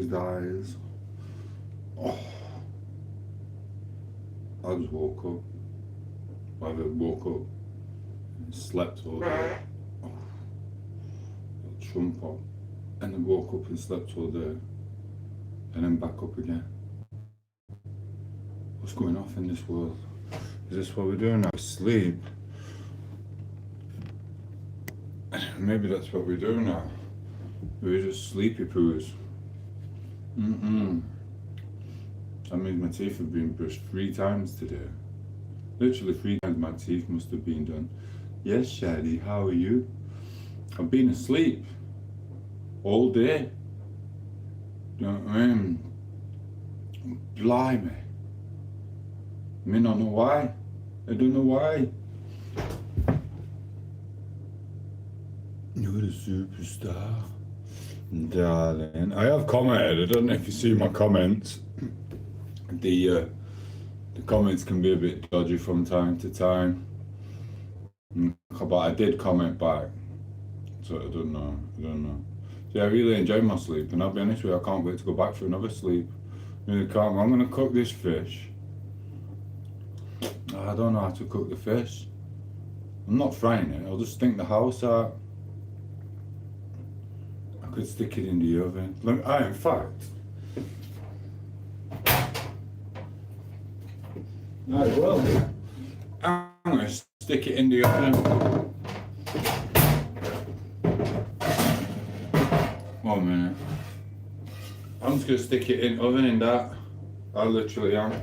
closed eyes. Oh, I just woke up. I just woke up and slept all day. Oh, trump up. And then woke up and slept all day. And then back up again. What's going off in this world? Is this what we're doing now? Sleep? Maybe that's what we do now. We're just sleepy poos. That means my teeth have been brushed 3 times today. Literally 3 times my teeth must have been done. Yes, Shady, how are you? I've been asleep all day. You know what I mean? Blimey. I mean, I don't know why. I don't know why. You're the superstar, darling. I have commented. I don't know if you see my comments. The comments can be a bit dodgy from time to time, but I did comment back. So I don't know. So yeah, I really enjoy my sleep, and I'll be honest with you, I can't wait to go back for another sleep. I really can't. I'm gonna cook this fish. I don't know how to cook the fish. I'm not frying it. I'll just stink the house out. I could stick it in the oven. In fact. Right, well, I'm gonna stick it in the oven. 1 minute. I'm just gonna stick it in the oven in that. I literally am.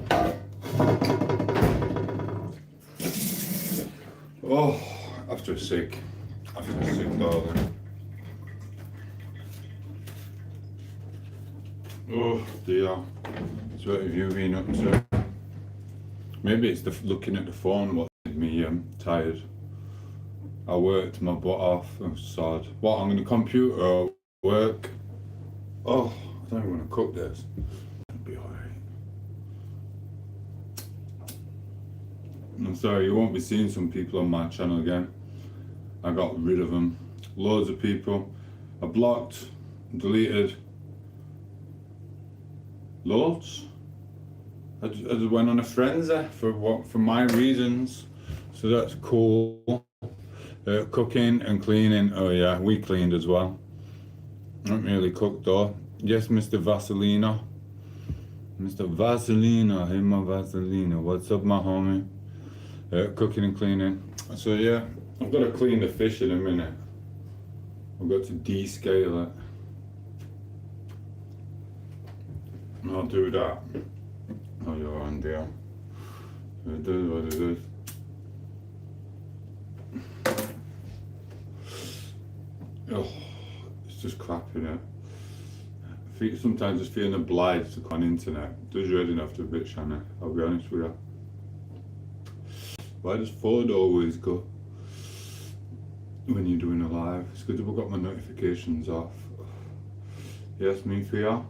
Oh, after a sick darling. Oh dear. So what have you been up to? Maybe it's the looking at the phone what made me tired. I worked my butt off. I'm sad. What, I'm gonna computer work? Oh, I don't even want to cook this. It'll be alright. I'm sorry, you won't be seeing some people on my channel again. I got rid of them. Loads of people. I blocked, deleted. Loads. I just went on a frenzy for my reasons. So that's cool. Cooking and cleaning. Oh yeah, we cleaned as well. Not really cooked though. Yes, Mr. Vaselina. Mr. Vaselina, hey my Vaselina. What's up, my homie? Cooking and cleaning. So yeah, I've got to clean the fish in a minute. I've got to descale it. And I'll do that. Oh, you're on there. It is what it is. Oh, it's just crap in it. Sometimes just feeling obliged to go on internet. It does really enough to a bit, Shanna. I'll be honest with you. Why does phone always go when you're doing a live? It's because I've got my notifications off. Yes, me for you.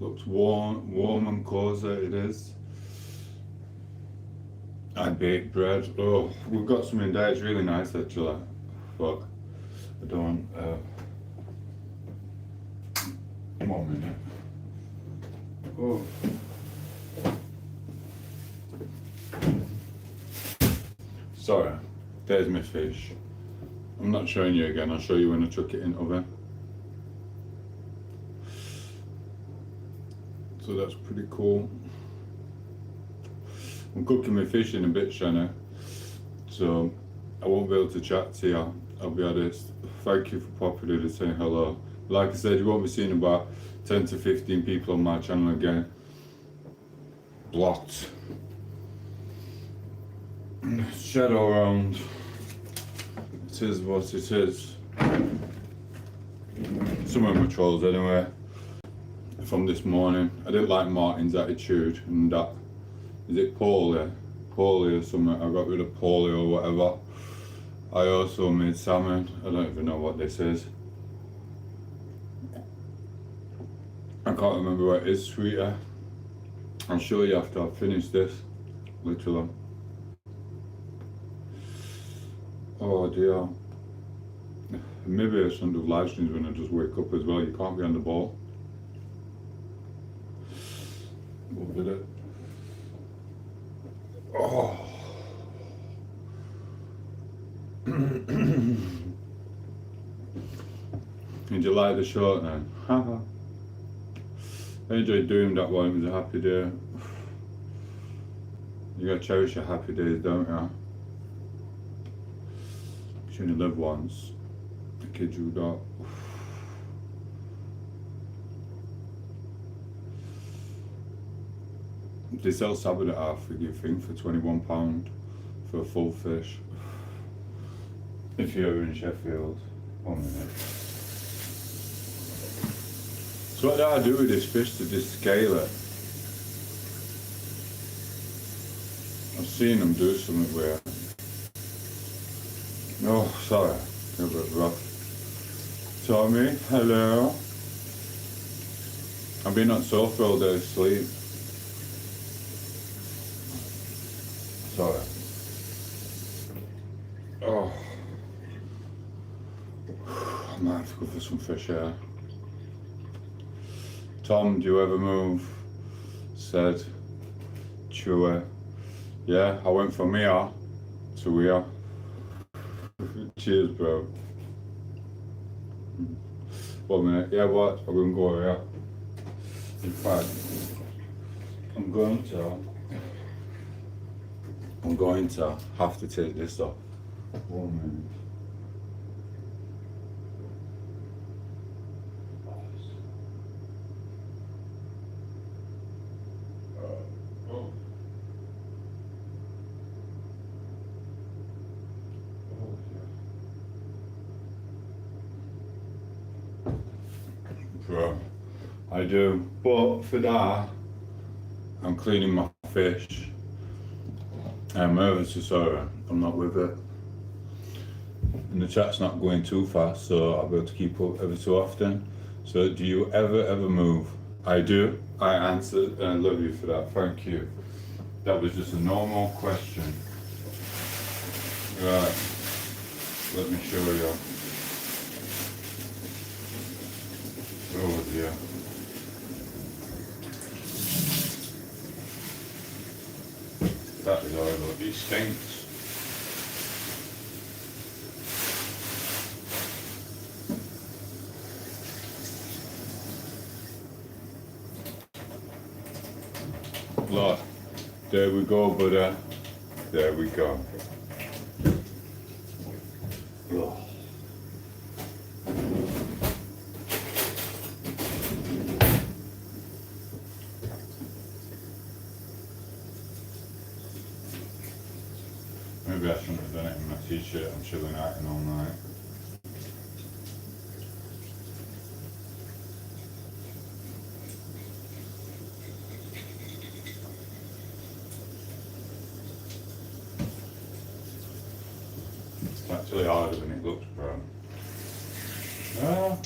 Looks warm and cosy it is. I baked bread. Oh, we've got some in there. It's really nice actually. But I don't. 1 minute. Oh. Sorry, there's my fish. I'm not showing you again. I'll show you when I chuck it in the oven. So that's pretty cool. I'm cooking my fish in a bit, Shanna, so I won't be able to chat to you, I'll be honest. Thank you for popping in and saying hello. Like I said, you won't be seeing about 10 to 15 people on my channel again. Blocked. Shadow around. It is what it is. Some of my trolls anyway. From this morning. I didn't like Martin's attitude and that. Is it Paulie? Paulie or something. I got rid of Paulie or whatever. I also made salmon. I don't even know what this is. I can't remember what it is, sweeter. I'll show you after I finish this. Literally. Oh dear. Maybe I shouldn't do live streams when I just wake up as well. You can't be on the ball. What did it? Oh. Did you like the short then? Haha. I enjoyed doing that one. It was a happy day. You gotta cherish your happy days, don't you? You only live once. The kids you got. They sell salmon at our thing for £21 for a full fish. If you're in Sheffield. 1 minute. So what do I do with this fish to just scale it? I've seen them do something where. Oh, sorry, a bit rough. Tommy, hello. I've been on sofa all day asleep. Sorry. Oh. I might have to go for some fresh air. Tom, do you ever move? Said. Chewy. Yeah, I went from here to here. Cheers, bro. 1 minute. Yeah, what? I'm gonna go here. In fact, I'm going to have to take this off. 1 minute. Bro, I do, but for that, I'm cleaning my fish. I'm ever so sorry, I'm not with it. And the chat's not going too fast, so I'll be able to keep up every so often. So do you ever move? I do, I answered, and I love you for that, thank you. That was just a normal question. Right, let me show you. Oh dear. That is horrible. It stinks. Look, there we go, Buddha. There we go. Oh. Maybe I shouldn't have done it in my t-shirt. I'm chilling out and all night. It's actually harder than it looks, bro. Ah.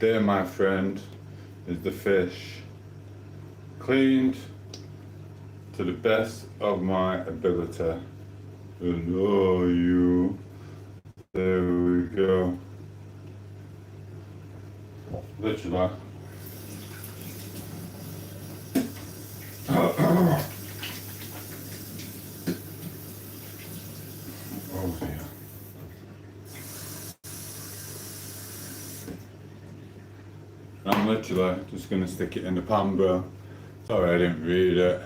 There, my friend, is the fish, cleaned to the best of my ability. And oh, you, there we go. Literally. Oh dear. I'm literally just gonna stick it in the pan, bro. Sorry I didn't read it.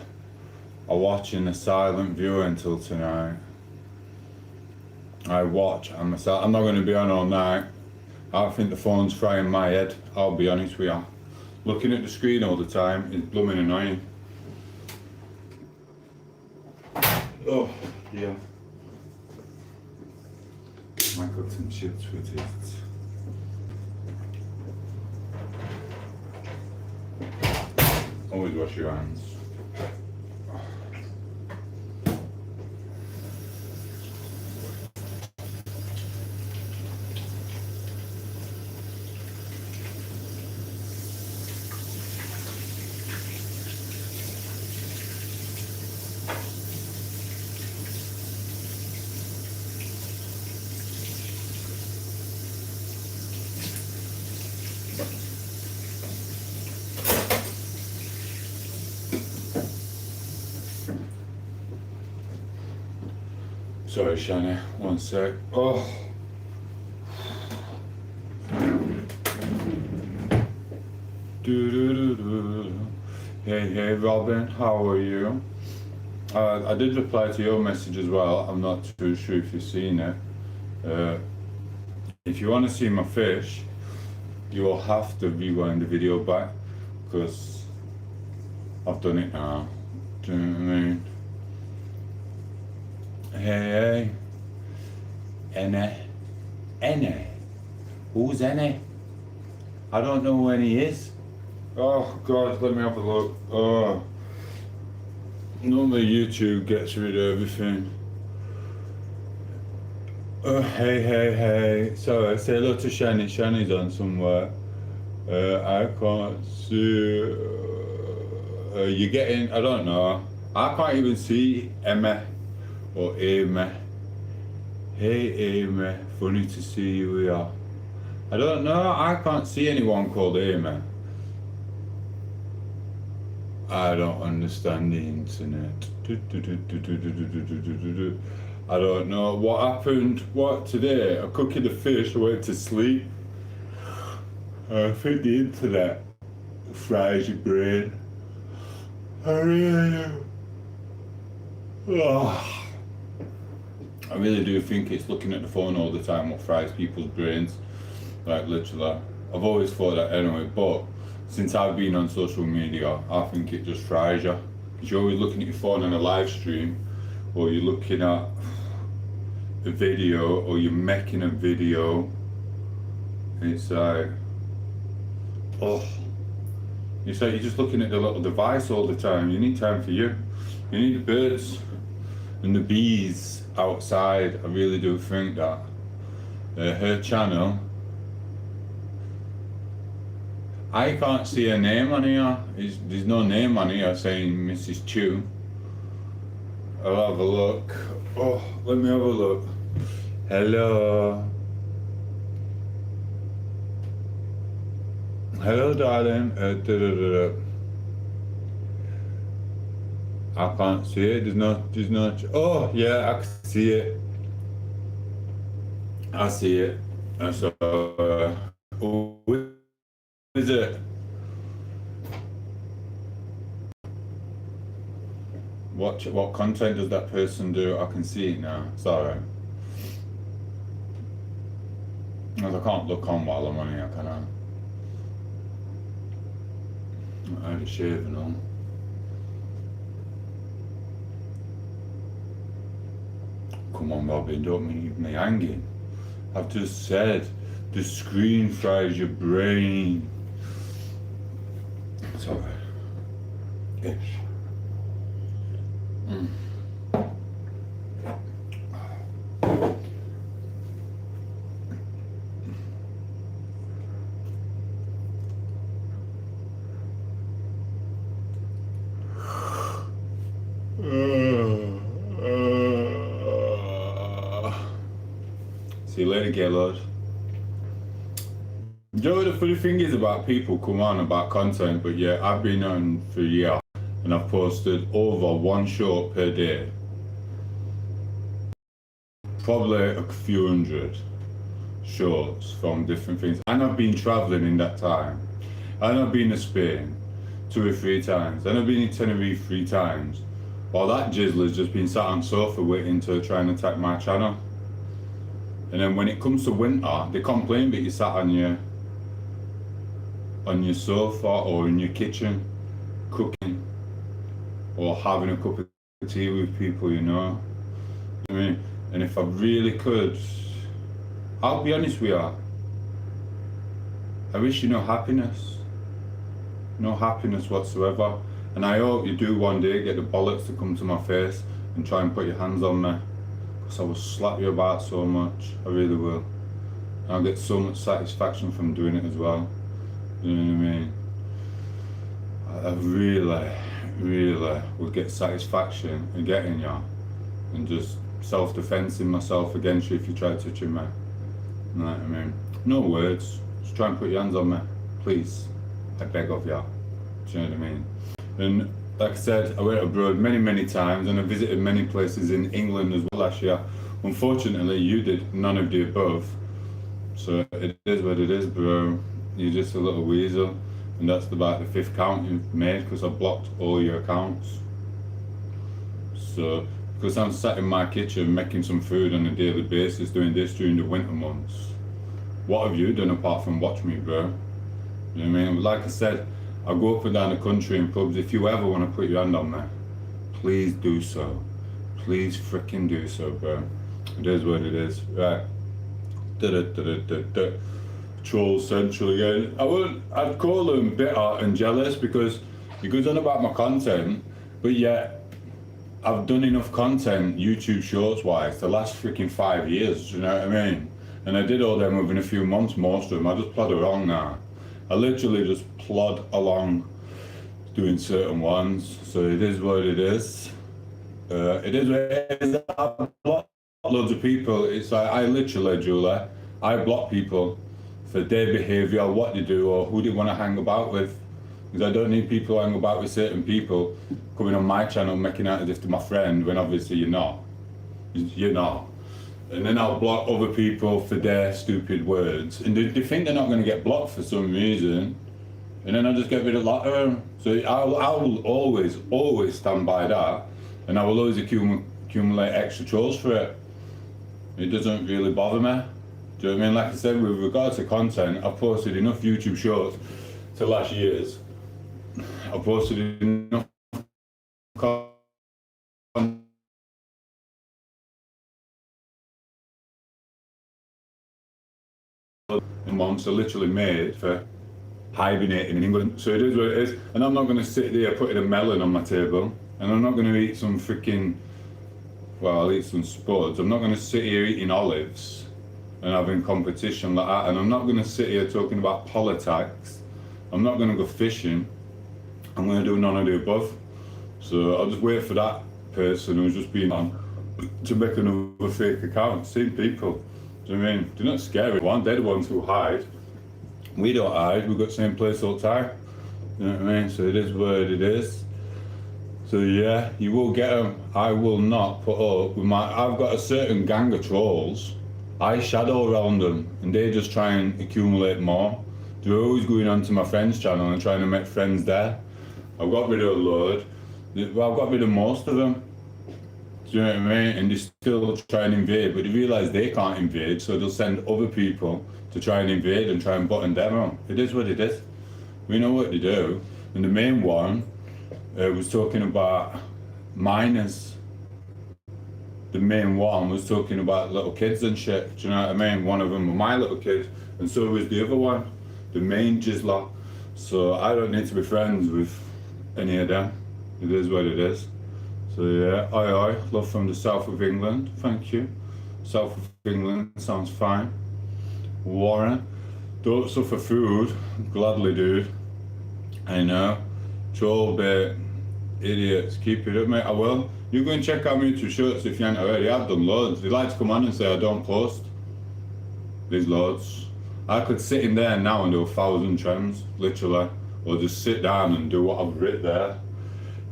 I'm watching a silent viewer until tonight. I'm not gonna be on all night. I think the phone's frying my head, I'll be honest with you. Looking at the screen all the time is blooming annoying. Oh, yeah. I got some chips with it. Always wash your hands. Sorry, Shani, one sec. Oh. Hey, Robin, how are you? I did reply to your message as well. I'm not too sure if you've seen it. If you want to see my fish, you will have to rewind the video back because I've done it now. Do you know what I mean? Hey, Enne. Who's Enne? I don't know who Enne is. Oh God, let me have a look. Oh, normally YouTube gets rid of everything. Oh, hey. Sorry, say hello to Shani. Shani's on somewhere. I can't see. You're getting, I don't know. I can't even see Emma or Amy. Hey Amy, funny to see you here. I don't know, I can't see anyone called Amy. I don't understand the internet. I don't know what happened. What today? I'm cooking the fish, I went to sleep. I think the internet fries your brain. I really do. Oh. I really do think it's looking at the phone all the time what fries people's brains. Like literally. I've always thought that anyway, but since I've been on social media, I think it just fries you. Because you're always looking at your phone on a live stream, or you're looking at a video, or you're making a video. It's like, oh. It's like you're just looking at the little device all the time. You need time for you. You need the birds and the bees outside. I really do think that. Her channel, I can't see her name on here. There's no name on here saying Mrs. Chew. I'll have a look. Oh, let me have a look. Hello. Hello, darling. I can't see it. There's no. Oh, yeah, I can see it. I see it. So, who is it? What content does that person do? I can see it now. Sorry. Because I can't look on while I'm on here, can I? I had a shave and all. Come on, Robin, don't leave me hanging. I've just said the screen fries your brain. Sorry. Ish. See you later, Gaylord. you know what the funny thing is about people come on about content, but yeah, I've been on for a year and I've posted over one short per day. Probably a few hundred shorts from different things. And I've been travelling in that time. And I've been to Spain 2 or 3 times. And I've been in Tenerife 3 times. While that jizzler's just been sat on sofa waiting to try and attack my channel. And then when it comes to winter, they complain that you sat on your sofa or in your kitchen cooking or having a cup of tea with people, you know. I mean, and if I really could, I'll be honest with you, I wish you no happiness whatsoever. And I hope you do one day get the bollocks to come to my face and try and put your hands on me, because I will slap you about so much, I really will. And I'll get so much satisfaction from doing it as well, you know what I mean? I really would get satisfaction in getting you and just self-defensing myself against you if you try touching me. You know what I mean? No words, just try and put your hands on me, please. I beg of you. Do you know what I mean? And like I said, I went abroad many times and I visited many places in England as well last year. Unfortunately, you did none of the above. So it is what it is, bro. You're just a little weasel. And that's about the 5th count you've made because I blocked all your accounts. So, because I'm sat in my kitchen making some food on a daily basis doing this during the winter months, what have you done apart from watch me, bro? You know what I mean? Like I said, I go up and down the country in pubs. If you ever want to put your hand on me, please do so. Please freaking do so, bro. It is what it is. Right. Troll Central again. I'd call them bitter and jealous because he goes on about my content, but yet I've done enough content YouTube shorts wise the last freaking 5 years, you know what I mean? And I did all them within a few months, most of them. I just plod along now. I literally just plod along doing certain ones, so it is what it is. It is what it is. I block loads of people. It's like I literally, Julie, I block people for their behaviour, what they do, or who they want to hang about with. Because I don't need people to hang about with certain people coming on my channel making out as if they're my friend when obviously you're not. You're not. And then I'll block other people for their stupid words. And they think they're not going to get blocked for some reason. And then I'll just get rid of a lot of them. So I will always stand by that. And I will always accumulate extra trolls for it. It doesn't really bother me. Do you know what I mean? Like I said, with regards to content, I've posted enough YouTube shorts to last year's. I've posted enough content months are literally made for hibernating in England. So it is what it is. And I'm not going to sit there putting a melon on my table. And I'm not going to eat some freaking, well, I'll eat some spuds. I'm not going to sit here eating olives and having competition like that. And I'm not going to sit here talking about politics. I'm not going to go fishing. I'm going to do none of the above. So I'll just wait for that person who's just been on to make another fake account. Same people. Do you know what I mean? They're not scary ones, they're the ones who hide. We don't hide, we've got the same place all the time. You know what I mean? So it is what it is. So yeah, you will get them. I will not put up with I've got a certain gang of trolls. I shadow around them and they just try and accumulate more. They're always going onto my friend's channel and trying to make friends there. I've got rid of a load. Well, I've got rid of most of them. Do you know what I mean? And they still try and invade, but they realise they can't invade, so they'll send other people to try and invade and try and button them up. It is what it is. We know what they do. And the main one was talking about minors. The main one was talking about little kids and shit. Do you know what I mean? One of them were my little kid, and so was the other one, the main jizzler. So I don't need to be friends with any of them. It is what it is. So yeah, aye, love from the south of England, thank you. South of England sounds fine. Warren, don't suffer food, gladly dude. I know, troll bait, idiots, keep it up mate, I will. You go and check out my YouTube shorts if you ain't already, I've done loads. They like to come on and say I don't post. There's loads. I could sit in there now and do 1,000 trends, literally, or just sit down and do what I've written there.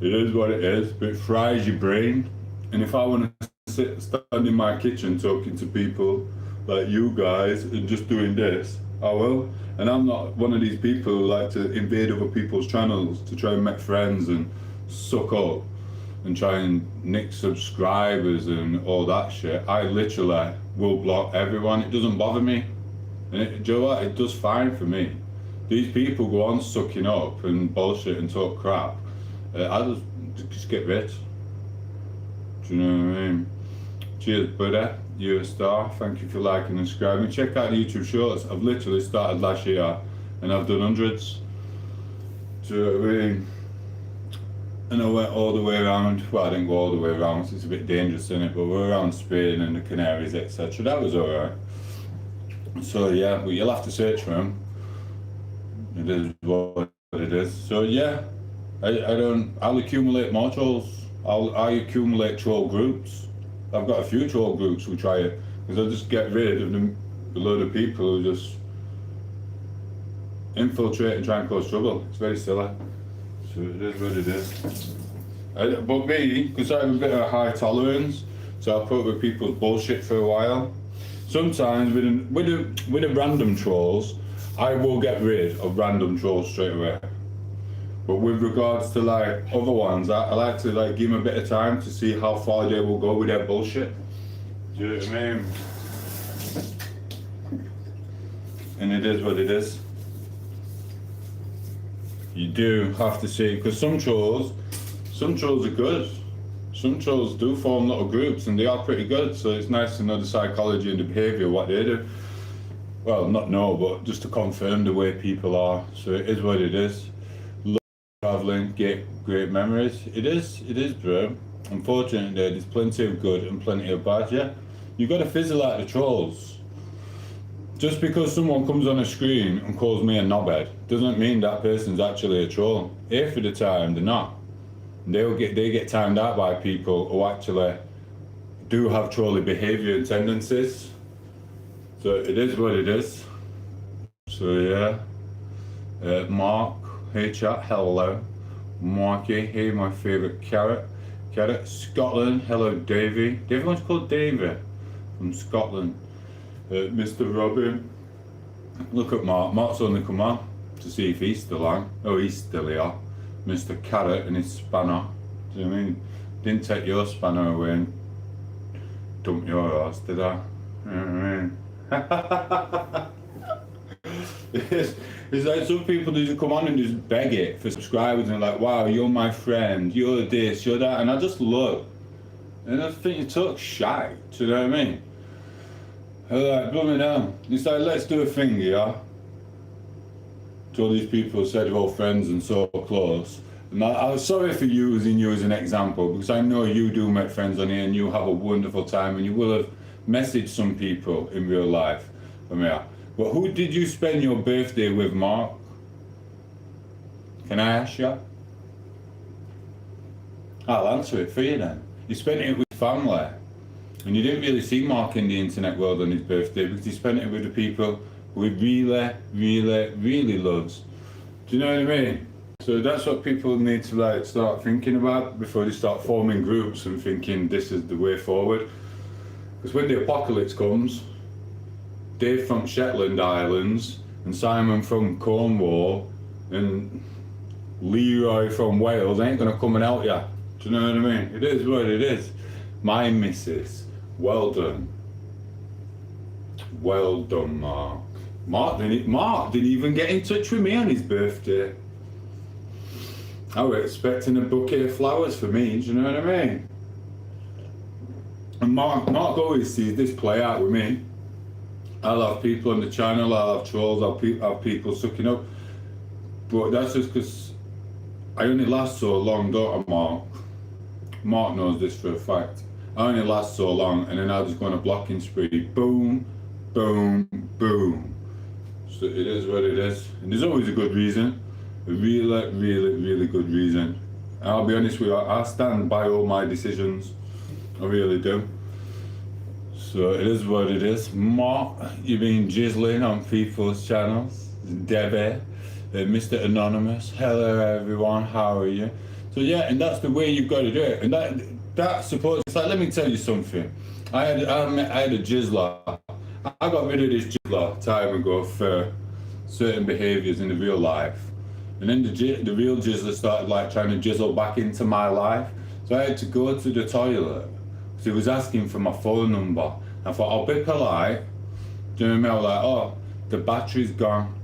It is what it is, but it fries your brain. And if I want to stand in my kitchen talking to people like you guys and just doing this, I will. And I'm not one of these people who like to invade other people's channels to try and make friends and suck up and try and nick subscribers and all that shit. I literally will block everyone. It doesn't bother me. And do you know what? It does fine for me. These people go on sucking up and bullshit and talk crap. I just get rid. Do you know what I mean? Cheers, buddy. You're a star. Thank you for liking and subscribing. Check out the YouTube shorts. I've literally started last year and I've done hundreds. Do you know what I mean? And I went all the way around. Well, I didn't go all the way around, so it's a bit dangerous, isn't it? But we're around Spain and the Canaries, etc. That was alright. So yeah, but you'll have to search for them. It is what it is. So yeah, I'll accumulate more trolls. I accumulate troll groups. I've got a few troll groups who try it, because I'll just get rid of a load of people who just infiltrate and try and cause trouble. It's very silly. So it is what it is. But me, because I have a bit of a high tolerance, so I put up with people's bullshit for a while. Sometimes with the random trolls, I will get rid of random trolls straight away. But with regards to like other ones, I like to like give them a bit of time to see how far they will go with their bullshit. Do you know what I mean? And it is what it is. You do have to see, because some trolls are good. Some trolls do form little groups and they are pretty good, so it's nice to know the psychology and the behaviour of what they do. Well, not know, but just to confirm the way people are. So it is what it is. Love travelling, get great memories. It is, bro. Unfortunately, there's plenty of good and plenty of bad, yeah? You got to fizzle out the trolls. Just because someone comes on a screen and calls me a knobhead doesn't mean that person's actually a troll. Half of the time, they're not. They get timed out by people who actually do have trolly behaviour and tendencies. So it is what it is. So yeah. Mark, hey chat, hello. Marky, hey my favourite carrot. Scotland, hello Davey. Everyone's called Davey from Scotland. Mr. Robin, look at Mark. Mark's only come on to see if he's still on. Oh, he's still here. Mr. Carrot and his spanner. Do you know what I mean? Didn't take your spanner away and dump your horse, did I? You know what I mean? It's like some people just come on and just beg it for subscribers and like, wow, you're my friend, you're this, you're that, and I just look and I think you talk shite. Do you know what I mean? I'm like, blooming hell. It's like, let's do a thing, yeah? To all these people said we're all friends and so close. And I was sorry for using you as an example, because I know you do make friends on here and you have a wonderful time and you will have messaged some people in real life from here. But who did you spend your birthday with, Mark? Can I ask you? I'll answer it for you then. You spent it with family. And you didn't really see Mark in the internet world on his birthday because he spent it with the people who he really loves. Do you know what I mean? So that's what people need to like start thinking about before they start forming groups and thinking this is the way forward. Because when the apocalypse comes, Dave from Shetland Islands and Simon from Cornwall and Leroy from Wales ain't gonna come and help you. Do you know what I mean? It is what it is. My missus. Well done. Well done, Mark. Mark didn't even get in touch with me on his birthday. I was expecting a bouquet of flowers for me, do you know what I mean? And Mark always sees this play out with me. I'll have people on the channel, I'll have trolls, I'll have people sucking up. But that's just because I only last so long, don't I, Mark? Mark knows this for a fact. I only last so long and then I'll just go on a blocking spree. Boom, boom, boom. So it is what it is. And there's always a good reason. A really good reason. And I'll be honest with you, I stand by all my decisions. I really do. So it is what it is. Mark, you've been jizzling on people's channels. Debbie, Mr. Anonymous. Hello everyone, how are you? So yeah, and that's the way you've got to do it. And that's supposed. It's like, let me tell you something. I had a jizzler. I got rid of this jizzler time ago for certain behaviours in the real life. And then the real jizzler started like trying to jizzle back into my life. So I had to go to the toilet. So he was asking for my phone number. I thought, I'll be polite. Do you know what I mean? I was like, oh, the battery's gone.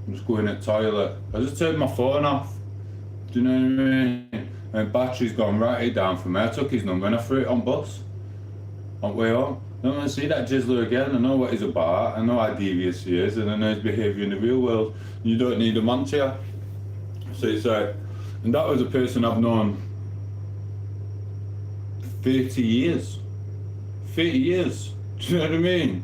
I'm just going to the toilet. I just turned my phone off. Do you know what I mean? And the battery's gone, write it down for me. I took his number and I threw it on bus. On way home. I don't want to see that jizzler again. I know what he's about. I know how devious he is. And I know his behaviour in the real world. You don't need him onto you. So it's like, and that was a person I've known 30 years. 30 years. Do you know what I mean?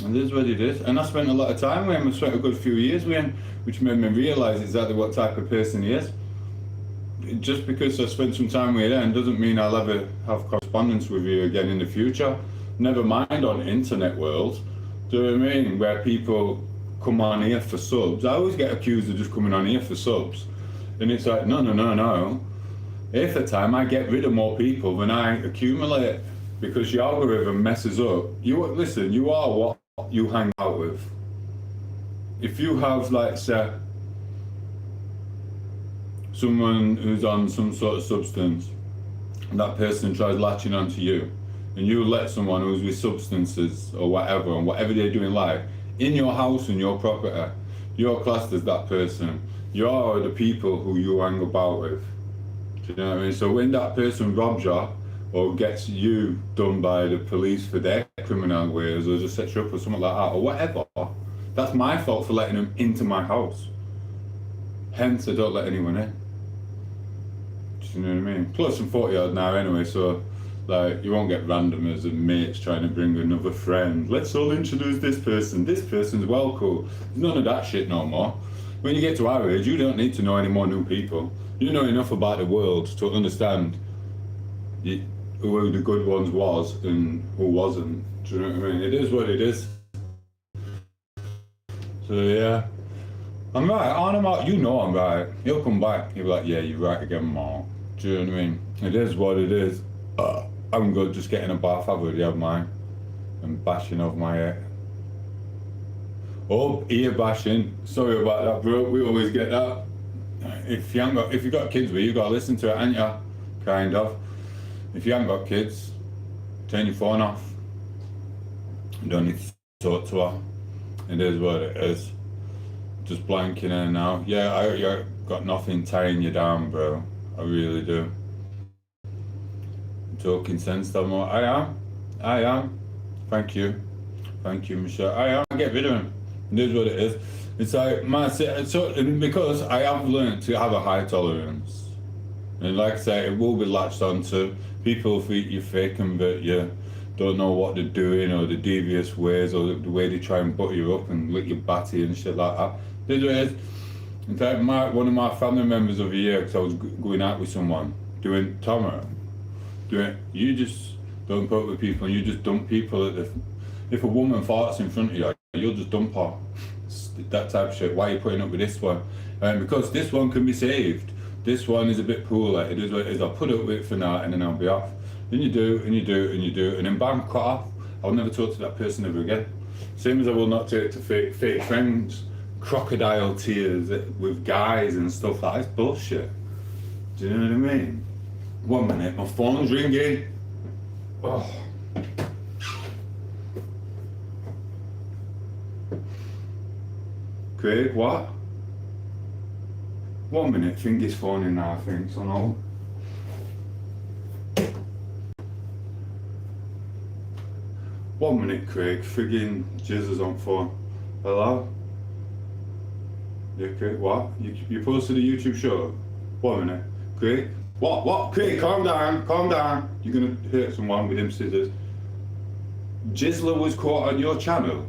And this is what it is. And I spent a lot of time with him. I spent a good few years with him, which made me realise exactly what type of person he is. Just because I spent some time with him doesn't mean I'll ever have correspondence with you again in the future. Never mind on the internet world. Do you know what I mean? Where people come on here for subs. I always get accused of just coming on here for subs. And it's like, no. Half the time I get rid of more people than I accumulate, because your algorithm messes up. Listen, you are what you hang out with. If you have, like, say, someone who's on some sort of substance, and that person tries latching onto you, and you let someone who's with substances or whatever, and whatever they do in life, in your house and your property, you're classed as that person. You're the people who you hang about with. Do you know what I mean? So when that person robs you, or gets you done by the police for their criminal ways, or just sets you up or something like that, or whatever, that's my fault for letting them into my house. Hence, I don't let anyone in. Do you know what I mean? Plus, I'm 40 odd now anyway, so like, you won't get randomers and mates trying to bring another friend. Let's all introduce this person. This person's well cool. There's none of that shit no more. When you get to our age, you don't need to know any more new people. You know enough about the world to understand who the good ones was and who wasn't. Do you know what I mean? It is what it is. So yeah, I'm right. I'm right. You know I'm right. He'll come back. He'll be like, yeah, you're right again, Mark. Do you know what I mean? It is what it is. I'm good just getting a bath. I've already had mine. And bashing off my head. Oh, ear bashing. Sorry about that, bro. We always get that. If you've got kids with you, gotta listen to it, ain't you? Kind of. If you haven't got kids, turn your phone off. You don't need to talk to her. It is what it is. Just blanking her now. Yeah, I got nothing tying you down, bro. I really do. Talking sense, Tom. I am. Thank you, Michelle. I am. Get rid of him. It is what it is. It's like because I have learned to have a high tolerance, and like I say, it will be latched onto people who think you fake and that you don't know what they're doing, or the devious ways, or the way they try and butter you up and lick your batty and shit like that. It is what it is. In fact, one of my family members of a year, because I was going out with someone, doing Tom8os, you just don't put up with people, and you just dump people if a woman farts in front of you, you'll just dump her. That type of shit. Why are you putting up with this one? Because this one can be saved. This one is a bit poor. It is what it is. I'll put up with it for now, and then I'll be off. Then you do, and then bam, cut off. I'll never talk to that person ever again. Same as I will not talk to fake friends. Crocodile tears with guys and stuff. That is bullshit. Do you know what I mean? 1 minute, my phone's ringing. Oh. Craig, what? 1 minute, Fingy's phoning now, I think, so no. One minute, Craig, friggin' jizzers on phone. Hello? Yeah, Craig, what? You posted a YouTube show? 1 minute. Craig? What? Craig, calm down. You're gonna hurt someone with them scissors. Jizzler was caught on your channel,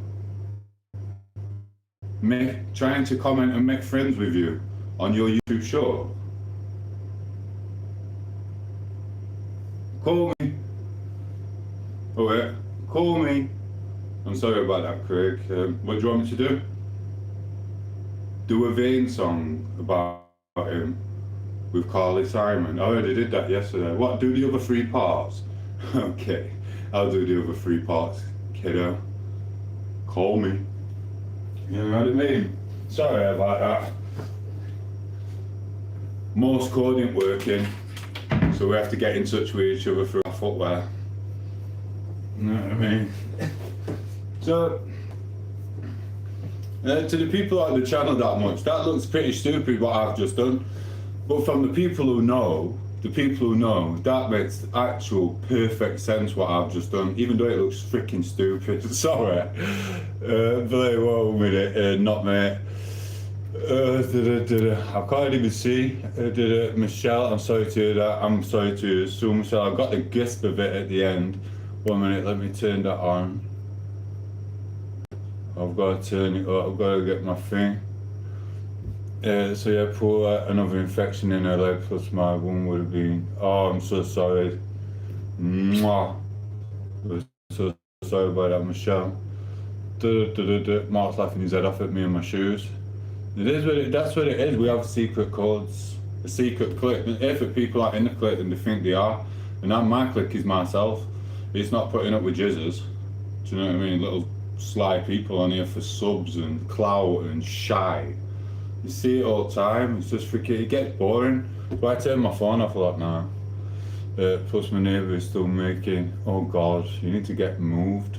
trying to comment and make friends with you on your YouTube show. Call me. Oh wait, Call me. I'm sorry about that, Craig. What do you want me to do? Do a Vane song about him with Carly Simon. I already did that yesterday. What? Do the other 3 parts? Okay, I'll do the other 3 parts, kiddo. Call me. You know what I mean? Sorry about that. Morse code ain't working, so we have to get in touch with each other through our footwear. You know what I mean? So, to the people on the channel that much, that looks pretty stupid what I've just done. But from the people who know, that makes actual perfect sense what I've just done, even though it looks freaking stupid. Sorry. Play one minute, not mate. I can't even see. Michelle, I'm sorry to hear that. I'm sorry to assume, Michelle. I've got the gisp of it at the end. 1 minute, let me turn that on. I've got to turn it up, I've got to get my thing. So yeah, poor another infection in her leg, plus my one would have been. Oh, I'm so sorry. Mwah. I'm so sorry about that, Michelle. Mark's laughing his head off at me and my shoes. It is what that's what it is. We have secret codes, a secret click. If people are in the click, then they think they are. And now my click is myself. It's not putting up with jizzers. Do you know what I mean? Little sly people on here for subs and clout and shy. You see it all the time. It's just freaking. It gets boring. So I turn my phone off a lot now. Plus my neighbour is still making. Oh God, you need to get moved.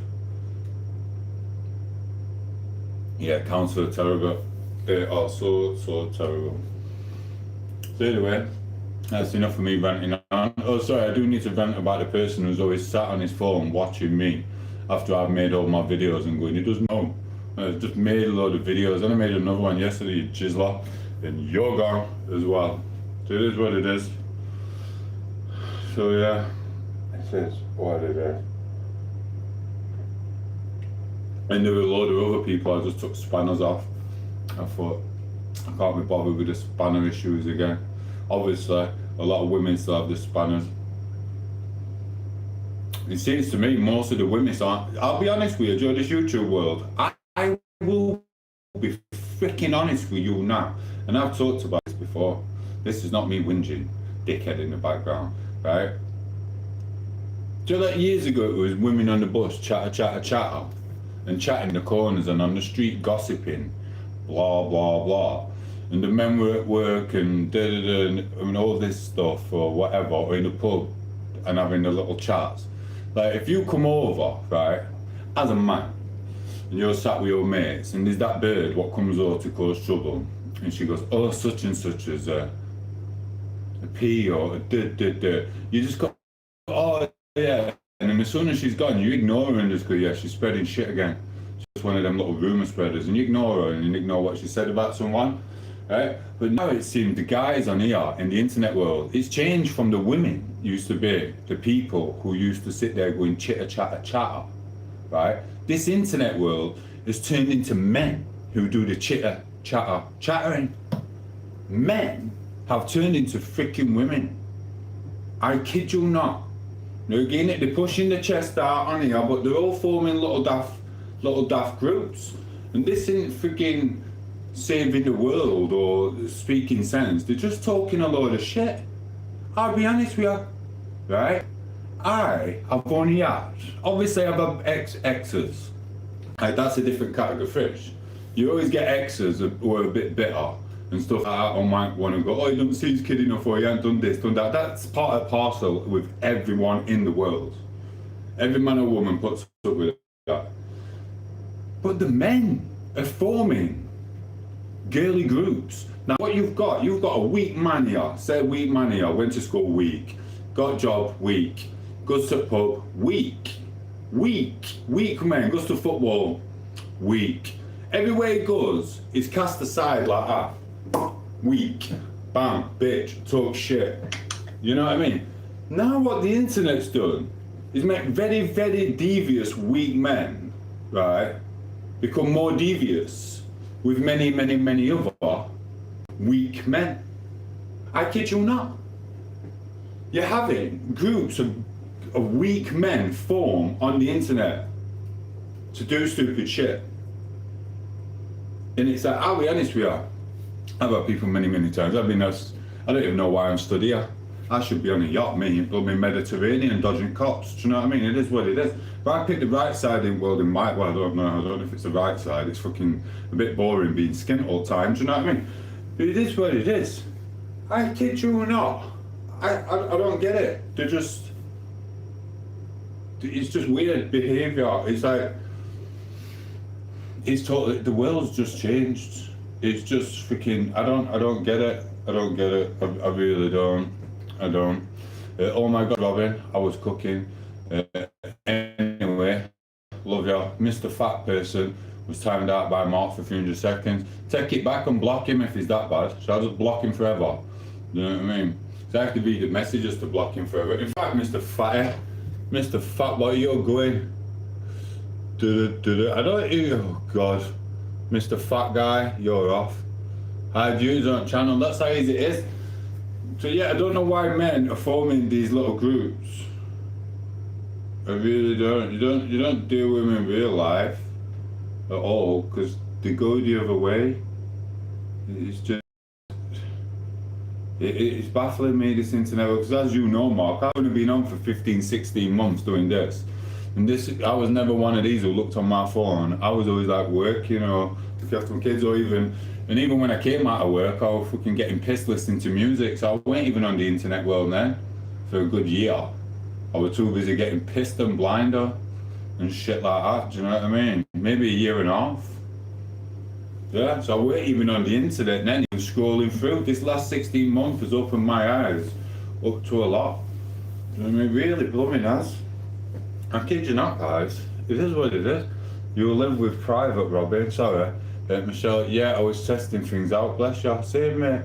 Yeah, council are terrible. They are so terrible. So anyway, that's enough of me ranting on. Oh sorry, I do need to rant about the person who's always sat on his phone watching me after I've made all my videos and going, he doesn't know. I've just made a load of videos and I made another one yesterday, you jizzler, and you're gone as well. So it is what it is. So yeah, it is what it is. And there were a load of other people, I just took spanners off. I thought, I can't be bothered with the spanner issues again. Obviously, a lot of women still have the spanners. It seems to me most of the women aren't. I'll be honest with you, during this YouTube world, I will be freaking honest with you now. And I've talked about this before. This is not me whinging, dickhead in the background, right? Do you know that years ago it was women on the bus, chatter, and chatting in the corners and on the street gossiping, blah, blah, blah. And the men were at work and and all this stuff or whatever, or in the pub and having the little chats. Like if you come over, right, as a man, and you're sat with your mates, and there's that bird what comes over to cause trouble, and she goes, oh, such and such as a P or a d. You just go, oh yeah, and then as soon as she's gone, you ignore her and just go, yeah, she's spreading shit again. She's just one of them little rumour spreaders, and you ignore her and you ignore what she said about someone, right? But now it seems the guys on here in the internet world, it's changed from the women used to be the people who used to sit there going chatter, right? This internet world has turned into men who do the chattering. Men have turned into freaking women. I kid you not. Now again, they're pushing the chest out on here, but they're all forming little daft groups. And this isn't freaking saving the world or speaking sense. They're just talking a load of shit. I'll be honest with you, right? I have only had, obviously I've had exes. Like, that's a different category of fish. You always get exes who are a bit bitter and stuff like that, or might want to go, oh, you don't see his kid enough, or he ain't done this, done that. That's part and parcel with everyone in the world. Every man or woman puts up with that. But the men are forming girly groups. Now what you've got a weak man here, say a weak man here, went to school weak, got a job weak, goes to pub weak man, goes to football weak. Everywhere he goes, he's cast aside like that. Weak, bam, bitch, talk shit. You know what I mean? Now what the internet's done is make very, very devious weak men, right, become more devious with many, many, many other weak men. I kid you not. You're having groups of of weak men form on the internet to do stupid shit. And it's like, I'll be honest with you, I've had people many times, I don't even know why I'm stood here. I should be on a yacht, me, blooming Mediterranean, dodging cops. Do you know what I mean? It is what it is. If I pick the right side in world in white, well, I don't know if it's the right side. It's fucking a bit boring being skint all the time. Do you know what I mean? But it is what it is. I kid you or not. I don't get it. It's just weird behaviour. It's like, it's totally, the world's just changed. It's just freaking, I don't get it. I don't get it. I really don't. I don't. Oh my God, Robin, I was cooking. Anyway, love you. Mr. Fat Person was timed out by Mark for 300 seconds. Take it back and block him if he's that bad. So I just block him forever. You know what I mean? So I have to read the messages to block him forever. In fact, Mr. Fat, where are you going? I don't hear. Oh God, Mr. Fat Guy, you're off. Hide views on channel. That's how easy it is. So yeah, I don't know why men are forming these little groups. I really don't. You don't deal with them in real life at all, because they go the other way. It's just, it's baffling me, this internet, because as you know, Mark, I've only been on for 15-16 months doing this. And I was never one of these who looked on my phone. I was always like work, you know, looking after my kids, and even when I came out of work, I was fucking getting pissed listening to music. So I weren't even on the internet world then for a good year. I was too busy getting pissed and blinder and shit like that. Do you know what I mean? Maybe a year and a half. Yeah, so I weren't even on the internet then, even scrolling through. This last 16 months has opened my eyes up to a lot. You know what I mean? Really blooming has. I kid you not, guys. It is what it is. You live with private, Robin. Sorry. Michelle, yeah, I was testing things out. Bless you. Same, mate.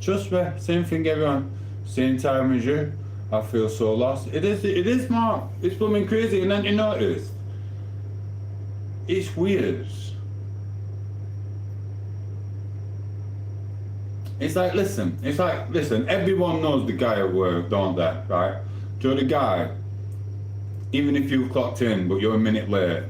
Trust me. Same thing, everyone. Same time as you. I feel so lost. It is, Mark. It's blooming crazy. And then you notice, it's weird. It's like, listen, everyone knows the guy at work, don't they, right? Do you know the guy, even if you've clocked in, but you're a minute late,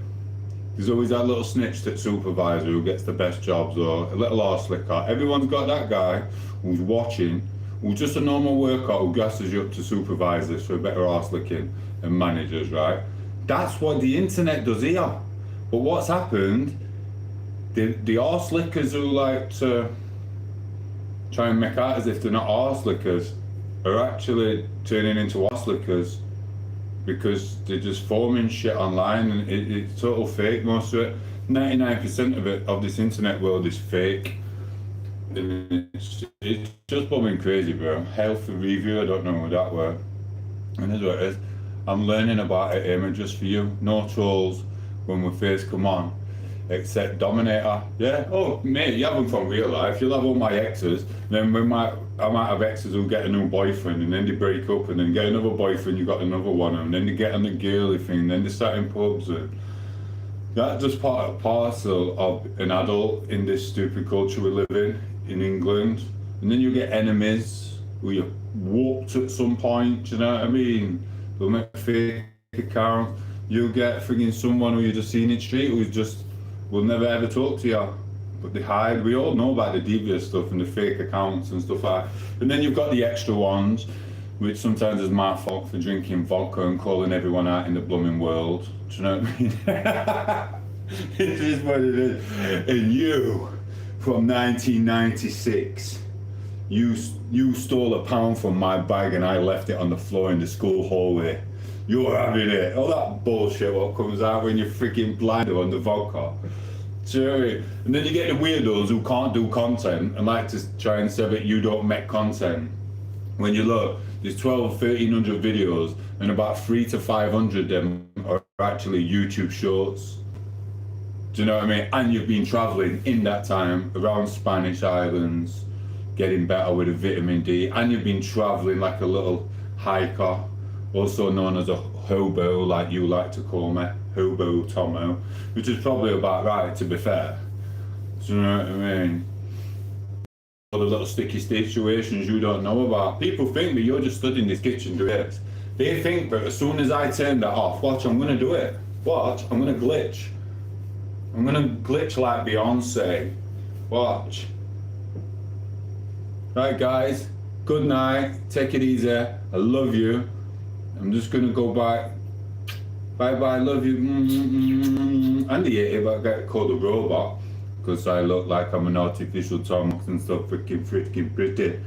there's always that little snitch that supervisor who gets the best jobs, or a little arse slicker. Everyone's got that guy who's watching, who's just a normal worker who gasses you up to supervisors for better arse licking and managers, right? That's what the internet does here. But what's happened, the arse lickers who like to try and make out as if they're not arse lickers are actually turning into arse lickers, because they're just forming shit online, and it's total fake. Most of it, 99% of it, of this internet world is fake. And it's just bumming crazy, bro. Health review, I don't know how that works. And that's what it is. I'm learning about it, Emma, just for you. No trolls when we first come on. Except Dominator. Yeah, oh mate, you have them from real life. You'll have all my exes, then I might have exes who get a new boyfriend, and then they break up, and then get another boyfriend, you got another one, and then they get on the girly thing, and then they start in pubs, and that's just part and parcel of an adult in this stupid culture we live in England. And then you get enemies who you warped at some point, do you know what I mean? They'll make a fake account. You'll get frigging someone who you just seen in the street who's just will never ever talk to you, but they hide. We all know about the devious stuff and the fake accounts and stuff like that. And then you've got the extra ones, which sometimes is my fault for drinking vodka and calling everyone out in the blooming world. Do you know what I mean? It is what it is. And you, from 1996, you stole a pound from my bag and I left it on the floor in the school hallway. You're having it. All that bullshit what comes out when you're freaking blinder on the vodka. Do you know what I mean? And then you get the weirdos who can't do content and like to try and say that you don't make content. When you look, there's 1,300 videos and about 300 to 500 of them are actually YouTube shorts. Do you know what I mean? And you've been traveling in that time around Spanish islands, getting better with a vitamin D, and you've been traveling like a little hiker, also known as a hobo, like you like to call me, hobo Tomo, which is probably about right, to be fair. Do you know what I mean? All the little sticky situations you don't know about. People think that you're just stood in this kitchen doing this, They think that as soon as I turn that off, watch, I'm gonna do it. Watch, I'm gonna glitch. I'm gonna glitch like Beyonce. Watch. Right, guys, good night, take it easy, I love you. I'm just gonna go back. Bye bye, love you. And the if I get called a robot, because I look like I'm an artificial tongue and stuff, freaking pretty.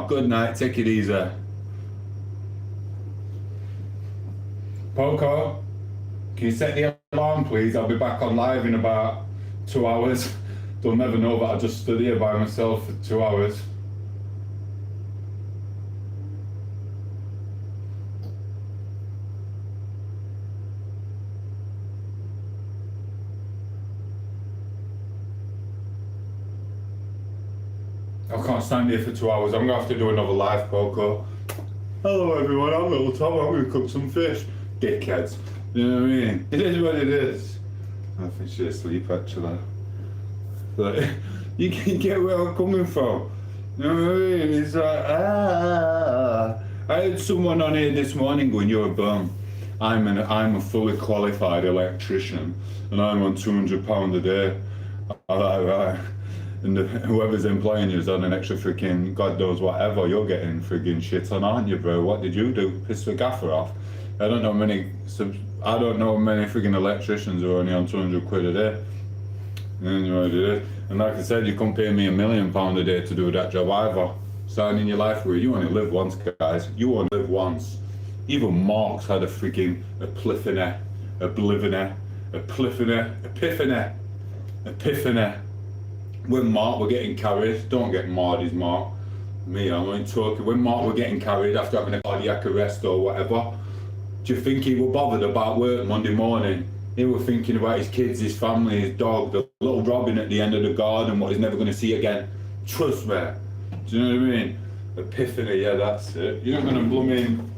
Good night, take it easy. Poco, can you set the alarm please? I'll be back on live in about 2 hours. They'll never know that I just stood here by myself for 2 hours. I can't stand here for 2 hours. I'm gonna have to do another live, Poco. Hello everyone, I'm Little Tom. I'm gonna cook some fish. Dickheads. You know what I mean? It is what it is. I think she's asleep actually. Like, you can get where I'm coming from. You know what I mean? It's like, I had someone on here this morning going, you're a bum. I'm a fully qualified electrician and I'm on £200 a day. I'm like, right. And whoever's employing you is on an extra freaking God knows whatever, you're getting friggin' shit on, aren't you, bro? What did you do? Piss the gaffer off? I don't know many friggin' electricians who are only on 200 quid a day. And you know what it is. And like I said, you couldn't pay me £1 million a day to do that job either. Starting in your life where you only live once, guys. You only live once. Even Marx had a freaking epiphany. When Mark were getting carried, don't get Marty's Mark. Me, I'm only talking. When Mark were getting carried after having a cardiac arrest or whatever, do you think he was bothered about work Monday morning? He was thinking about his kids, his family, his dog, the little Robin at the end of the garden, what he's never going to see again. Trust me. Do you know what I mean? Epiphany, yeah, that's it. You're not going to blooming.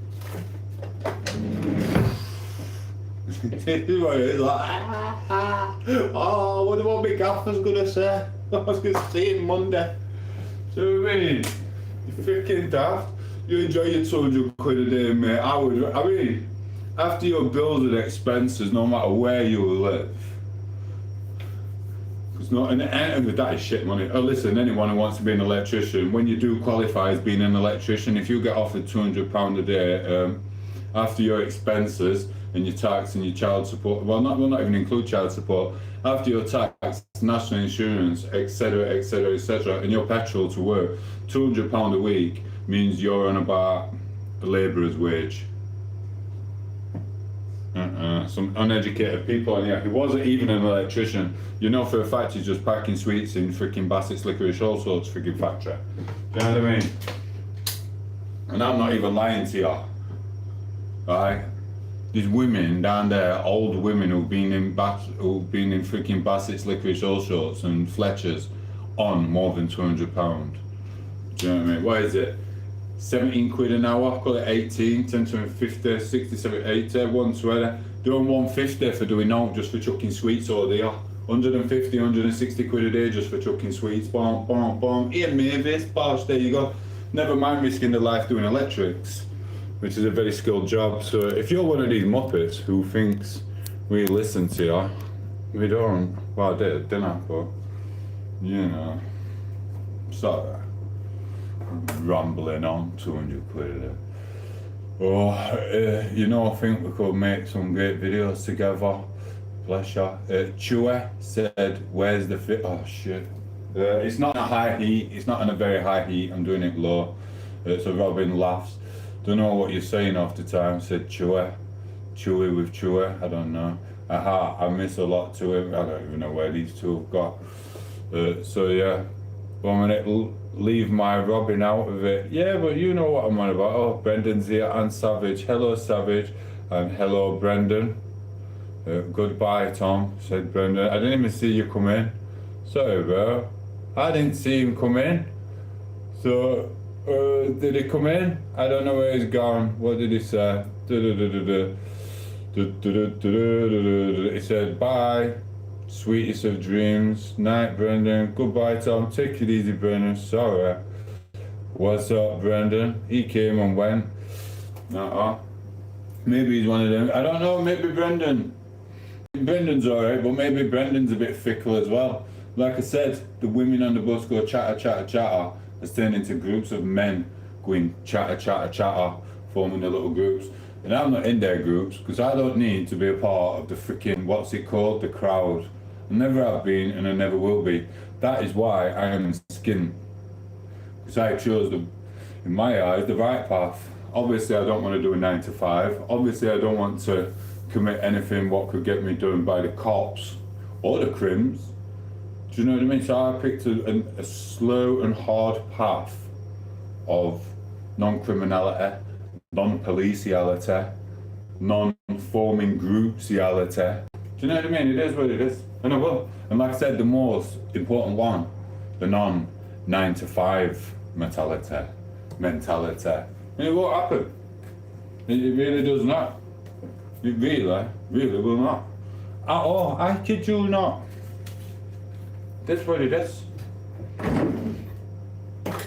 This is what it is like. Oh, what about my gaffer's going to say? I was going to see him Monday. Do you know what I mean? You're freaking daft. You enjoy your 200 quid a day, mate. I mean, after your bills and expenses, no matter where you live, because not an end of that is shit money. Oh, listen, anyone who wants to be an electrician, when you do qualify as being an electrician, if you get offered £200 a day, after your expenses and your tax and your child support, well, not even include child support, after your tax, national insurance, etc., etc., etc., and your petrol to work, £200 a week means you're on about a labourer's wage. Some uneducated people, and yeah, he wasn't even an electrician. You know for a fact he's just packing sweets in freaking Bassett's Licorice All Sorts freaking factory. Do you know what I mean? And I'm not even lying to you. Right? These women down there, old women who've been in freaking Bassett's Licorice All Sorts and Fletcher's on more than £200. Do you know what I mean? What is it? 17 quid an hour, call it 18, 10 to 50, 60, 70, 80, 120. Doing 150 for doing out just for chucking sweets all day. 150, 160 quid a day just for chucking sweets. Boom, boom, boom. Ian Mavis, bosh, there you go. Never mind risking their life doing electrics, which is a very skilled job. So if you're one of these muppets who thinks we listen to you, we don't. Well, I did at dinner, but you know, sorry. Rambling on 200 quid a day. Oh, you know, I think we could make some great videos together. Bless you. Chewy said, where's the fit? Oh shit. It's not a high heat, it's not on a very high heat, I'm doing it low. So Robin laughs. Don't know what you're saying half the time, said Chewy. Chewy with Chewy, I don't know. Aha, I miss a lot to him. I don't even know where these two have got. So yeah, 1 minute, leave my Robin out of it. Yeah, but you know what I'm on about. Oh, Brendan's here and Savage. Hello, Savage. And hello, Brendan. Goodbye, Tom, said Brendan. I didn't even see you come in. Sorry, bro. I didn't see him come in. So, did he come in? I don't know where he's gone. What did he say? He said, bye. Sweetest of dreams. Night, Brendan. Goodbye, Tom. Take it easy, Brendan. Sorry. What's up, Brendan? He came and went. No. Maybe he's one of them. I don't know, maybe Brendan. Brendan's alright, but maybe Brendan's a bit fickle as well. Like I said, the women on the bus go chatter, chatter, chatter. It's turned into groups of men going chatter, chatter, chatter, forming their little groups. And I'm not in their groups because I don't need to be a part of the freaking, what's it called, the crowd. I never have been and I never will be. That is why I am in skin. Because I chose, in my eyes, the right path. Obviously I don't want to do a 9 to 5. Obviously I don't want to commit anything what could get me done by the cops or the crims. Do you know what I mean? So I picked a slow and hard path of non-criminality, non-policiality, non-forming groupsiality. Do you know what I mean? It is what it is. And I will. And like I said, the most important one, the non-9 to 5 mentality. And it won't happen. It really does not. It really will not. At all. I kid you not. That's what it is.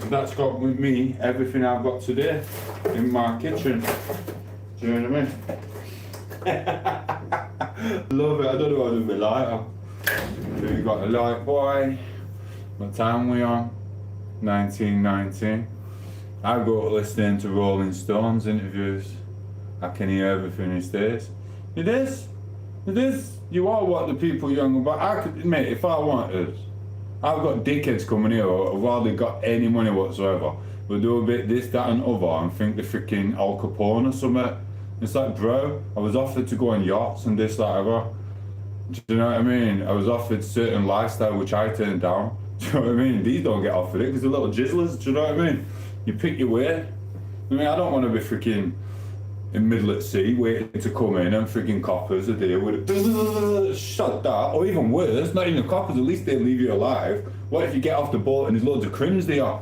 That's got with me everything I've got today in my kitchen. Do you know what I mean? Love it. I don't know how to do my lighter. So you got a light boy. What time we on? 1919. I go listening to Rolling Stones interviews. I can hear everything he says. It is. You are what the people young about. I could, mate, if I wanted, I've got dickheads coming here who've hardly got any money whatsoever. But do a bit this, that and other and think they're freaking Al Capone or something. It's like, bro, I was offered to go on yachts and this, that, ever. Do you know what I mean? I was offered certain lifestyle which I turned down. Do you know what I mean? These don't get offered it because they're little jizzlers. Do you know what I mean? You pick your way. I mean, I don't want to be freaking in middle at sea waiting to come in and freaking coppers are there with a shut that, or even worse, not even the coppers, at least they leave you alive. What if you get off the boat and there's loads of crims there?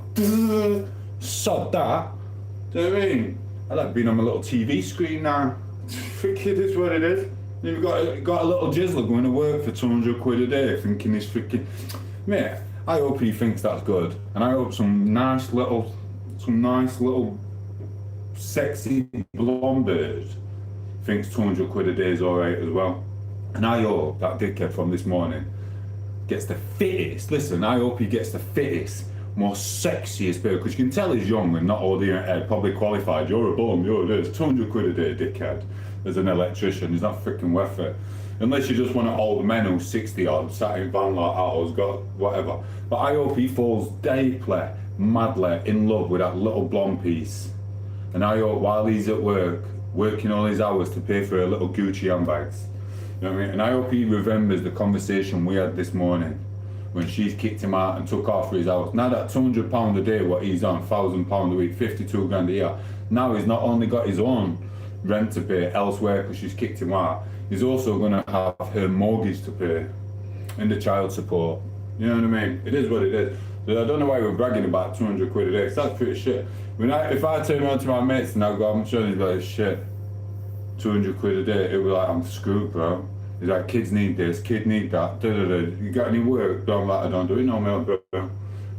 Shut that. Do you know what I mean? I like being on my little TV screen now. Freaking is what it is. You've got a little jizzler going to work for 200 quid a day thinking he's freaking... Mate, I hope he thinks that's good. And I hope some nice little sexy blonde bird thinks 200 quid a day is alright as well. And I hope that dickhead from this morning gets the fittest, listen, I hope he gets the fittest, most sexiest bird, because you can tell he's young and not holding your head, probably qualified. You're a bum, you're this, 200 quid a day, dickhead. As an electrician, he's not freaking worth it. Unless you just want an old man who's 60 odd, sat in van like that, who's got whatever. But I hope he falls deeply, madly in love with that little blonde piece. And I hope while he's at work, working all his hours to pay for her little Gucci handbags. You know what I mean? And I hope he remembers the conversation we had this morning when she's kicked him out and took off for his house. Now that £200 a day, what he's on, £1,000 a week, 52 grand a year. Now he's not only got his own rent to pay elsewhere because she's kicked him out, he's also going to have her mortgage to pay and the child support. You know what I mean? It is what it is. So I don't know why we're bragging about 200 quid a day, because that's pretty shit. If I turn around to my mates and I go, I'm sure he's like, shit, 200 quid a day, it'll be like, I'm screwed, bro. He's like, kids need this, kid need that, You got any work? I'm like, I don't do it no more, bro.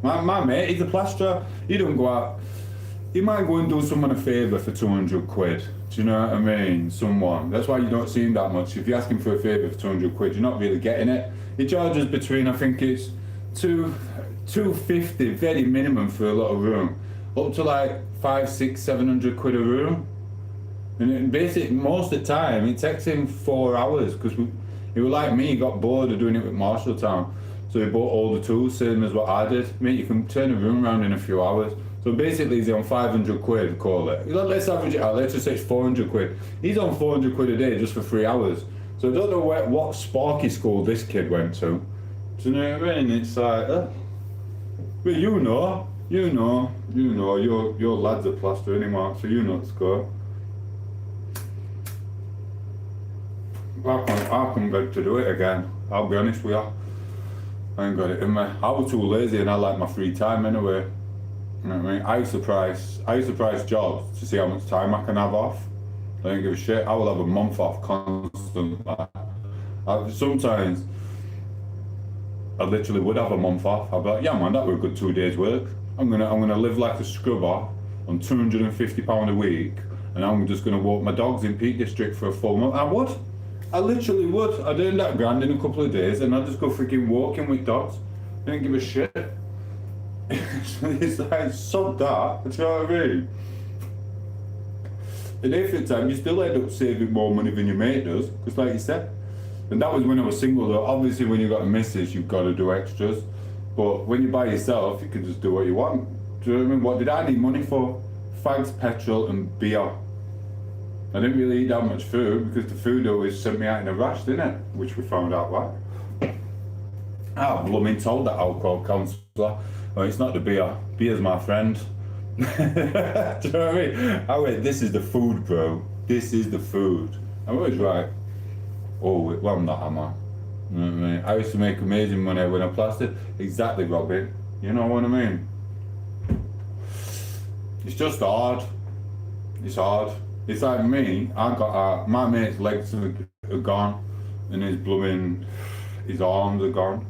My mate, he's a plasterer. He don't go out. He might go and do someone a favour for 200 quid. Do you know what I mean? Someone. That's why you don't see him that much. If you ask him for a favour for 200 quid, you're not really getting it. He charges between, I think it's 250, very minimum for a little room, up to like 500, 600, 700 quid a room. And basically, most of the time, it takes him 4 hours, because he was like me, he got bored of doing it with Marshalltown. So he bought all the tools, same as what I did. Mate, you can turn a room around in a few hours. So basically he's on 500 quid, call it. Let's average it out, let's just say it's 400 quid. He's on 400 quid a day just for 3 hours. So I don't know what Sparky school this kid went to. Do you know what I mean? It's like, but you know, your lad's a plaster anymore, so you know the score. I couldn't beg to do it again, I'll be honest with you. I ain't got it in me. I was too lazy and I like my free time anyway. You know what I mean? I used to price jobs to see how much time I can have off. I don't give a shit. I will have a month off constantly. Sometimes I literally would have a month off. I'd be like, yeah man, that were a good 2 days work. I'm gonna live like a scrubber on £250 a week and I'm just going to walk my dogs in Peak District for a full month. I would. I literally would. I'd earn that grand in a couple of days, and I'd just go freaking walking with dogs. I didn't give a shit. It's like, sod that. Do you know what I mean? And half the time, you still end up saving more money than your mate does, because like you said. And that was when I was single, though. Obviously, when you've got a missus, you've got to do extras. But when you're by yourself, you can just do what you want. Do you know what I mean? What did I need money for? Fags, petrol, and beer. I didn't really eat that much food, because the food always sent me out in a rash, didn't it? Which we found out why. I blooming told that alcohol counsellor, oh, it's not the beer. Beer's my friend. Do you know what I mean? I went, this is the food, bro. This is the food. I was right. Oh, well, I'm not, am I? You know what I mean? I used to make amazing money when I plastered. Exactly, Robbie. You know what I mean? It's just hard. It's hard. It's like me. I got my mate's legs are gone, and his arms are gone.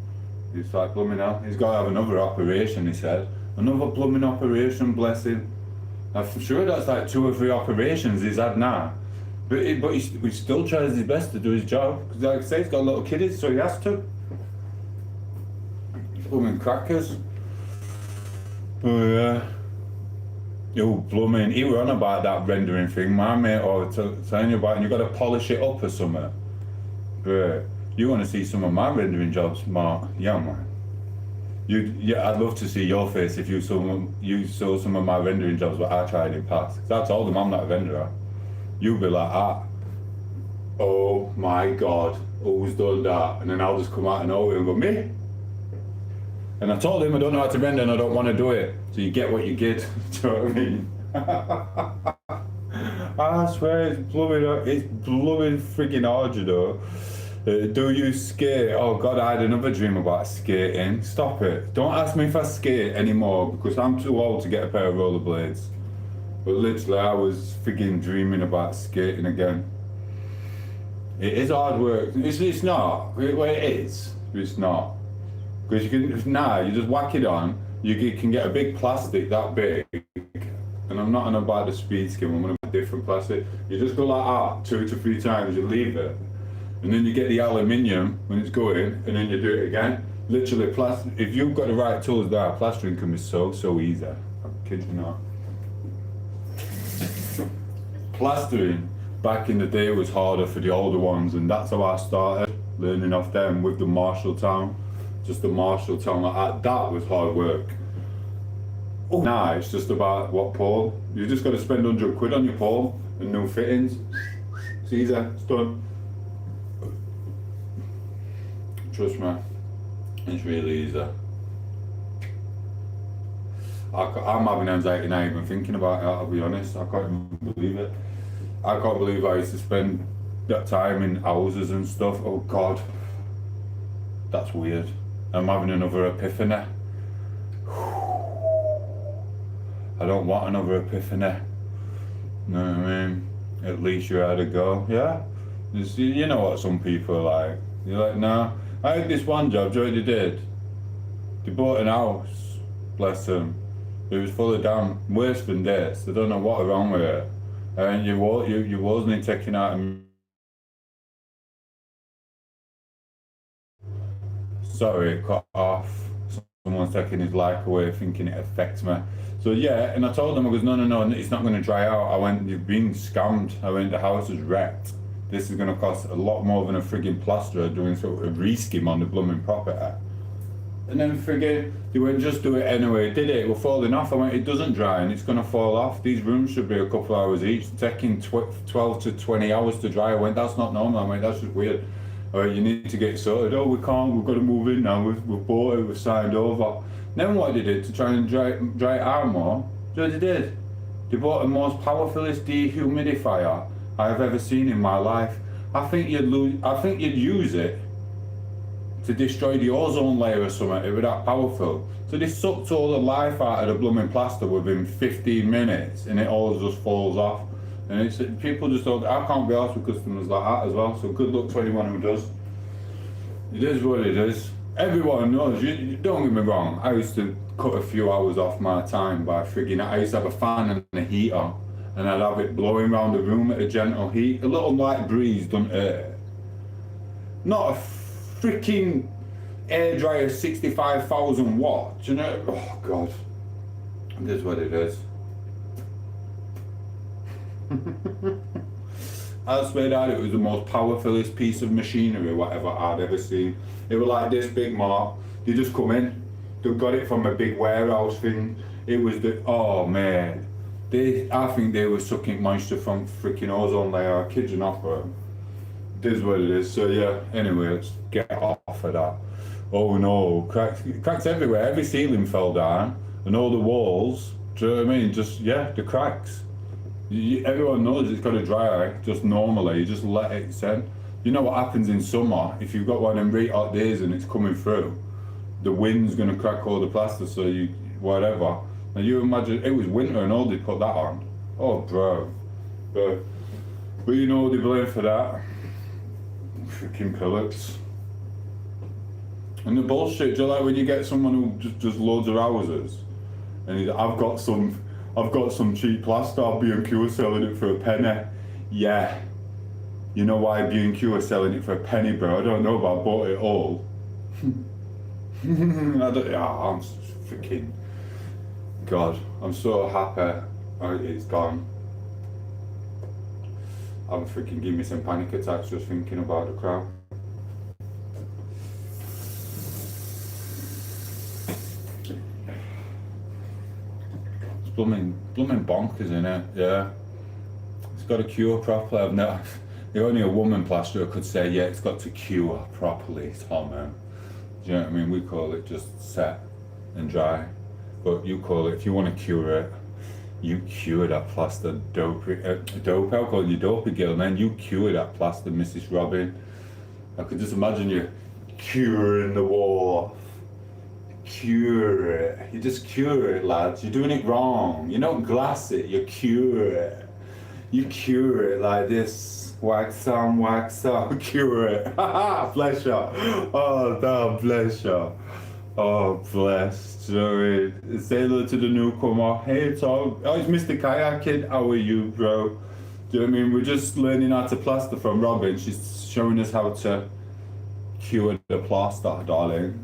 It's like blooming hell. He's got to have another operation. He said, another blooming operation. Bless him. I'm sure that's like 2 or 3 operations he's had now. But he still tries his best to do his job. Because like I say, he's got little kiddies, so he has to. Blooming crackers. Oh yeah. Oh, blooming. He were on about that rendering thing, my mate, or telling you about, and you got to polish it up or something. But you want to see some of my rendering jobs, Mark? Yeah, man. Yeah, I'd love to see your face if you saw some of my rendering jobs that I tried in past. Because I told them I'm not a renderer. You'll be like, oh my God, who's done that? And then I'll just come out of nowhere and go, me? And I told him I don't know how to render and I don't want to do it. So you get what you get. Do you know what I mean? I swear it's blooming freaking hard, you know. Do you skate? Oh God, I had another dream about skating. Stop it. Don't ask me if I skate anymore because I'm too old to get a pair of rollerblades. But literally, I was freaking dreaming about skating again. It is hard work. It's not. Well, it is. It's not. Because you just whack it on. You can get a big plastic that big. And I'm not on about the speed skim. I'm on a different plastic. You just go like that 2 to 3 times. You leave it. And then you get the aluminium when it's going, and then you do it again. Literally, if you've got the right tools there, plastering can be so easy. I kid you not. Plastering back in the day was harder for the older ones, and that's how I started learning off them with the Marshalltown. Just the Marshalltown like that. That was hard work. Now it's just about what pole. You just got to spend 100 quid on your pole and new fittings. It's easy. It's done. Trust me, it's really easy. I'm having anxiety now even thinking about it, I'll be honest. I can't even believe it. I can't believe I used to spend that time in houses and stuff. Oh God, that's weird. I'm having another epiphany. I don't want another epiphany. You know what I mean? At least you had a go, yeah? You know what some people are like. You're like, no. I had this one job, do you know what they did? They bought an house, bless them. It was full of damn worse than this. I don't know what was wrong with it. And you wasn't taking out sorry, it cut off. Someone's taking his life away thinking it affects me. So yeah, and I told them, I goes, no, it's not going to dry out. I went, you've been scammed. I went, the house is wrecked. This is going to cost a lot more than a frigging plasterer doing sort of a reskim on the blooming property. And then frigging, they went, just do it anyway. Did it? We're falling off. I went, it doesn't dry and it's going to fall off. These rooms should be a couple hours each, taking 12 to 20 hours to dry. I went, that's not normal. I went, that's just weird. All right, you need to get sorted. Oh, we can't. We've got to move in now. We've bought it. We've signed over. Then what they did to try and dry it out more, so they did. They bought the most powerfulest dehumidifier I've ever seen in my life. I think you'd use it to destroy the ozone layer or something. It was that powerful. So they sucked all the life out of the blooming plaster within 15 minutes, and it all just falls off. And it's people just don't. I can't be asked with customers like that as well. So good luck to anyone who does. It is what it is. Everyone knows. You don't get me wrong. I used to cut a few hours off my time by frigging. I used to have a fan and a heater, and I'd have it blowing around the room at a gentle heat. A little light breeze, don't it? Not a freaking air dryer 65,000 watts, you know? Oh God, it is what it is. I swear that it was the most powerfulest piece of machinery whatever I'd ever seen. It was like this big, Mark. They just come in. They got it from a big warehouse thing. It was the, oh man. I think they were sucking moisture from freaking ozone layer. I kid you not, bro. It is what it is. So yeah, anyway, let's get off of that. Oh no, cracks everywhere. Every ceiling fell down and all the walls, do you know what I mean? Just, yeah, the cracks. Everyone knows it's got to dry just normally, you just let it set. You know what happens in summer, if you've got one of them really hot days and it's coming through, the wind's going to crack all the plaster, so you, whatever. Now you imagine, it was winter and all they put that on. Oh bro. But you know what they blame for that? Freaking pellets. And the bullshit, do you like when you get someone who just does loads of houses and he's, I've got some cheap plaster, B&Q are selling it for a penny. Yeah. You know why B&Q are selling it for a penny, bro? I don't know, but I bought it all. I'm freaking... God, I'm so happy it's gone. I'm freaking giving me some panic attacks just thinking about the crowd. Blooming bonkers, innit? Yeah. It's got to cure properly. Only a woman plasterer could say, yeah, it's got to cure properly, Tom. Do you know what I mean? We call it just set and dry. But you call it, if you want to cure it, you cure that plaster dope. I'll call you dopey girl, man. You cure that plaster, Mrs. Robin. I could just imagine you curing the wall. Cure it. You just cure it, lads. You're doing it wrong. You don't glass it, you cure it. You cure it like this. Wax on, cure it. Bless you. Oh, damn, bless you. Oh, bless. Sorry. Say hello to the newcomer. Hey, Tom. Oh, it's Mr. Kayak Kid. How are you, bro? Do you know what I mean? We're just learning how to plaster from Robin. She's showing us how to cure the plaster, darling.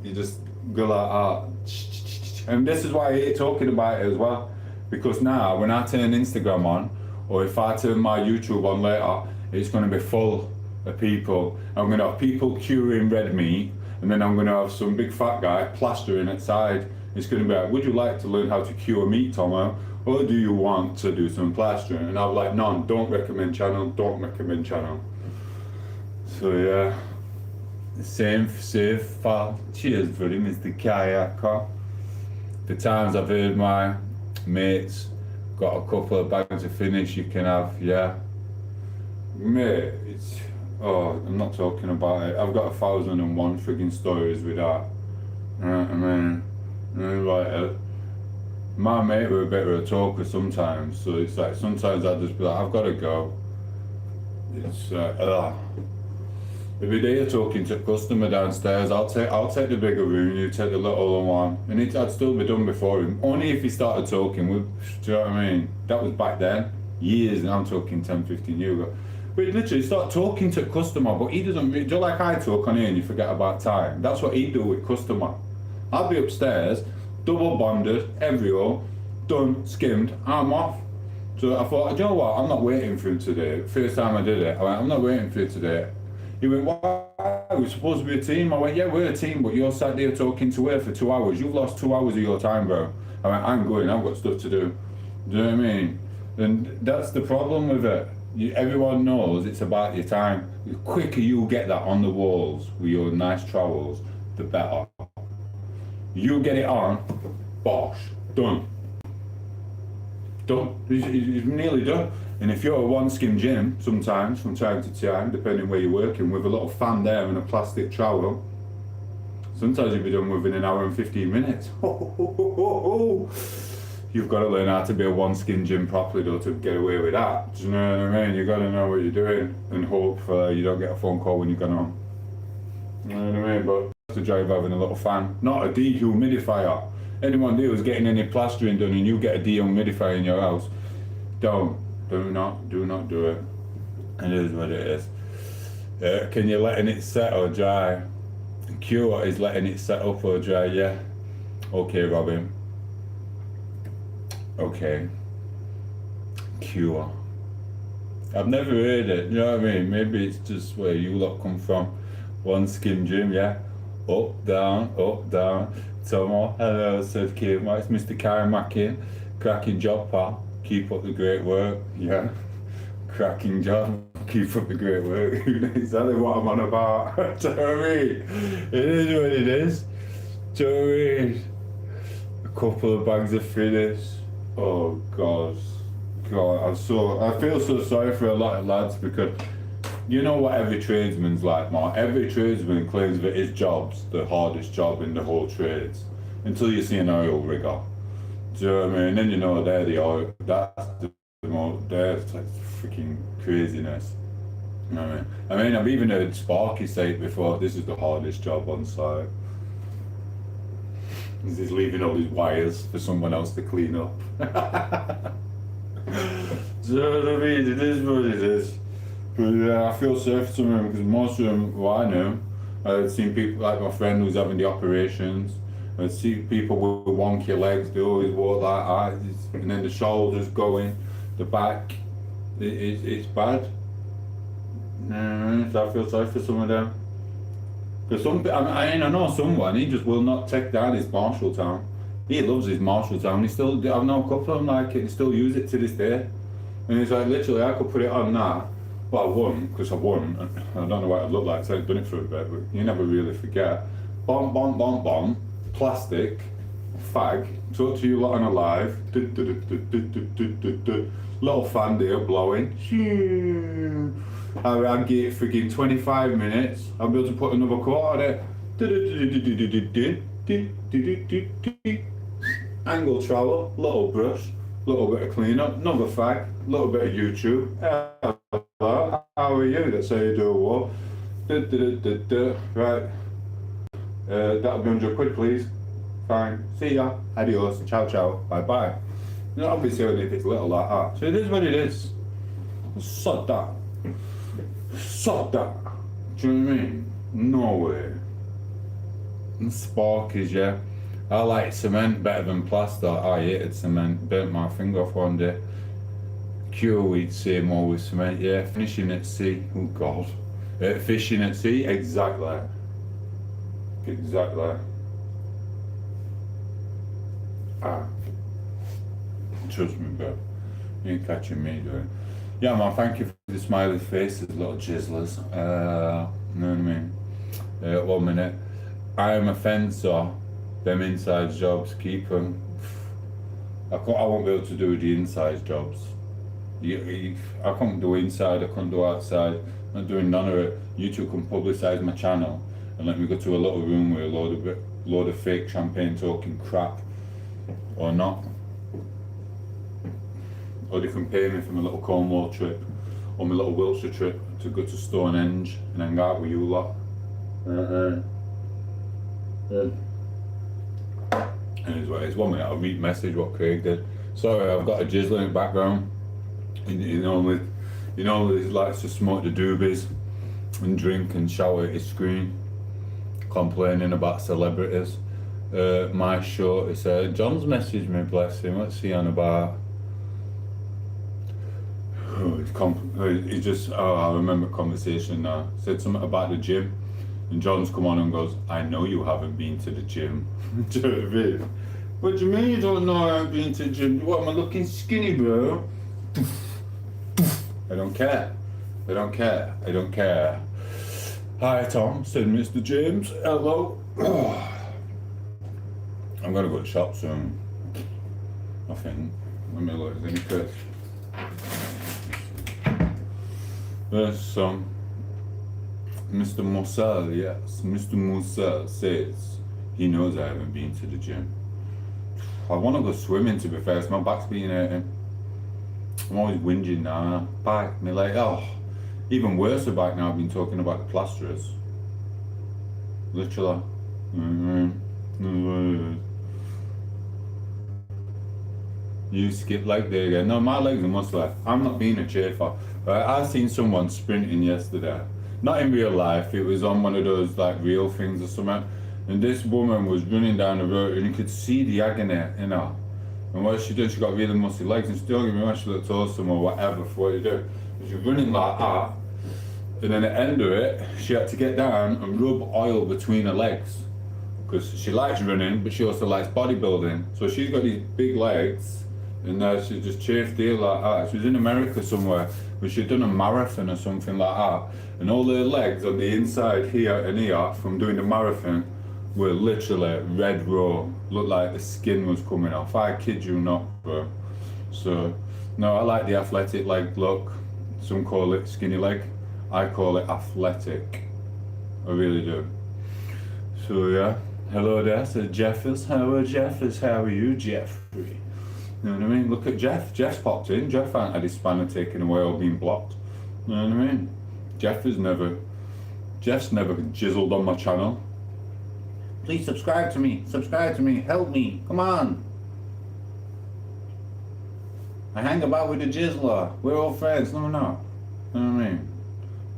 You just go like that. And this is why I hate talking about it as well. Because now, when I turn Instagram on, or if I turn my YouTube on later, it's going to be full of people. I'm going to have people curing red meat, and then I'm going to have some big fat guy plastering outside. It's going to be like, would you like to learn how to cure meat, Tomo? Or do you want to do some plastering? And I'm like, none, don't recommend channel. So yeah. Same safe file. Cheers, buddy, Mr. Kayaker. The times I've heard my mates got a couple of bags of finish you can have, yeah. Mate, it's, oh, I'm not talking about it. I've got 1,001 frigging stories with that. I mean, like, my mate were a bit of a talker sometimes, so it's like, sometimes I just be like, I've got to go. It's Every day you're talking to a customer downstairs, I'll take the bigger room, you take the little one, and I'd still be done before him. Only if he started talking, do you know what I mean? That was back then, years, and I'm talking 10, 15 years ago. But he'd literally start talking to a customer, but he doesn't, do you like I talk on here and you forget about time? That's what he'd do with customer. I'd be upstairs, double bonded, everywhere, done, skimmed, I'm off. So I thought, do you know what, I'm not waiting for him today. First time I did it, I went, I'm not waiting for you today. He went, why? We're supposed to be a team. I went, yeah, we're a team, but you're sat there talking to her for 2 hours. You've lost 2 hours of your time, bro. I went, I'm going, I've got stuff to do. Do you know what I mean? And that's the problem with it. Everyone knows it's about your time. The quicker you get that on the walls with your nice trowels, the better. You get it on, bosh, done. Done. It's nearly done. And if you're a one skim gym, sometimes, from time to time, depending where you're working, with a little fan there and a plastic trowel, sometimes you'll be done within an hour and 15 minutes. You've got to learn how to be a one skim gym properly though to get away with that. Do you know what I mean? You've got to know what you're doing and hope you don't get a phone call when you're gone home. You know what I mean? But that's the joy of having a little fan, not a dehumidifier. Anyone who's getting any plastering done and you get a dehumidifier in your house, do not do it. It is what it is. Can you letting it set or dry? Cure is letting it set up or dry, yeah. Okay, Robin. Okay. Cure. I've never heard it, you know what I mean? Maybe it's just where you lot come from. One skin gym, yeah. Up, down, up, down. Tomo, hello, said Kim. It's Mr. Karen Mackin. Cracking job, pal. Keep up the great work, yeah. Cracking job. Keep up the great work. Exactly what I'm on about. Do you know what I mean? It is what it is. Do you know what I mean? A couple of bags of finish. Oh God, I feel so sorry for a lot of lads, because you know what every tradesman's like, Mark. Every tradesman claims that his job's the hardest job in the whole trades, until you see an oil rigger. Do you know what I mean? And then you know they're the oil. That's the most. That's like freaking craziness. You know what I mean? I've even heard Sparky say it before. This is the hardest job on site. He's leaving all his wires for someone else to clean up. Do you know what I mean? It is what it is. But yeah, I feel sorry for some of them, because most of them, well, I know, I've seen people like my friend who's having the operations. I see people with wonky legs. They always walk like that, and then the shoulders going, the back. It's bad. So I feel sorry for some of them. Because I know someone, he just will not take down his Marshalltown. He loves his Marshalltown. I know a couple of them like it, he still use it to this day. And he's like, literally, I could put it on now. Well, I wouldn't, because I wouldn't. I don't know what it looked like, so I've done it for a bit, but you never really forget. Bomb, bomb, bomb, bomb, plastic, fag, talk to you lot on a live, little fan there blowing. I'll get it friggin' 25 minutes, I'll be able to put another coat on it. Angle trowel, little brush, little bit of cleanup, another fag, little bit of YouTube. Hello, how are you? That's how you do what? Right. That'll be 100 quid, please. Fine. See ya. Adios. Ciao, ciao. Bye bye. You know, obviously only if it's little like that. So it is what it is. Sod that. Sod that. Do you know what I mean? No way. And Sparkies, yeah. I like cement better than plaster. I hated cement. Burnt my finger off one day. Cure, we'd say more with cement, yeah. Finishing at sea. Oh God. Fishing at sea. Exactly. Exactly. Trust me, bro. You ain't catching me doing it. Yeah, man, thank you for the smiley faces, little jizzlers. You know what I mean? 1 minute. I am a fencer. Them inside jobs, keep them. I won't be able to do the inside jobs. I can't do inside, I can't do outside. I'm not doing none of it. You two can publicise my channel and let me go to a little room with a load of fake champagne talking crap, or not. Or they can pay me for my little Cornwall trip, or my little Wiltshire trip to go to Stonehenge and hang out with you lot. Anyways, 1 minute, I'll read message what Craig did. Sorry, I've got a jizzle in the background. He normally likes to smoke the doobies and drink and shower at his screen, complaining about celebrities. My show, he said, John's messaged me, bless him, what's he on about? I remember conversation now. Said something about the gym, and John's come on and goes, I know you haven't been to the gym. Do you know what I mean? What do you mean you don't know I haven't been to the gym? What, am I looking skinny, bro? I don't care. I don't care. I don't care. Hi, Tom, said Mr. James. Hello. I'm gonna go to shop soon. I think. Let me look. Any cuts? There's some. Mr. Moussel, yes. Mr. Moussel says he knows I haven't been to the gym. I want to go swimming, to be fair. My back's been hurting. I'm always whinging now. Back, me like, oh, even worse about now. I've been talking about the plasterers. Literally. You skip leg day again. No, my legs are muscular. I'm not being a chafer. Right? I seen someone sprinting yesterday. Not in real life, it was on one of those like real things or something. And this woman was running down the road and you could see the agony in her. And what she did, she got really muscly legs and still give me one, she looked awesome or whatever for what you do. She was running like that. And then at the end of it, she had to get down and rub oil between her legs. Because she likes running, but she also likes bodybuilding. So she's got these big legs, and she just chafed here like that. She was in America somewhere, but she'd done a marathon or something like that. And all her legs on the inside here and here from doing the marathon were literally red raw. Looked like the skin was coming off. I kid you not, bro. So, no, I like the athletic leg look. Some call it skinny leg. I call it athletic. I really do. So, yeah. Hello there, so Jeffers. Hello, Jeffers. How are you, Jeffrey? You know what I mean? Look at Jeff. Jeff's popped in. Jeff ain't had his spanner taken away or been blocked. You know what I mean? Jeff's never jizzled on my channel. Please subscribe to me. Subscribe to me. Help me. Come on. I hang about with the jizzler. We're all friends. No, we're not. You know what I mean?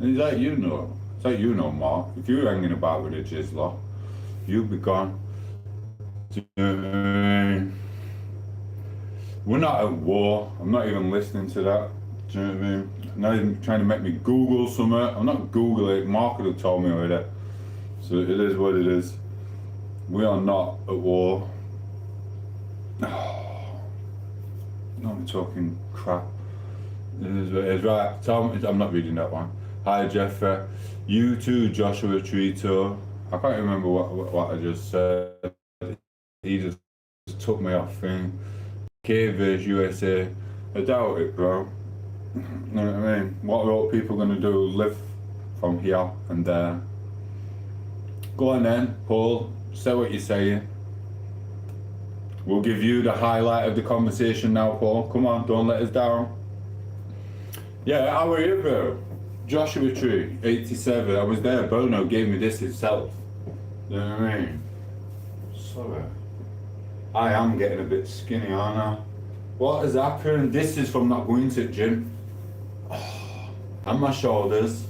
And it's like you know. It's like you know, Mark. If you're hanging about with a jizzler, you'll be gone. We're not at war. I'm not even listening to that. Do you know what I mean? Not even trying to make me Google something. I'm not Googling it. Mark would have told me already. So it is what it is. We are not at war. I'm talking crap. It is what it is. Right, Tom, I'm not reading that one. Hi, Jeffrey. You too, Joshua Trito. I can't remember what I just said. He just took me off thing. K-Viz USA. I doubt it, bro. You know what I mean? What are all people gonna do? Live from here and there? Go on then, Paul. Say what you're saying. We'll give you the highlight of the conversation now, Paul. Come on, don't let us down. Yeah, how are you, bro? Joshua Tree, 87. I was there. Burnout gave me this himself. You know what I mean? Sorry. I am getting a bit skinny, aren't I? What has happened? This is from not going to the gym. Oh, and my shoulders.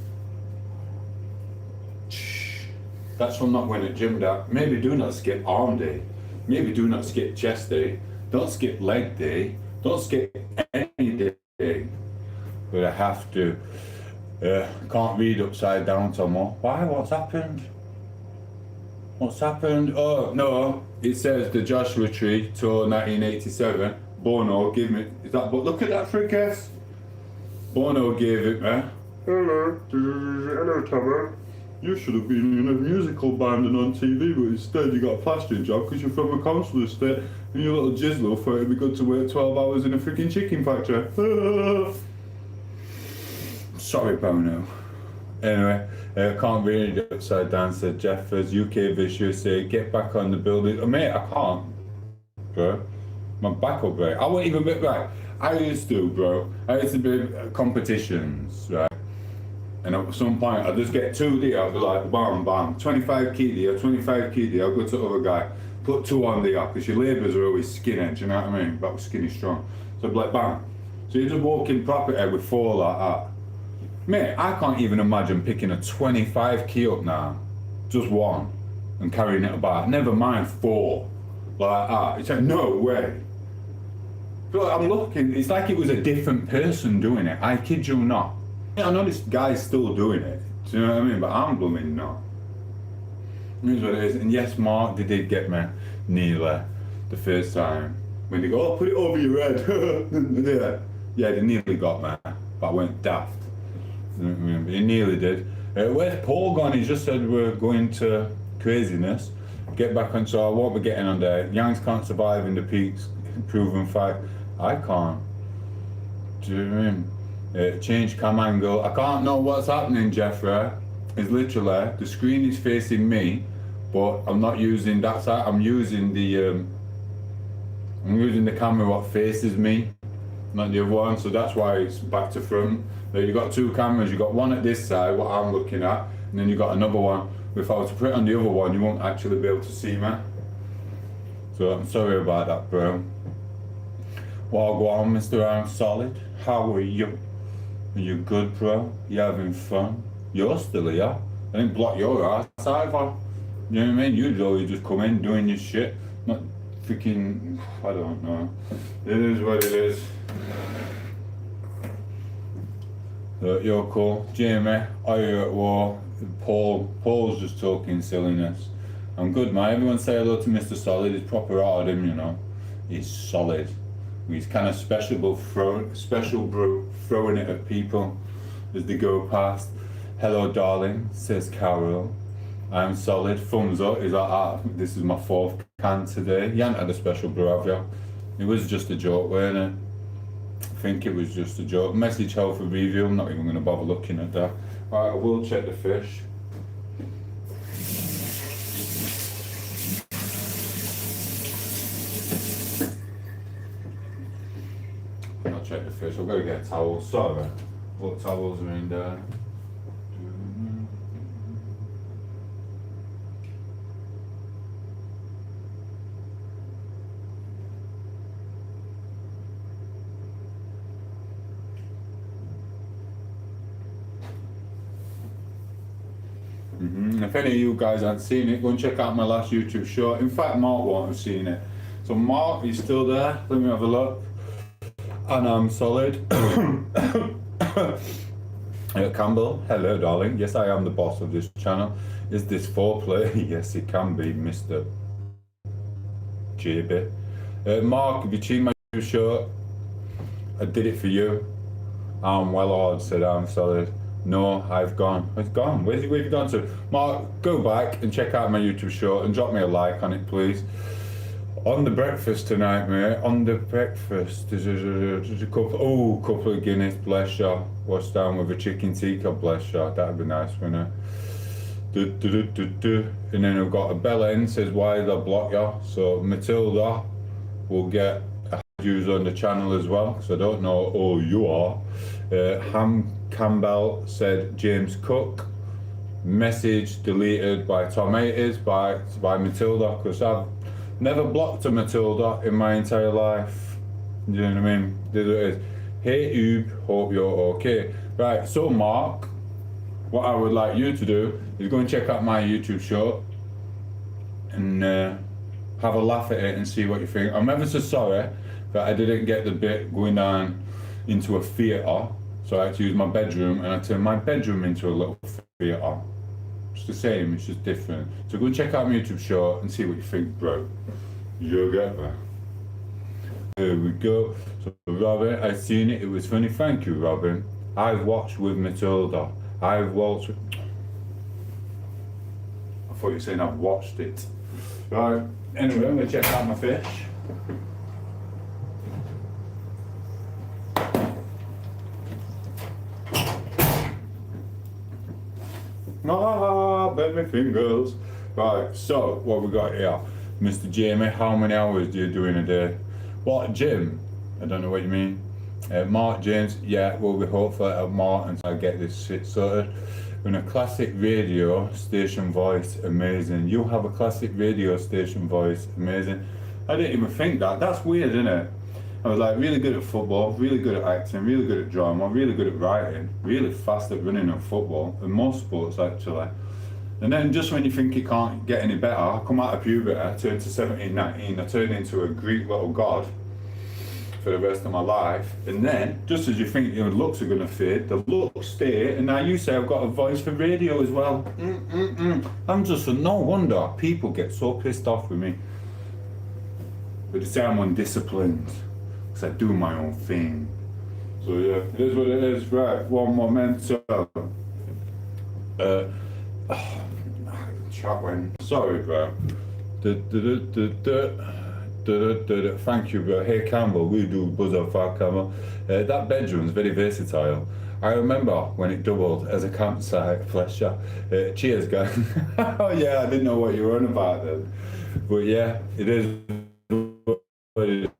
That's from not going to the gym, that. Maybe do not skip arm day. Maybe do not skip chest day. Don't skip leg day. Don't skip any day. But I have to. Can't read upside down, Tomo. Why? What's happened? What's happened? Oh, no. It says the Joshua Tree, tour 1987. Bono gave me. Is that? But look at that fricas. Bono gave it me. Hello, Tomo. You should have been in a musical band and on TV, but instead you got a plastering job because you're from a coastal estate and your little jizzler thought it'd be good to work 12 hours in a freaking chicken factory. Sorry, Bono. Anyway, can't read it upside down, said Jeffers. UK Visual say, get back on the building. Oh, mate, I can't, bro. My back will break. I won't even be, right. I used to, bro. I used to be at competitions, right? And at some point, I'd just get 2 there, I'd be like, bam, bam, 25 key there, 25 key there, I'll go to the other guy, put 2 on there, because your labours are always skinny, do you know what I mean? That was skinny strong. So I'd be like, bam. So you just walk in property with 4 like that. Mate, I can't even imagine picking a 25 key up now, just 1, and carrying it about, never mind 4, like that. It's like, no way. But I'm looking, it's like it was a different person doing it, I kid you not. Yeah, I know this guy's still doing it, do you know what I mean? But I'm blooming not. Here's what it is, and yes, Mark, they did get me nearly the first time. When they go, oh, put it over your head. Yeah, they nearly got me, but I went daft. You know what I mean? But he nearly did. Where's Paul gone? He just said we're going to craziness. Get back on, so I won't be getting on there. Yanks can't survive in the peaks, proven fact. I can't. Do you know what I mean? Change cam angle. I can't know what's happening, Jeffrey. It's literally the screen is facing me, but I'm not using that side. I'm using the camera what faces me, not the other one. So that's why it's back to front. There you got 2 cameras. You got one at this side, what I'm looking at, and then you got another one. If I was to put it on the other one, you won't actually be able to see me. So I'm sorry about that, bro. Well, go on, Mr. I'm Solid. How are you? Are you good, bro? You having fun? You're still here. I didn't block your ass either. You know what I mean? You'd always just come in doing your shit. Not freaking. I don't know. It is what it is. You're cool. Jamie, are you at war? Paul's just talking silliness. I'm good, man. Everyone say hello to Mr. Solid. He's proper out of him, you know. He's solid. He's kind of special, but throwing it at people as they go past. Hello, darling, says Carol. I'm solid. Thumbs up. He's like, this is my 4th can today. You haven't had a special brew, have you? It was just a joke, weren't it? I think it was just a joke. Message health review. I'm not even going to bother looking at that. Right, I will check the fish. I'll check the fish. I've got to get a towel. Sorry. What towels are in there? If any of you guys haven't seen it, go and check out my last YouTube short. In fact, Mark won't have seen it. So Mark, he's still there. Let me have a look. And I'm solid. Campbell, hello darling. Yes, I am the boss of this channel. Is this foreplay? Yes, it can be, Mr. JB. Mark, have you seen my YouTube short? I did it for you. I'm well odd, said I'm solid. No, I've gone. It's gone. Where have you gone to? Mark, go back and check out my YouTube short and drop me a like on it, please. On the breakfast tonight, mate. On the breakfast, there's a couple of Guinness, bless you. Washed down with a chicken tikka, bless you. That'd be nice, wouldn't it? And then we've got a bell in, says, why did I block you? So Matilda will get a views on the channel as well, because I don't know who you are. Ham Campbell said James Cook. Message deleted by tom8os by Matilda, because I've never blocked a Matilda in my entire life. You know what I mean? This is what it is. Hey Ube, hope you're okay. Right, so Mark, what I would like you to do is go and check out my YouTube short and have a laugh at it and see what you think. I'm ever so sorry that I didn't get the bit going down into a theatre, so I had to use my bedroom, and I turned my bedroom into a little theatre. It's the same, it's just different. So go and check out my YouTube short and see what you think, bro. You'll get there. Here we go. So Robin, I've seen it, it was funny. Thank you, Robin. I've watched with Matilda. I've watched. I thought you were saying I've watched it. Right, anyway, I'm gonna check out my fish. Burn my fingers. Right, so what we got here? Mr. Jamie, how many hours do you do in a day? What, gym? I don't know what you mean. Mark James, yeah, we'll be hopeful at Mark until I get this shit sorted. In a classic radio station voice, amazing. You have a classic radio station voice, amazing. I didn't even think that. That's weird, isn't it? I was like really good at football, really good at acting, really good at drama, really good at writing, really fast at running and football, and most sports actually. And then just when you think it can't get any better, I come out of puberty, I turned to 17, 19, I turned into a Greek little god for the rest of my life. And then, just as you think your looks are going to fade, the looks stay, and now you say I've got a voice for radio as well. I'm just, no wonder people get so pissed off with me. But they say I'm undisciplined, because I do my own thing. So yeah, it is what it is. Right, one memento. Chat went. Sorry, bro. Thank you, bro. Hey, Campbell, we do buzz on fire, Campbell. That bedroom's very versatile. I remember when it doubled as a campsite. Bless you. Cheers, guys. Oh yeah, I didn't know what you were on about then. But yeah, it is what it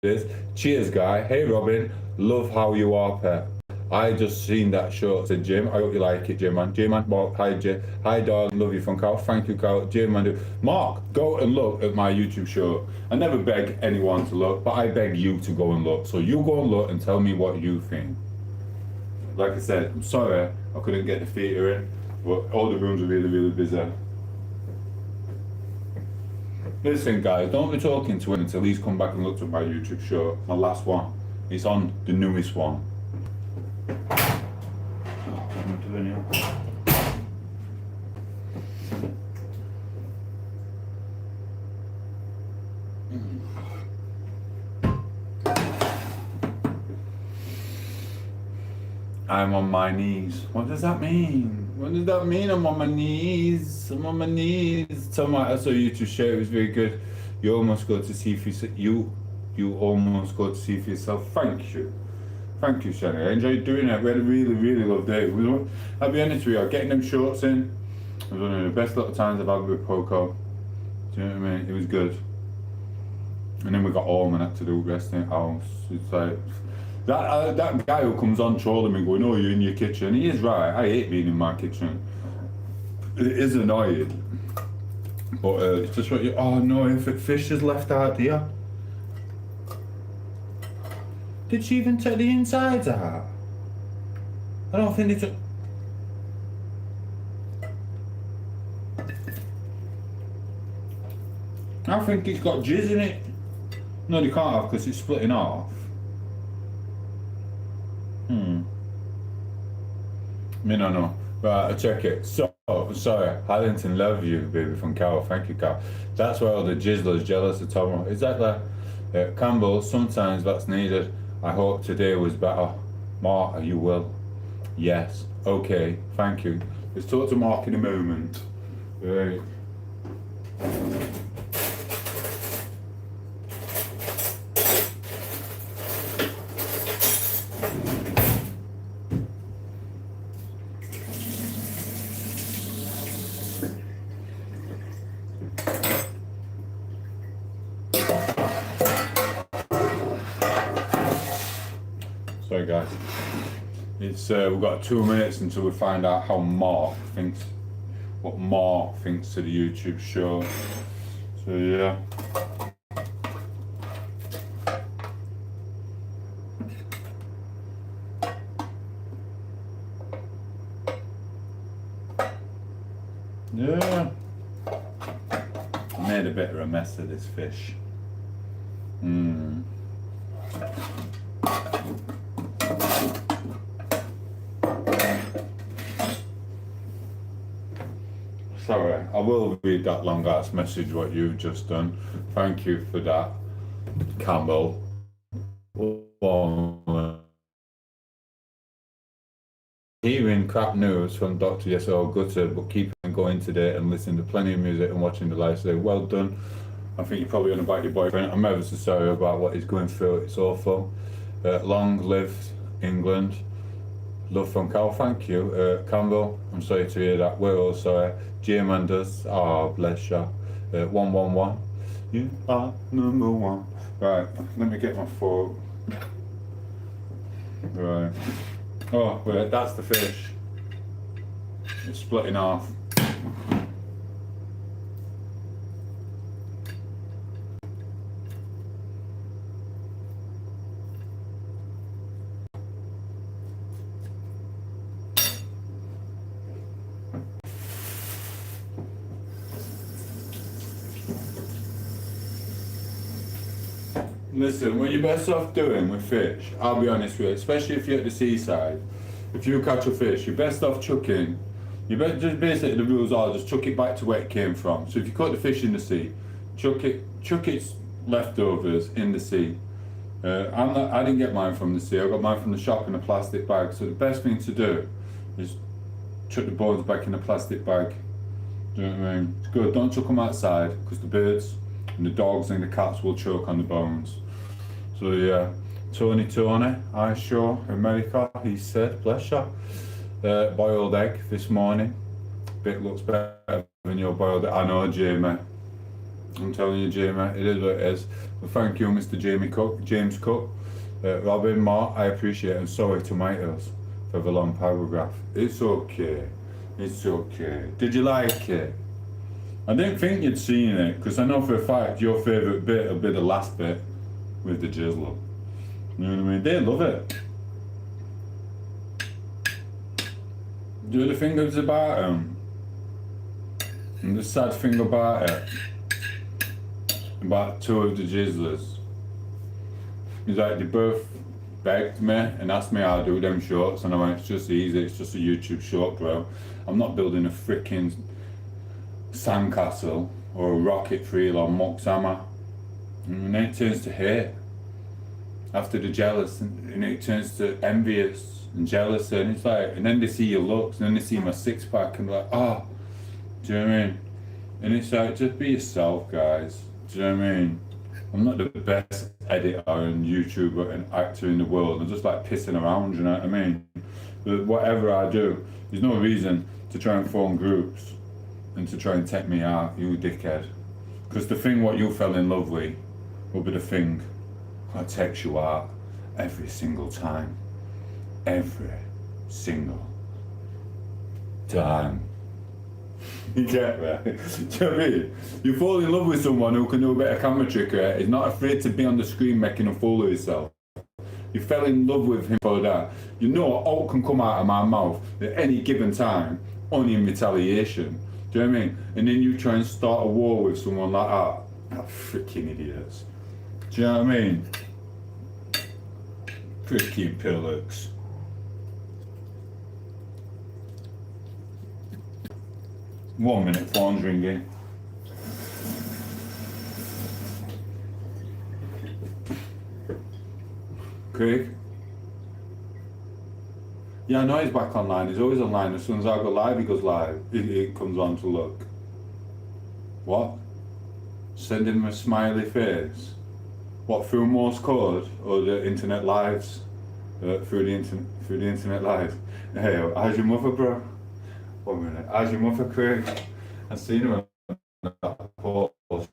is. Cheers, guy. Hey, Robin. Love how you are, pet. I just seen that short. Said Jim, I hope you like it, Jim man. Jim man, Mark, hi Jim, hi darling, love you from Carl. Thank you, Carl. Jim man, Mark, go and look at my YouTube show. I never beg anyone to look, but I beg you to go and look. So you go and look and tell me what you think. Like I said, I'm sorry I couldn't get the theatre in, but all the rooms are really busy. Listen guys, don't be talking to him until he's come back and looked at my YouTube show, my last one. It's on the newest one. What am I doing here? I'm on my knees. What does that mean? What does that mean? I'm on my knees. I'm on my knees. Tom8os, I saw you to share. It was very good. You almost got to see for you almost got to see for yourself. Thank you. Thank you, Shannon. I enjoyed doing it. We had a really lovely day. I'll be honest with you, getting them shorts in was one of the best little times I've had with Poco. Do you know what I mean? It was good. And then we got home and had to do resting house. It's like that guy who comes on trolling me going, oh, you're in your kitchen. He is right. I hate being in my kitchen. It is annoying. But it's just what you. Oh no, if fish is left out here. Did she even take the insides out? I don't think they took. I think it's got jizz in it. No, they can't have because it's splitting off. Me no know. Right, I'll check it. So, sorry, Harrington, love you, baby, from Carol. Thank you, Carol. That's why all the jizzlers jealous of Tom. Exactly. Campbell, sometimes that's needed. I hope today was better. Mark, are you well? Yes. Okay, thank you. Let's talk to Mark in a moment. Right. Sorry guys, it's we've got 2 minutes until we find out how what Mark thinks to the YouTube show. So yeah. Yeah. I made a bit of a mess of this fish. Sorry, I will read that long ass message what you've just done. Thank you for that, Campbell. Hearing crap news from Dr. Yes, all gutted, but keeping going today and listening to plenty of music and watching the live today. Well done. I think you're probably on about your boyfriend. I'm ever so sorry about what he's going through. It's awful. Long live England. Love from Carl, thank you. Campbell, I'm sorry to hear that. We're all sorry. J-Man does. Oh, bless you. 111. You are number one. Right, let me get my phone. Right. Oh, wait, that's the fish. It's splitting off. Listen, what you're best off doing with fish, I'll be honest with you, especially if you're at the seaside, if you catch a fish, you're best off chucking. Just basically the rules are just chuck it back to where it came from. So if you caught the fish in the sea, chuck its leftovers in the sea. I didn't get mine from the sea, I got mine from the shop in a plastic bag. So the best thing to do is chuck the bones back in a plastic bag. Do you know what I mean? It's good, don't chuck them outside because the birds and the dogs and the cats will choke on the bones. So yeah, Tony, I sure, America, he said, bless you. Boiled egg this morning. Bit looks better than your boiled egg. I know, Jamie. I'm telling you, Jamie, it is what it is. But thank you, Mr. James Cook. Robin, Mark, I appreciate it. And sorry, Tom8os. for the long paragraph. It's okay. It's okay. Did you like it? I didn't think you'd seen it, because I know for a fact your favourite bit will be the last bit with the jizzler. You know what I mean? They love it. Do the things about them. And the sad thing about it, about two of the jizzlers, is like they both begged me and asked me how I do them shorts, and I went, it's just easy, it's just a YouTube short, bro. I'm not building a freaking sandcastle or a rocket reel or Mux hammer. And then it turns to hate after the jealous, and it turns to envious and jealous, and it's like, and then they see your looks, and then they see my six pack, and like, oh, do you know what I mean? And it's like, just be yourself, guys. Do you know what I mean? I'm not the best editor and YouTuber and actor in the world. I'm just like pissing around, you know what I mean? But whatever I do, there's no reason to try and form groups and to try and take me out, you dickhead. Because the thing what you fell in love with will be the thing that takes you out every single time. Every single time. You get me? Do you know what I mean? You fall in love with someone who can do a bit of camera trickery, is not afraid to be on the screen making a fool of himself. You fell in love with him for that. You know all can come out of my mouth at any given time, only in retaliation. Do you know what I mean? And then you try and start a war with someone like that. Oh, freaking idiots. Do you know what I mean? Freaking pillocks. 1 minute, phone's ringing. Craig? Yeah, I know he's back online. He's always online. As soon as I go live, he goes live. It comes on to look. What? Send him a smiley face. What, through Morse code or the internet lives? Through the internet lives. Hey, how's your mother, bro? 1 minute. How's your mother, Craig? I seen her on that post.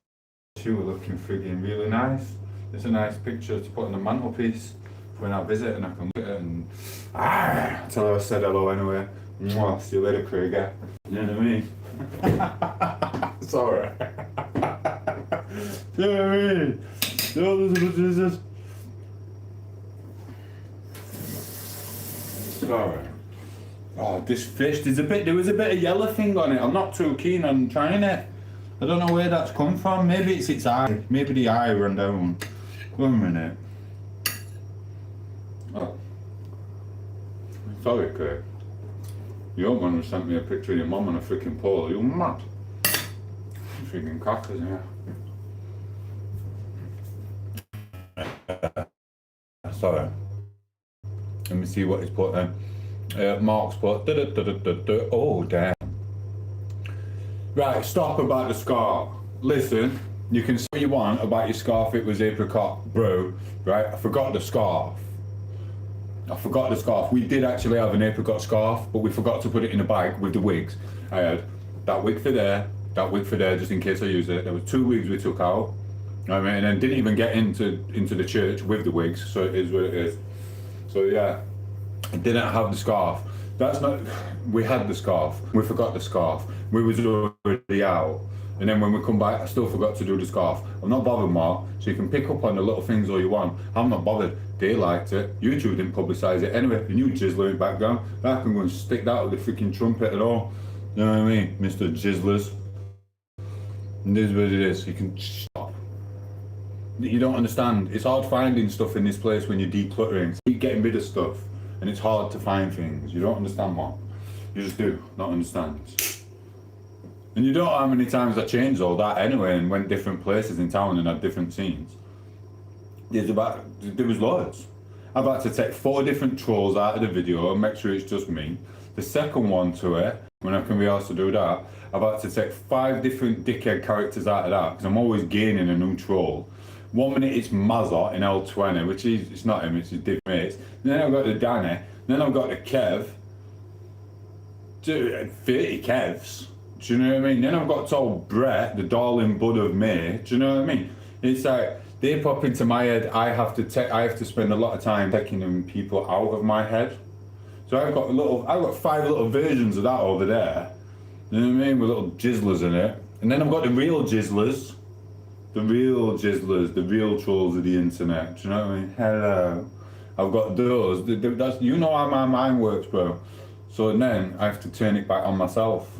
She was looking frigging really nice. It's a nice picture to put on the mantelpiece when I visit, and I can look at it and tell her I said hello anyway. Mwah, see you later, Craig. You know what I mean? It's alright. You know what I mean? It's alright. Oh, this fish, there was a bit of yellow thing on it. I'm not too keen on trying it. I don't know where that's come from. Maybe it's its eye. Maybe the eye ran down. 1 minute. Oh. Sorry, Craig. Your mum sent me a picture of your mum on a freaking pole. You're mad. Freaking crackers, yeah. Sorry. Let me see what he's put then. Mark's put, oh damn. Right, stop about the scarf. Listen, you can say what you want about your scarf, it was apricot, bro, right? I forgot the scarf. We did actually have an apricot scarf, but we forgot to put it in a bag with the wigs. I had that wig for there, just in case I use it. There were 2 wigs we took out, I mean, and then didn't even get into the church with the wigs, so it is what it is. So yeah. I didn't have the scarf. That's not, we had the scarf. We forgot the scarf. We was already out. And then when we come back, I still forgot to do the scarf. I'm not bothered, Mark. So you can pick up on the little things all you want. I'm not bothered. They liked it. YouTube didn't publicise it. Anyway, the new jizzler in the background. I can go and stick that with the freaking trumpet and all. You know what I mean? Mr. Jizzlers. And this is what it is. You can stop. You don't understand. It's hard finding stuff in this place when you're decluttering. So you're getting rid of stuff. And it's hard to find things. You don't understand, Mark. You just do not understand. And you don't know how many times I changed all that anyway and went different places in town and had different scenes. There was loads. I've had to take 4 different trolls out of the video and make sure it's just me. The second one to it, when I can be asked to do that, I've had to take 5 different dickhead characters out of that because I'm always gaining a new troll. 1 minute it's Mazza in L20, which is, it's not him, it's his dick mates. Then I've got the Danny, then I've got the Kev. 30 Kevs. Do you know what I mean? Then I've got to old Brett, the darling bud of me. Do you know what I mean? It's like, they pop into my head, I have to spend a lot of time taking them people out of my head. So I've got 5 little versions of that over there. You know what I mean? With little jizzlers in it. And then I've got the real jizzlers. The real trolls of the internet. Do you know what I mean? Hello. I've got those. That's, you know how my mind works, bro. So then I have to turn it back on myself.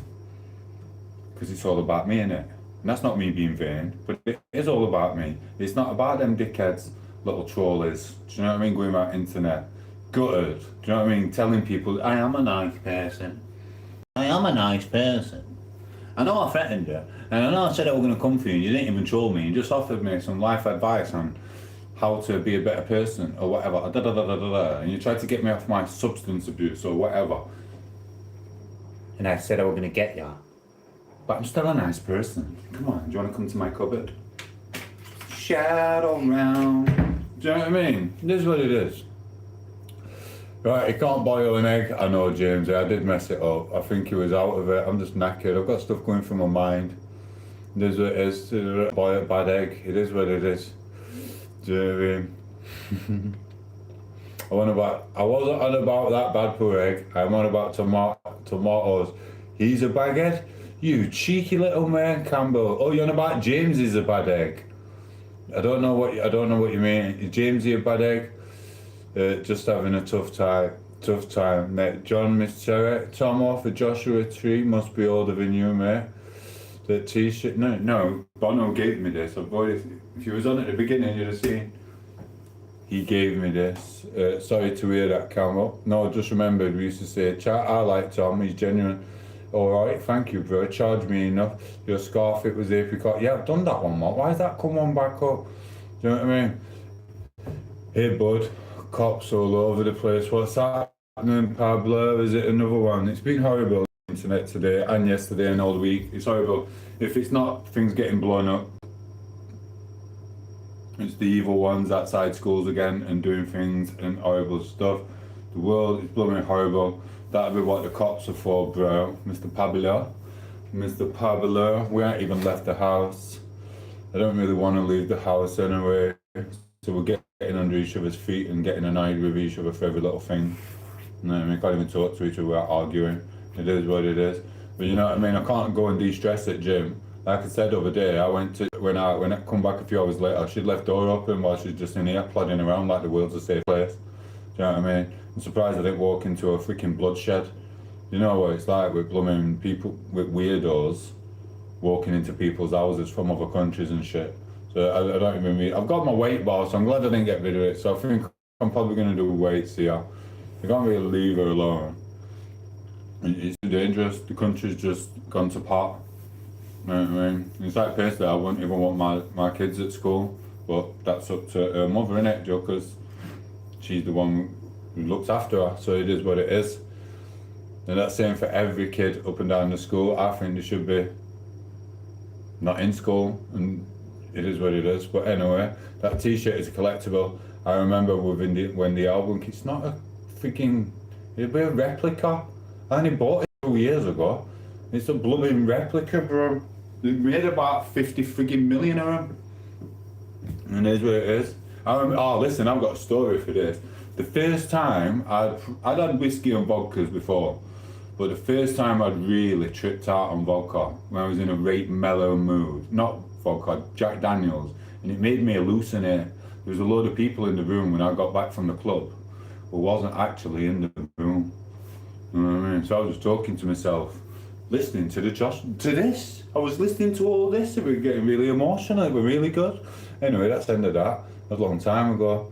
Because it's all about me, innit? And that's not me being vain, but it is all about me. It's not about them dickheads, little trolleys. Do you know what I mean? Going about internet. Gutted. Do you know what I mean? Telling people, I am a nice person. I am a nice person. I know I threatened you, and I know I said I was going to come for you, and you didn't even troll me. You just offered me some life advice on how to be a better person, or whatever. And you tried to get me off my substance abuse, or whatever. And I said I was going to get you. But I'm still a nice person. Come on, do you want to come to my cupboard? Shadow round. Do you know what I mean? This is what it is. Right, you can't boil an egg. I know, James, I did mess it up. I think he was out of it. I'm just knackered. I've got stuff going through my mind. It is what it is. Boil a bad egg. It is what it is. Do you know what I mean? I wasn't on about that bad poor egg. I'm on about tom8os. He's a baghead. You cheeky little man, Campbell. Oh, you're on about James is a bad egg. I don't know what you mean. Is Jamesy a bad egg? Just having a tough time, mate. John, Miss Cherry, Tom off a Joshua tree must be older than you, mate. The t-shirt, no, Bono gave me this. If you was on at the beginning, you'd have seen. He gave me this. Sorry to hear that, Campbell. No, just remembered we used to say, I like Tom, he's genuine. Alright, thank you, bro. Charge me enough. Your scarf, it was apricot. Yeah, I've done that one, Mark. Why has that come on back up? Do you know what I mean? Hey, bud. Cops all over the place. What's happening, Pablo? Is it another one? It's been horrible on the internet today and yesterday and all week. It's horrible. If it's not things getting blown up, it's the evil ones outside schools again and doing things and horrible stuff. The world is blooming horrible. That'll be what the cops are for, bro. Mr. Pablo. Mr. Pablo. We ain't even left the house. I don't really want to leave the house anyway. So we're getting under each other's feet and getting annoyed with each other for every little thing. You know what I mean? We can't even talk to each other without arguing. It is what it is. But you know what I mean? I can't go and de-stress at gym. Like I said the other day, when I come back a few hours later, she'd left the door open while she's just in here plodding around like the world's a safe place. Do you know what I mean? I'm surprised I didn't walk into a freaking bloodshed. You know what it's like with blooming people, with weirdos walking into people's houses from other countries and shit. So I don't even mean, I've got my weight bar, so I'm glad I didn't get rid of it. So I think I'm probably going to do weights here. I can't really leave her alone. It's dangerous. The country's just gone to pot. You know what I mean? It's like basically I wouldn't even want my kids at school, but that's up to her mother, innit, Joe, because she's the one who looks after her, so it is what it is. And that's same for every kid up and down the school. I think they should be not in school, and it is what it is. But anyway, that t-shirt is a collectible. I remember when the album, it's not a freaking, it'll be a replica. I only bought it 2 years ago. It's a blooming replica, bro. They made about 50 friggin' million of them. And it is what it is. Listen, I've got a story for this. The first time I'd had whiskey and vodkas before, but the first time I'd really tripped out on vodka, when I was in a right mellow mood, not vodka, Jack Daniels, and it made me hallucinate. There was a load of people in the room when I got back from the club, who wasn't actually in the room. You know what I mean? So I was just talking to myself, listening to this. I was listening to all this, and we were getting really emotional, it was really good. Anyway, that's the end of that. That was a long time ago.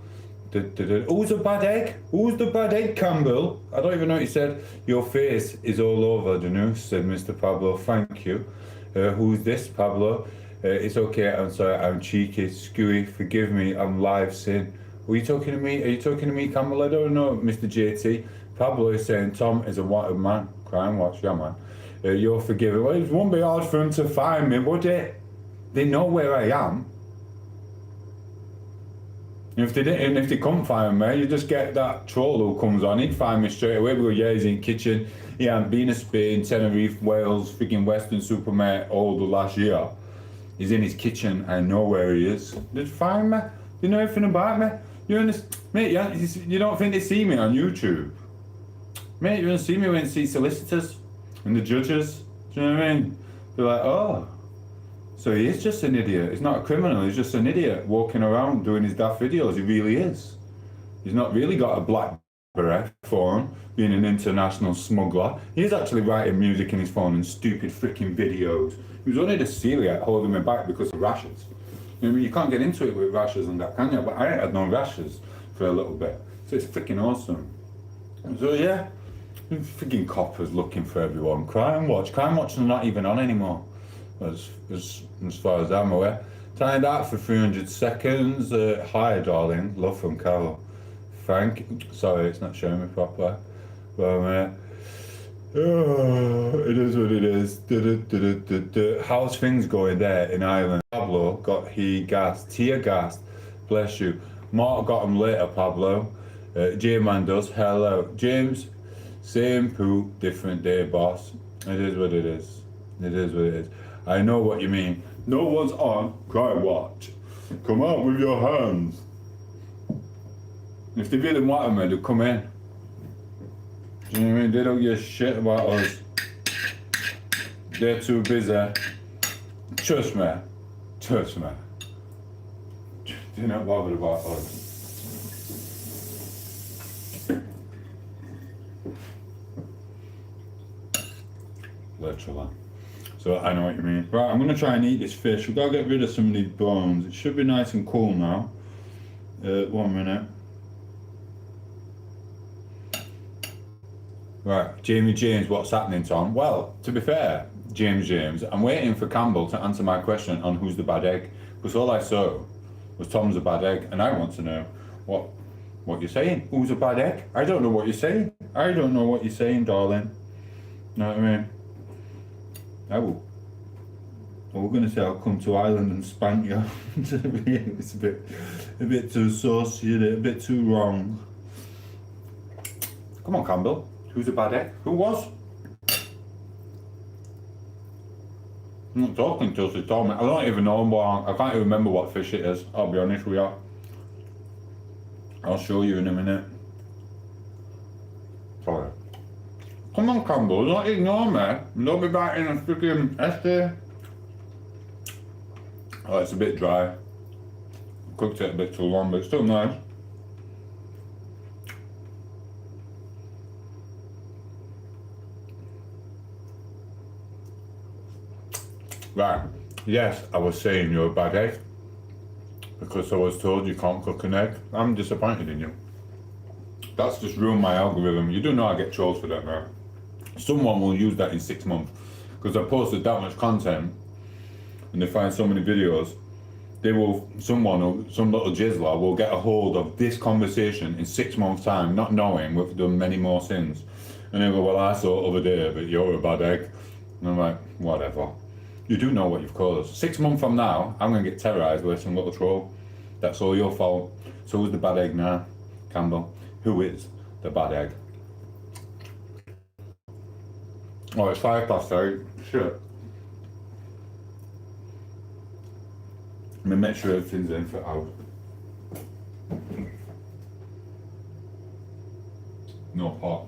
Who's a bad egg? Who's the bad egg, Campbell? I don't even know what he said. Your face is all over the news, said Mr. Pablo. Thank you. Who's this, Pablo? It's okay, I'm sorry, I'm cheeky, skewy, forgive me, I'm live sin. Are you talking to me? Are you talking to me, Campbell? I don't know, Mr. JT. Pablo is saying Tom is a wanted man. Crime watch, yeah, man. You're forgiven. Well, it won't be hard for them to find me, would it? They know where I am. If they didn't, if they couldn't find me, you just get that troll who comes on, he'd find me straight away. We go, yeah, he's in kitchen. He hadn't been to Spain, Tenerife, Wales, freaking Western Supermare all the last year. He's in his kitchen, I know where he is. They'd find me. They know everything about me. You understand? Mate, yeah, you don't think they see me on YouTube? Mate, you wouldn't see me when see solicitors and the judges. Do you know what I mean? They're like, oh, so he is just an idiot. He's not a criminal, he's just an idiot walking around doing his daft videos. He really is. He's not really got a black beret for him, being an international smuggler. He's actually writing music in his phone and stupid freaking videos. He was only the celiac holding me back because of rashes. You know what I mean? You can't get into it with rashes and that, can you? But I ain't had no rashes for a little bit. So it's freaking awesome. So yeah, freaking coppers looking for everyone. Crime Watch is not even on anymore, as far as I'm aware. Timed out for 300 seconds. Hi darling, love from Carol. Sorry, it's not showing me proper. But it is what it is. How's things going there in Ireland? Pablo got tear gassed. Bless you. Mark got him later, Pablo. J-Man does. Hello. James, same poop, different day, boss. It is what it is. It is what it is. I know what you mean. No one's on Crime Watch. Come out with your hands. If they really want me, they'll come in. Do you know what I mean? They don't give a shit about us. They're too busy. Trust me. Trust me. They're not bothered about us. Literally. So I know what you mean. Right, I'm gonna try and eat this fish. We've got to get rid of some of these bones. It should be nice and cool now. 1 minute. Right, Jamie James, what's happening, Tom? Well, to be fair, James, I'm waiting for Campbell to answer my question on who's the bad egg, because all I saw was Tom's a bad egg, and I want to know what you're saying. Who's a bad egg? I don't know what you're saying. I don't know what you're saying, darling. Know what I mean? I will. We're going to say I'll come to Ireland and spank you. It's a bit too saucy, isn't it? A bit too wrong. Come on, Campbell. Who's a bad egg? Who was? I'm not talking till she told me. I don't even know what. I can't even remember what fish it is. I'll be honest with you. I'll show you in a minute. Sorry. Come on, Campbell. Don't ignore me. Don't be biting a freaking essay. Oh, it's a bit dry. Cooked it a bit too long, but it's still nice. Right, yes, I was saying you're a bad egg because I was told you can't cook an egg. I'm disappointed in you. That's just ruined my algorithm. You do know I get trolls for that now. Someone will use that in 6 months because I posted that much content and they find so many videos. Some little jizzler will get a hold of this conversation in 6 months' time, not knowing we've done many more sins. And they go, well, I saw it over there, but you're a bad egg. And I'm like, whatever. You do know what you've caused. 6 months from now, I'm going to get terrorised with some little troll. That's all your fault. So who's the bad egg now, Campbell? Who is the bad egg? Oh, it's 8:05. Shit. Let me make sure everything's in for out. No pot.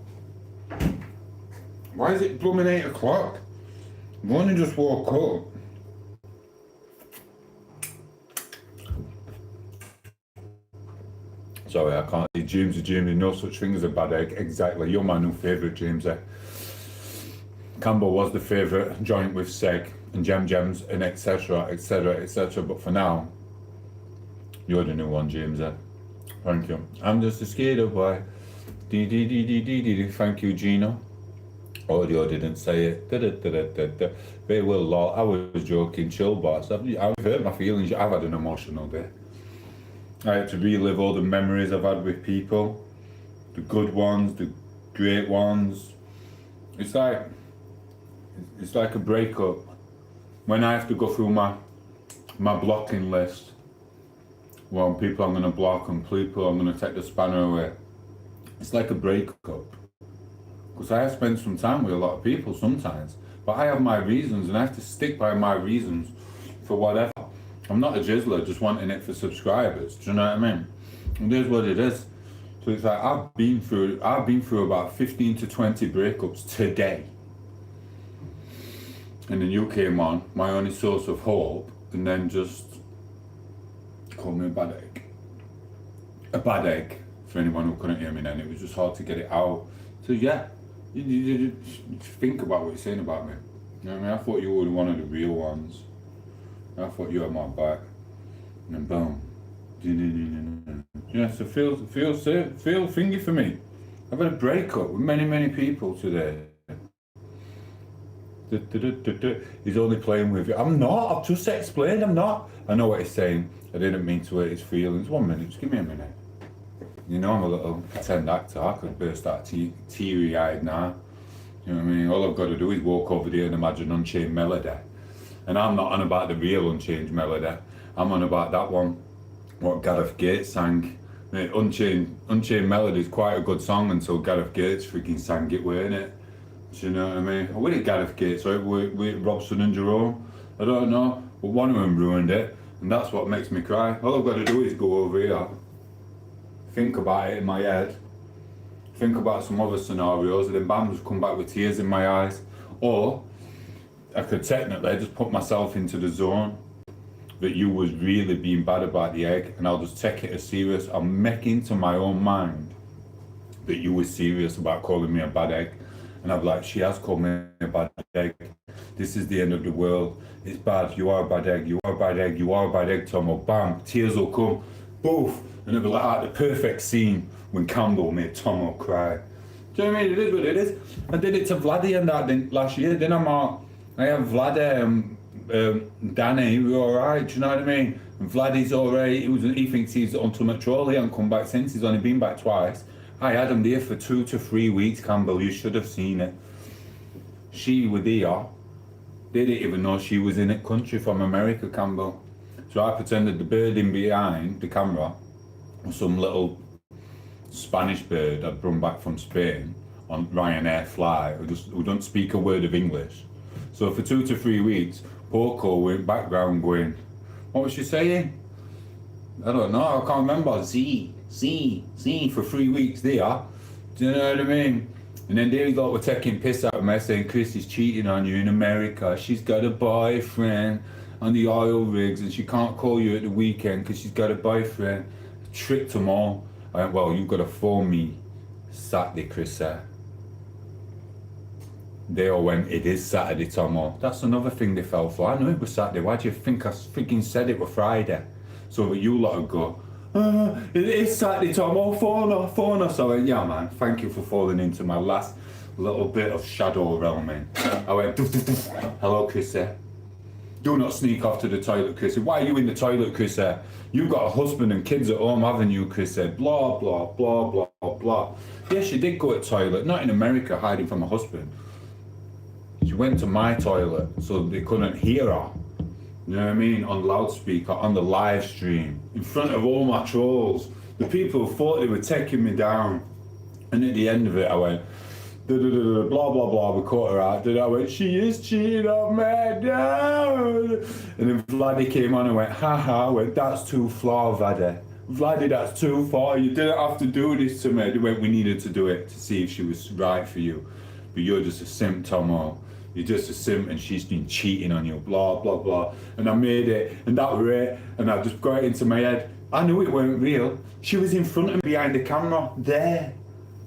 Why is it blooming 8 o'clock? I've only just woke up. Sorry, I can't see Jamesy, no such thing as a bad egg. Exactly, you're my new favourite, Jamesy. Campbell was the favourite, joint with Seg and Gems and etc, but for now, you're the new one, Jamesy. Thank you. I'm just a skater boy. Thank you, Gino. Audio didn't say it. They will, lol. I was joking, chill, boss. I've hurt my feelings. I've had an emotional day. I had to relive all the memories I've had with people. The good ones, the great ones. It's like a breakup. When I have to go through my blocking list. Well, people I'm going to block and people I'm going to take the spanner away. It's like a breakup. Because I have spent some time with a lot of people sometimes, but I have my reasons and I have to stick by my reasons for whatever. I'm not a jizzler just wanting it for subscribers, do you know what I mean? It is what it is. So it's like I've been through about 15 to 20 breakups today. And then you came on, my only source of hope, and then just called me a bad egg. A bad egg, for anyone who couldn't hear me then. It was just hard to get it out. So yeah, you think about what you're saying about me. You know what I mean? I thought you were one of the real ones. I thought you had my back. And then boom. Yeah, so feel thingy for me. I've had a breakup with many people today. He's only playing with you. I'm not, I've just explained I'm not. I know what he's saying. I didn't mean to hurt his feelings. 1 minute, just give me a minute. You know I'm a little pretend actor. I could burst out teary-eyed now. You know what I mean? All I've got to do is walk over there and imagine Unchained Melody. And I'm not on about the real Unchained Melody. I'm on about that one, what Gareth Gates sang. Mate, Unchained Melody is quite a good song until Gareth Gates freaking sang it, weren't it? Do you know what I mean? Or was it Gareth Gates, right? With Robson and Jerome? I don't know. But one of them ruined it. And that's what makes me cry. All I've got to do is go over here, think about it in my head, think about some other scenarios, and then bam, just come back with tears in my eyes. Or I could technically just put myself into the zone that you was really being bad about the egg, and I'll just take it as serious. I'll make into my own mind that you was serious about calling me a bad egg. And I'm like, she has called me a bad egg. This is the end of the world. It's bad. You are a bad egg. You are a bad egg. You are a bad egg, Tomo. Bam. Tears will come. Boof. And it'll be like the perfect scene when Campbell made Tomo cry. Do you know what I mean? It is what it is. I did it to Vladdy and that last year. Then I have Vladdy Danny, we were alright. Do you know what I mean? And Vladdy's alright. He thinks he's the ultimate troll. He hasn't come back since. He's only been back twice. I had him there for 2 to 3 weeks, Campbell. You should have seen it. She was there. They didn't even know she was in the country from America, Campbell. So I pretended the bird in behind the camera was some little Spanish bird I'd brought back from Spain on Ryanair flight who don't speak a word of English. So for 2 to 3 weeks, Poco went background going, what was she saying? I don't know, I can't remember. Z for 3 weeks there. Do you know what I mean? And then they were taking piss out of me, saying Chris is cheating on you in America. She's got a boyfriend on the oil rigs and she can't call you at the weekend because she's got a boyfriend. Tricked them all. I went, well, you've got to phone me Saturday, Chris said. They all went, it is Saturday, Tomo. That's another thing they fell for. I knew it was Saturday. Why do you think I freaking said it was Friday? So that you lot would go, it is Saturday, Tomo, phone her. So I went, yeah man, thank you for falling into my last little bit of shadow realming. I went, doof, doof, doof. Hello, Chris. Do not sneak off to the toilet, Chris. Why are you in the toilet, Chris? You've got a husband and kids at home, haven't you, Chris? Blah, blah, blah, blah, blah. Yes, she did go to the toilet, not in America hiding from her husband. She went to my toilet so they couldn't hear her. You know what I mean? On loudspeaker, on the live stream, in front of all my trolls. The people thought they were taking me down. And at the end of it, I went, blah, blah, blah, we caught her out. Then I went, she is cheating on me, no. And then Vladdy came on and went, haha, I went, that's too far, Vladdy. Vladdy, that's too far. You didn't have to do this to me. They went, we needed to do it to see if she was right for you. But you're just a simp, Tomo. You're just a simp and she's been cheating on you, blah, blah, blah. And I made it, and that was it. And I just got it into my head. I knew it weren't real. She was in front and behind the camera, there.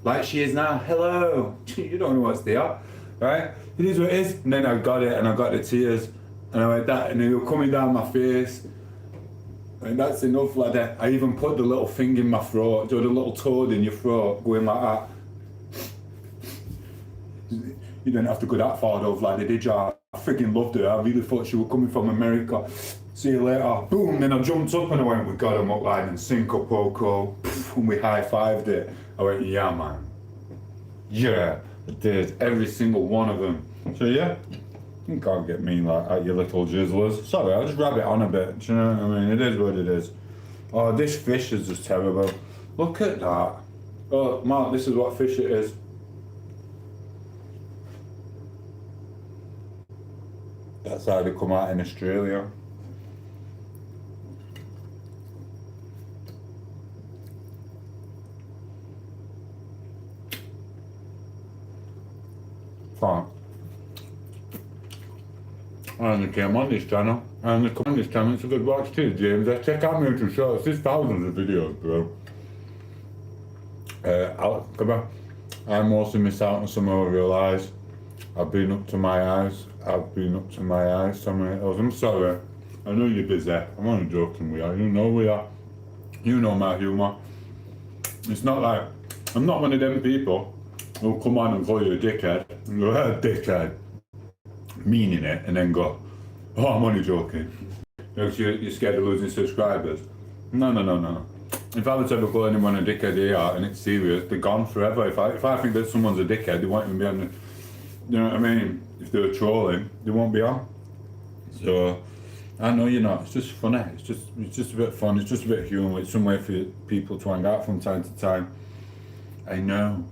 Like she is now. Hello. You don't know what's there, right? It is what it is. And then I got it, and I got the tears. And I went that, and they were coming down my face. And that's enough like that. I even put the little thing in my throat, do the little toad in your throat, going like that. You didn't have to go that far though, Vladdy, did you? I freaking loved her. I really thought she was coming from America. See you later. Boom, then I jumped up and I went, we got him up line and Cinco Poco. And we high-fived it. I went, yeah man. Yeah, I did. Every single one of them. So yeah, you can't get me like that, you little jizzlers. Sorry, I'll just rub it on a bit. Do you know what I mean? It is what it is. Oh, this fish is just terrible. Look at that. Oh, Mark, this is what fish it is. That's how they come out in Australia. can't. And they came on this channel, and they come on this channel, it's a good watch too, James. Check out my YouTube shorts, there's thousands of videos, bro. Come on. I mostly miss out on some of real eyes. I've been up to my eyes, tom8os. I'm sorry, I know you're busy, I'm only joking with you, you know we are. You know my humour. It's not like, I'm not one of them people who'll come on and call you a dickhead, and go, dickhead, meaning it, and then go, oh, I'm only joking. Because you're scared of losing subscribers. No. If I was to ever call anyone a dickhead here and it's serious, they're gone forever. If I think that someone's a dickhead, they won't even be on the, you know what I mean? If they're trolling, they won't be on. So, I know you're not, it's just funny, it's just a bit fun, it's just a bit of humour, it's some way for people to hang out from time to time. I know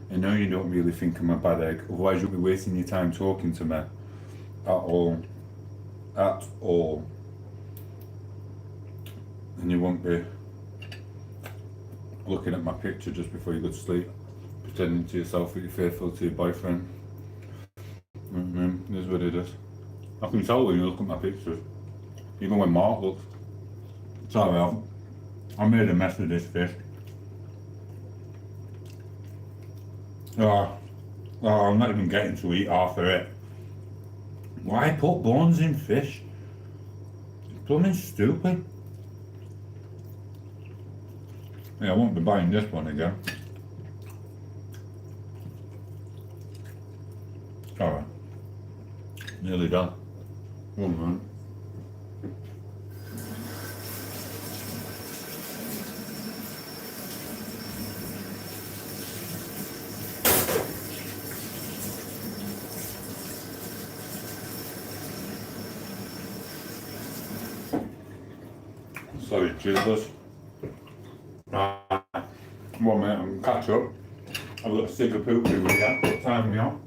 you don't really think I'm a bad egg, otherwise you'll be wasting your time talking to me. At all. And you won't be looking at my picture just before you go to sleep, pretending to yourself that you're faithful to your boyfriend. It is what it is. I can tell when you look at my pictures, even when Mark looks. Sorry, I made a mess of this fish. I'm not even getting to eat half of it. Why put bones in fish? It's blooming stupid. Yeah, I won't be buying this one again. Alright. Nearly done. 1 minute. Sorry, Jesus. 1 minute, I'm gonna catch up. I've got a stick of poop with you. Time me on.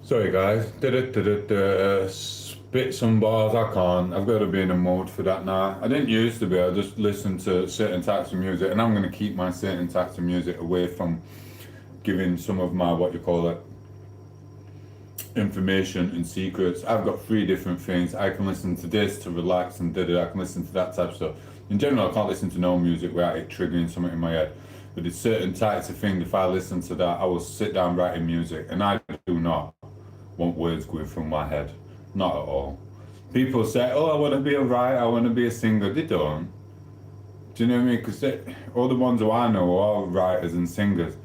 Sorry guys, spit some bars, I can't. I've got to be in a mode for that now. I didn't used to be, I just listened to certain types of music, and I'm going to keep my certain types of music away from giving some of my, what you call it, information and secrets. I've got 3 different things. I can listen to this to relax and I can listen to that type of stuff. In general, I can't listen to no music without it triggering something in my head. But there's certain types of things, if I listen to that, I will sit down writing music, and I do not want words going through my head. Not at all. People say, oh, I want to be a writer, I want to be a singer. They don't. Do you know what I mean? Because all the ones who I know are all writers and singers.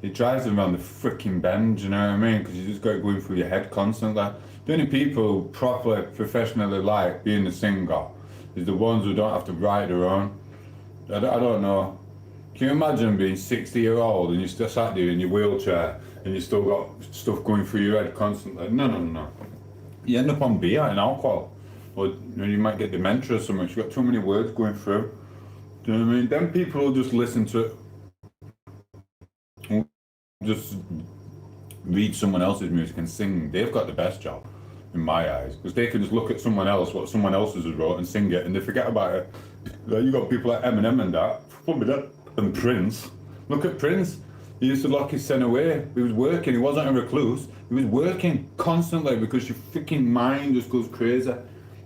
It drives them around the freaking bend, you know what I mean? Because you just got it going through your head constantly. The only people who properly, professionally like being a singer is the ones who don't have to write their own. I don't know. Can you imagine being 60-year-old and you're still sat there in your wheelchair and you still got stuff going through your head constantly? No. You end up on beer and alcohol. Or you might get dementia or something. You've got too many words going through. Do you know what I mean? Then people will just listen to it, just read someone else's music and sing. They've got the best job in my eyes, because they can just look at someone else, what someone else has wrote, and sing it, and they forget about it. You got people like Eminem and that, and Prince. Look at Prince. He used to lock his son away. He was working. He wasn't a recluse. He was working constantly because your freaking mind just goes crazy.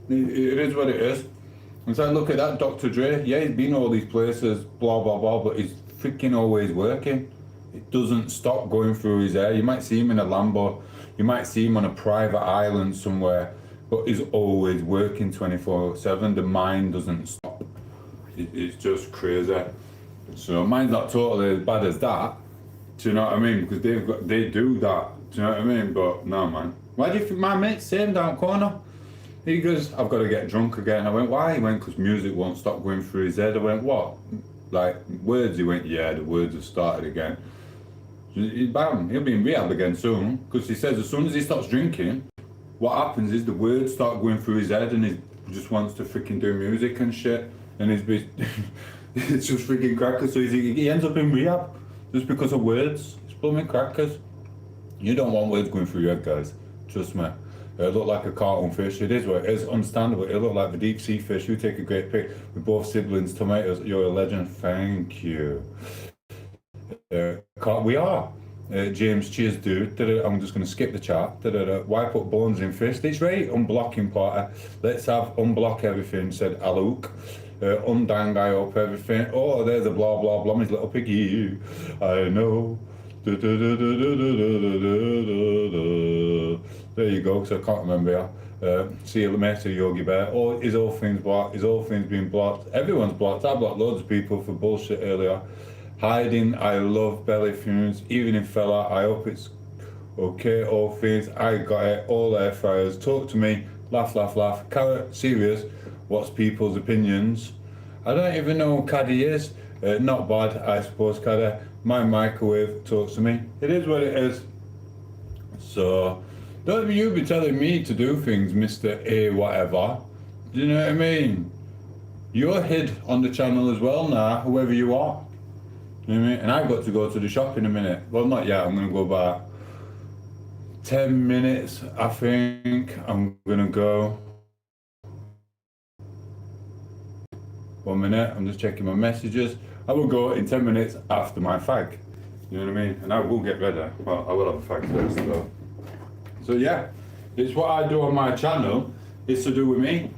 It is what it is. And so I look at that Dr. Dre. Yeah, he's been all these places, blah blah blah, but he's freaking always working. It doesn't stop going through his hair. You might see him in a Lambo. You might see him on a private island somewhere, but he's always working 24/7. The mind doesn't stop. It's just crazy. So mine's not totally as bad as that. Do you know what I mean? Because they do that. Do you know what I mean? But no, man. Why do you think my mate's same down corner? He goes, I've got to get drunk again. I went, why? He went, because music won't stop going through his head. I went, what? Like, words? He went, yeah, the words have started again. Bam, he'll be in rehab again soon. Because he says as soon as he stops drinking, what happens is the words start going through his head and he just wants to freaking do music and shit. and it's just freaking crackers. So he ends up in rehab just because of words. It's blooming crackers. You don't want words going through your head, guys. Trust me. It looked like a cartoon fish. It is what it is. Understandable. It looked like the deep sea fish. You take a great pic. We're both siblings. Tom8os, you're a legend. Thank you. We are. James, cheers, dude. I'm just going to skip the chat. Why put bones in fist? It's right. Unblocking Potter. Let's have unblock everything, said Aluk. Undang I up everything. Oh, there's a blah blah blah. His little piggy. I know. There you go, because I can't remember. See you later, Yogi Bear. Oh, is all things blocked? Is all things being blocked? Everyone's blocked. I blocked loads of people for bullshit earlier. Hiding, I love belly fumes. Evening fella, I hope it's okay. All things, I got it. All air fryers. Talk to me. Laugh, laugh, laugh. Carrot, serious. What's people's opinions? I don't even know who Caddy is. Not bad, I suppose, Caddy. My microwave talks to me. It is what it is. So, don't you be telling me to do things, Mr. A whatever. Do you know what I mean? You're hid on the channel as well now, whoever you are. You know what I mean? And I've got to go to the shop in a minute. Well, not yet. I'm going to go back 10 minutes, I think. I'm going to go. 1 minute. I'm just checking my messages. I will go in 10 minutes after my fag. You know what I mean? And I will get ready. Well, I will have a fag first though. So yeah, it's what I do on my channel. It's to do with me.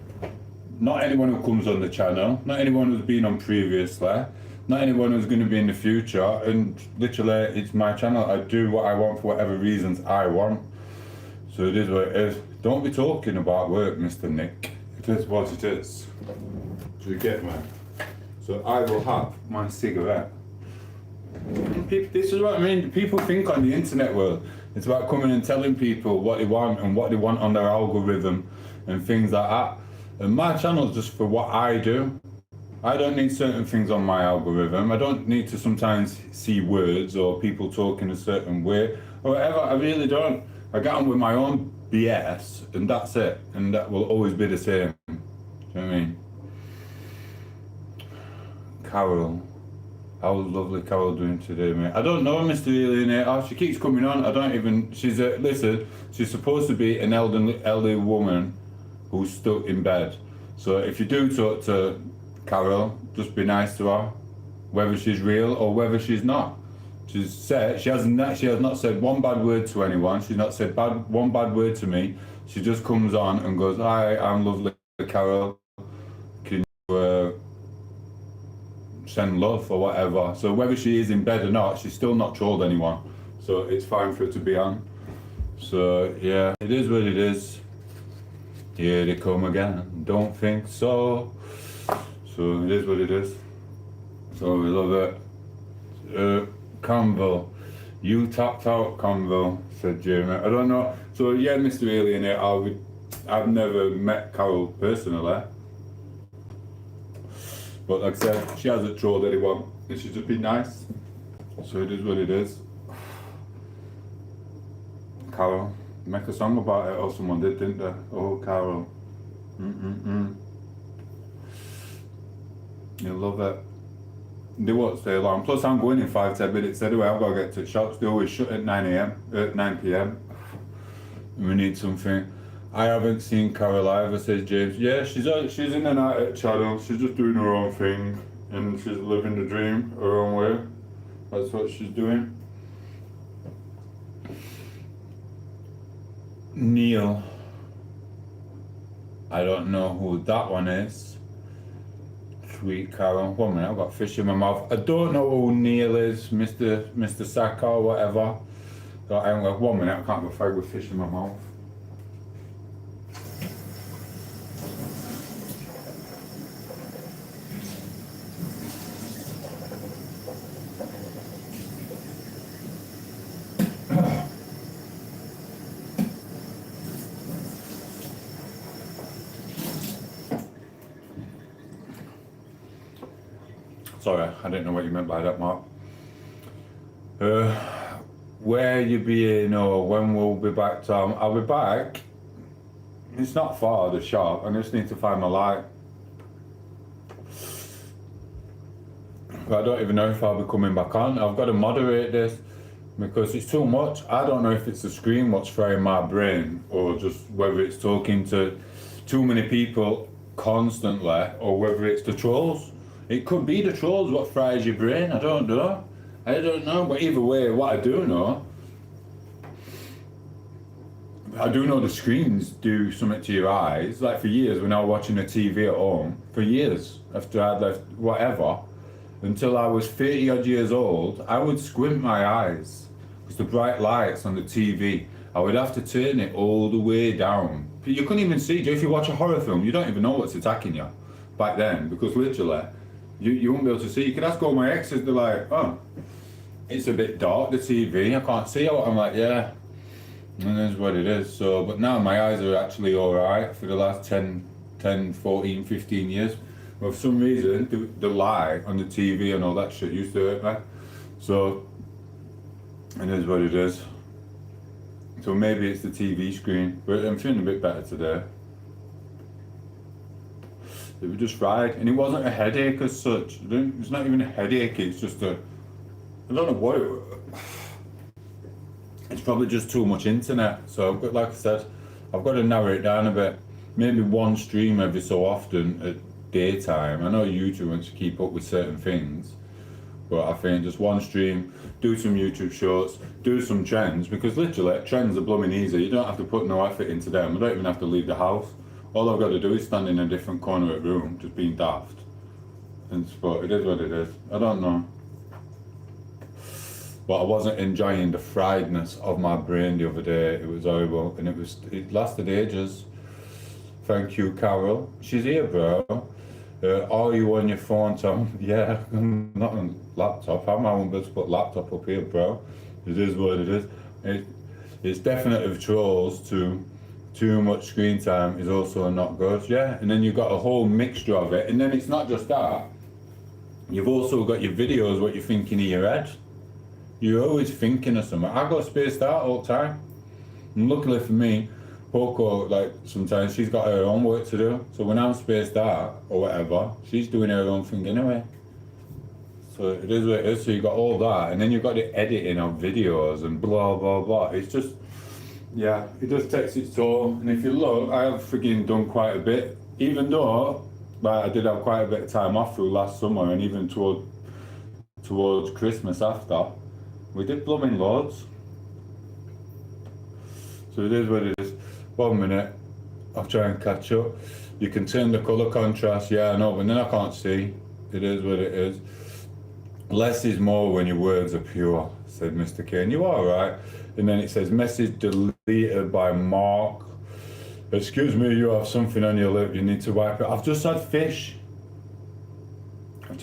Not anyone who comes on the channel. Not anyone who's been on previously. Not anyone who's going to be in the future. And literally, it's my channel. I do what I want for whatever reasons I want. So it is what it is. Don't be talking about work, Mr. Nick. It is what it is. Do you get me? So I will have my cigarette. This is what I mean. People think on the internet world, it's about coming and telling people what they want and what they want on their algorithm and things like that. And my channel is just for what I do. I don't need certain things on my algorithm. I don't need to sometimes see words or people talking a certain way or whatever. I really don't. I get on with my own BS and that's it. And that will always be the same. Do you know what I mean? Carol. How's lovely Carol doing today, mate? I don't know, Mr. Alienator. She keeps coming on. I don't even... She's listen, she's supposed to be an elderly woman who's stuck in bed. So if you do talk to Carol, just be nice to her, whether she's real or whether she's not. She's said she has not said one bad word to anyone. She's not said one bad word to me. She just comes on and goes, "Hi, I'm lovely Carol. Can you send love or whatever?" So whether she is in bed or not, she's still not trolled anyone. So it's fine for her to be on. So yeah, it is what it is. Here they come again. Don't think so. So it is what it is. So we love it. Convo. You tapped out, Convo, said Jamie. I don't know. So yeah, Mr. Alienator, I've never met Carol personally. But like I said, she hasn't trolled anyone. And she's just been nice. So it is what it is. Carol, make a song about it, or someone did, didn't they? Oh, Carol. You'll love it. They won't stay long. Plus, I'm going in 5-10 minutes anyway. I've got to get to shops. They always shut at 9 p.m. And we need something. I haven't seen Carol either, says James. Yeah, she's in and out at channel. She's just doing her own thing. And she's living the dream her own way. That's what she's doing. Neil. I don't know who that one is. Sweet Carol. 1 minute, I've got fish in my mouth. I don't know who Neil is, Mr. Saka or whatever. So I haven't got 1 minute, I can't go fag with fish in my mouth. Sorry, I didn't know what you meant by that, Mark. Where you being or when we'll be back, Tom? I'll be back. It's not far, the shop. I just need to find my light. I don't even know if I'll be coming back on. I've got to moderate this because it's too much. I don't know if it's the screen what's frying my brain or just whether it's talking to too many people constantly or whether it's the trolls. It could be the trolls what fries your brain. I don't know. But either way, what I do know the screens do something to your eyes. Like for years when I was watching the TV at home, for years after I'd left whatever, until I was 30 odd years old, I would squint my eyes because the bright lights on the TV, I would have to turn it all the way down. You couldn't even see. If you watch a horror film, you don't even know what's attacking you back then because literally you won't be able to see. You could ask all my exes, they're like, oh, it's a bit dark, the TV, I can't see it. I'm like, yeah, and that's what it is. So, but now my eyes are actually alright for the last 10, 14, 15 years. But for some reason, the light on the TV and all that shit used to hurt me. So, it is what it is. So maybe it's the TV screen, but I'm feeling a bit better today. It was just fried, and it wasn't a headache as such. It's not even a headache, it's just I don't know what it was. It's probably just too much internet. So, like I said, I've got to narrow it down a bit. Maybe one stream every so often at daytime. I know YouTube wants to keep up with certain things, but I think just one stream, do some YouTube shorts, do some trends, because literally trends are blooming easy. You don't have to put no effort into them. I don't even have to leave the house. All I've got to do is stand in a different corner of the room, just being daft. But it is what it is. I don't know. But I wasn't enjoying the friedness of my brain the other day. It was horrible, and it lasted ages. Thank you, Carol. She's here, bro. Are you on your phone, Tom? Yeah, I'm not on laptop. I won't be able to put laptop up here, bro. It is what it is. It's definitely trolls too. Too much screen time is also not good. Yeah, and then you've got a whole mixture of it. And then it's not just that. You've also got your videos, what you're thinking in your head. You're always thinking of something. I got spaced out all the time. And luckily for me, Poco, like sometimes she's got her own work to do. So when I'm spaced out or whatever, she's doing her own thing anyway. So it is what it is. So you got all that, and then you've got the editing of videos and blah blah blah. It's just, yeah, it just takes its toll. And if you look, I have frigging done quite a bit. Even though, like, I did have quite a bit of time off through last summer, and even towards Christmas after, we did blooming loads. So it is what it is. 1 minute, I'll try and catch up. You can turn the colour contrast, yeah I know, but then I can't see. It is what it is. Less is more when your words are pure, said Mr. Kane. You are right. And then it says, message deleted by Mark. Excuse me, you have something on your lip, you need to wipe it. I've just had fish. And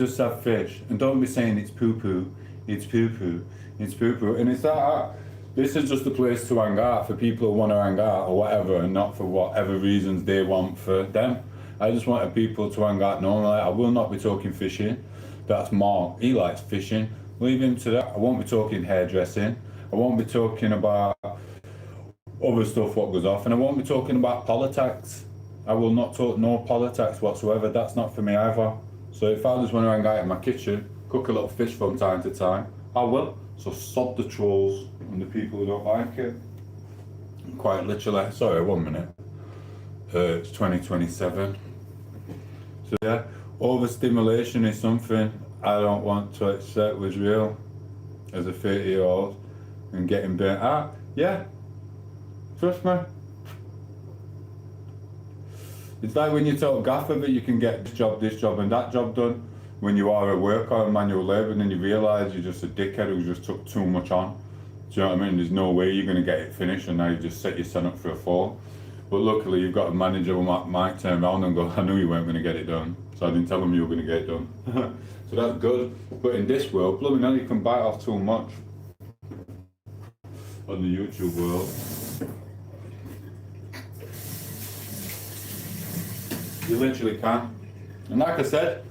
don't be saying it's poo-poo. It's poo-poo. It's poo-poo. And it's that. This is just a place to hang out for people who want to hang out or whatever, and not for whatever reasons they want for them. I just wanted people to hang out normally. I will not be talking fishing. That's Mark. He likes fishing. Leave him to that. I won't be talking hairdressing. I won't be talking about other stuff what goes off, and I won't be talking about politics. I will not talk no politics whatsoever. That's not for me either. So if I just want to hang out in my kitchen, cook a little fish from time to time, I will. So sod the trolls and the people who don't like it. Quite literally. Sorry, 1 minute. It's 2027. So yeah, overstimulation is something I don't want to accept was real as a 30-year-old, and getting burnt out. Yeah, trust me. It's like when you tell Gaffer that you can get this job and that job done when you are at work or manual labour, and then you realise you're just a dickhead who just took too much on. Do you know what I mean? There's no way you're going to get it finished, and now you just set your son up for a fall. But luckily you've got a manager who might turn around and go, I knew you weren't going to get it done, so I didn't tell him you were going to get it done. So that's good. But in this world, blooming hell, you can bite off too much on the YouTube world. You literally can. And like I said,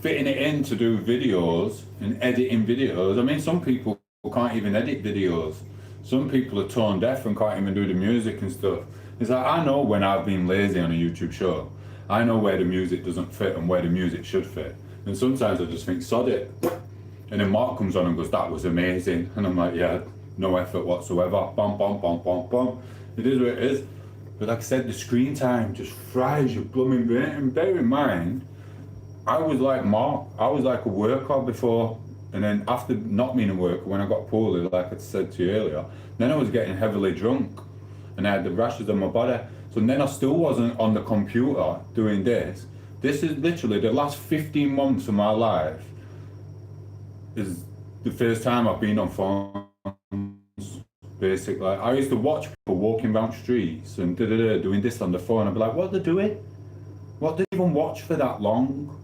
fitting it in to do videos and editing videos. I mean, some people can't even edit videos. Some people are tone deaf and can't even do the music and stuff. It's like, I know when I've been lazy on a YouTube show. I know where the music doesn't fit and where the music should fit. And sometimes I just think, sod it. And then Mark comes on and goes, that was amazing. And I'm like, yeah, no effort whatsoever. Bum, bum, bum, bum, bum. It is what it is. But like I said, the screen time just fries your blooming brain. And bear in mind, I was like Mark. I was like a worker before. And then after not being a worker, when I got poorly, like I said to you earlier, then I was getting heavily drunk. And I had the rashes on my body. So then I still wasn't on the computer doing this. This is literally the last 15 months of my life is the first time I've been on phones, basically. I used to watch people walking down streets and doing this on the phone. I'd be like, what are they doing? What do they even watch for that long?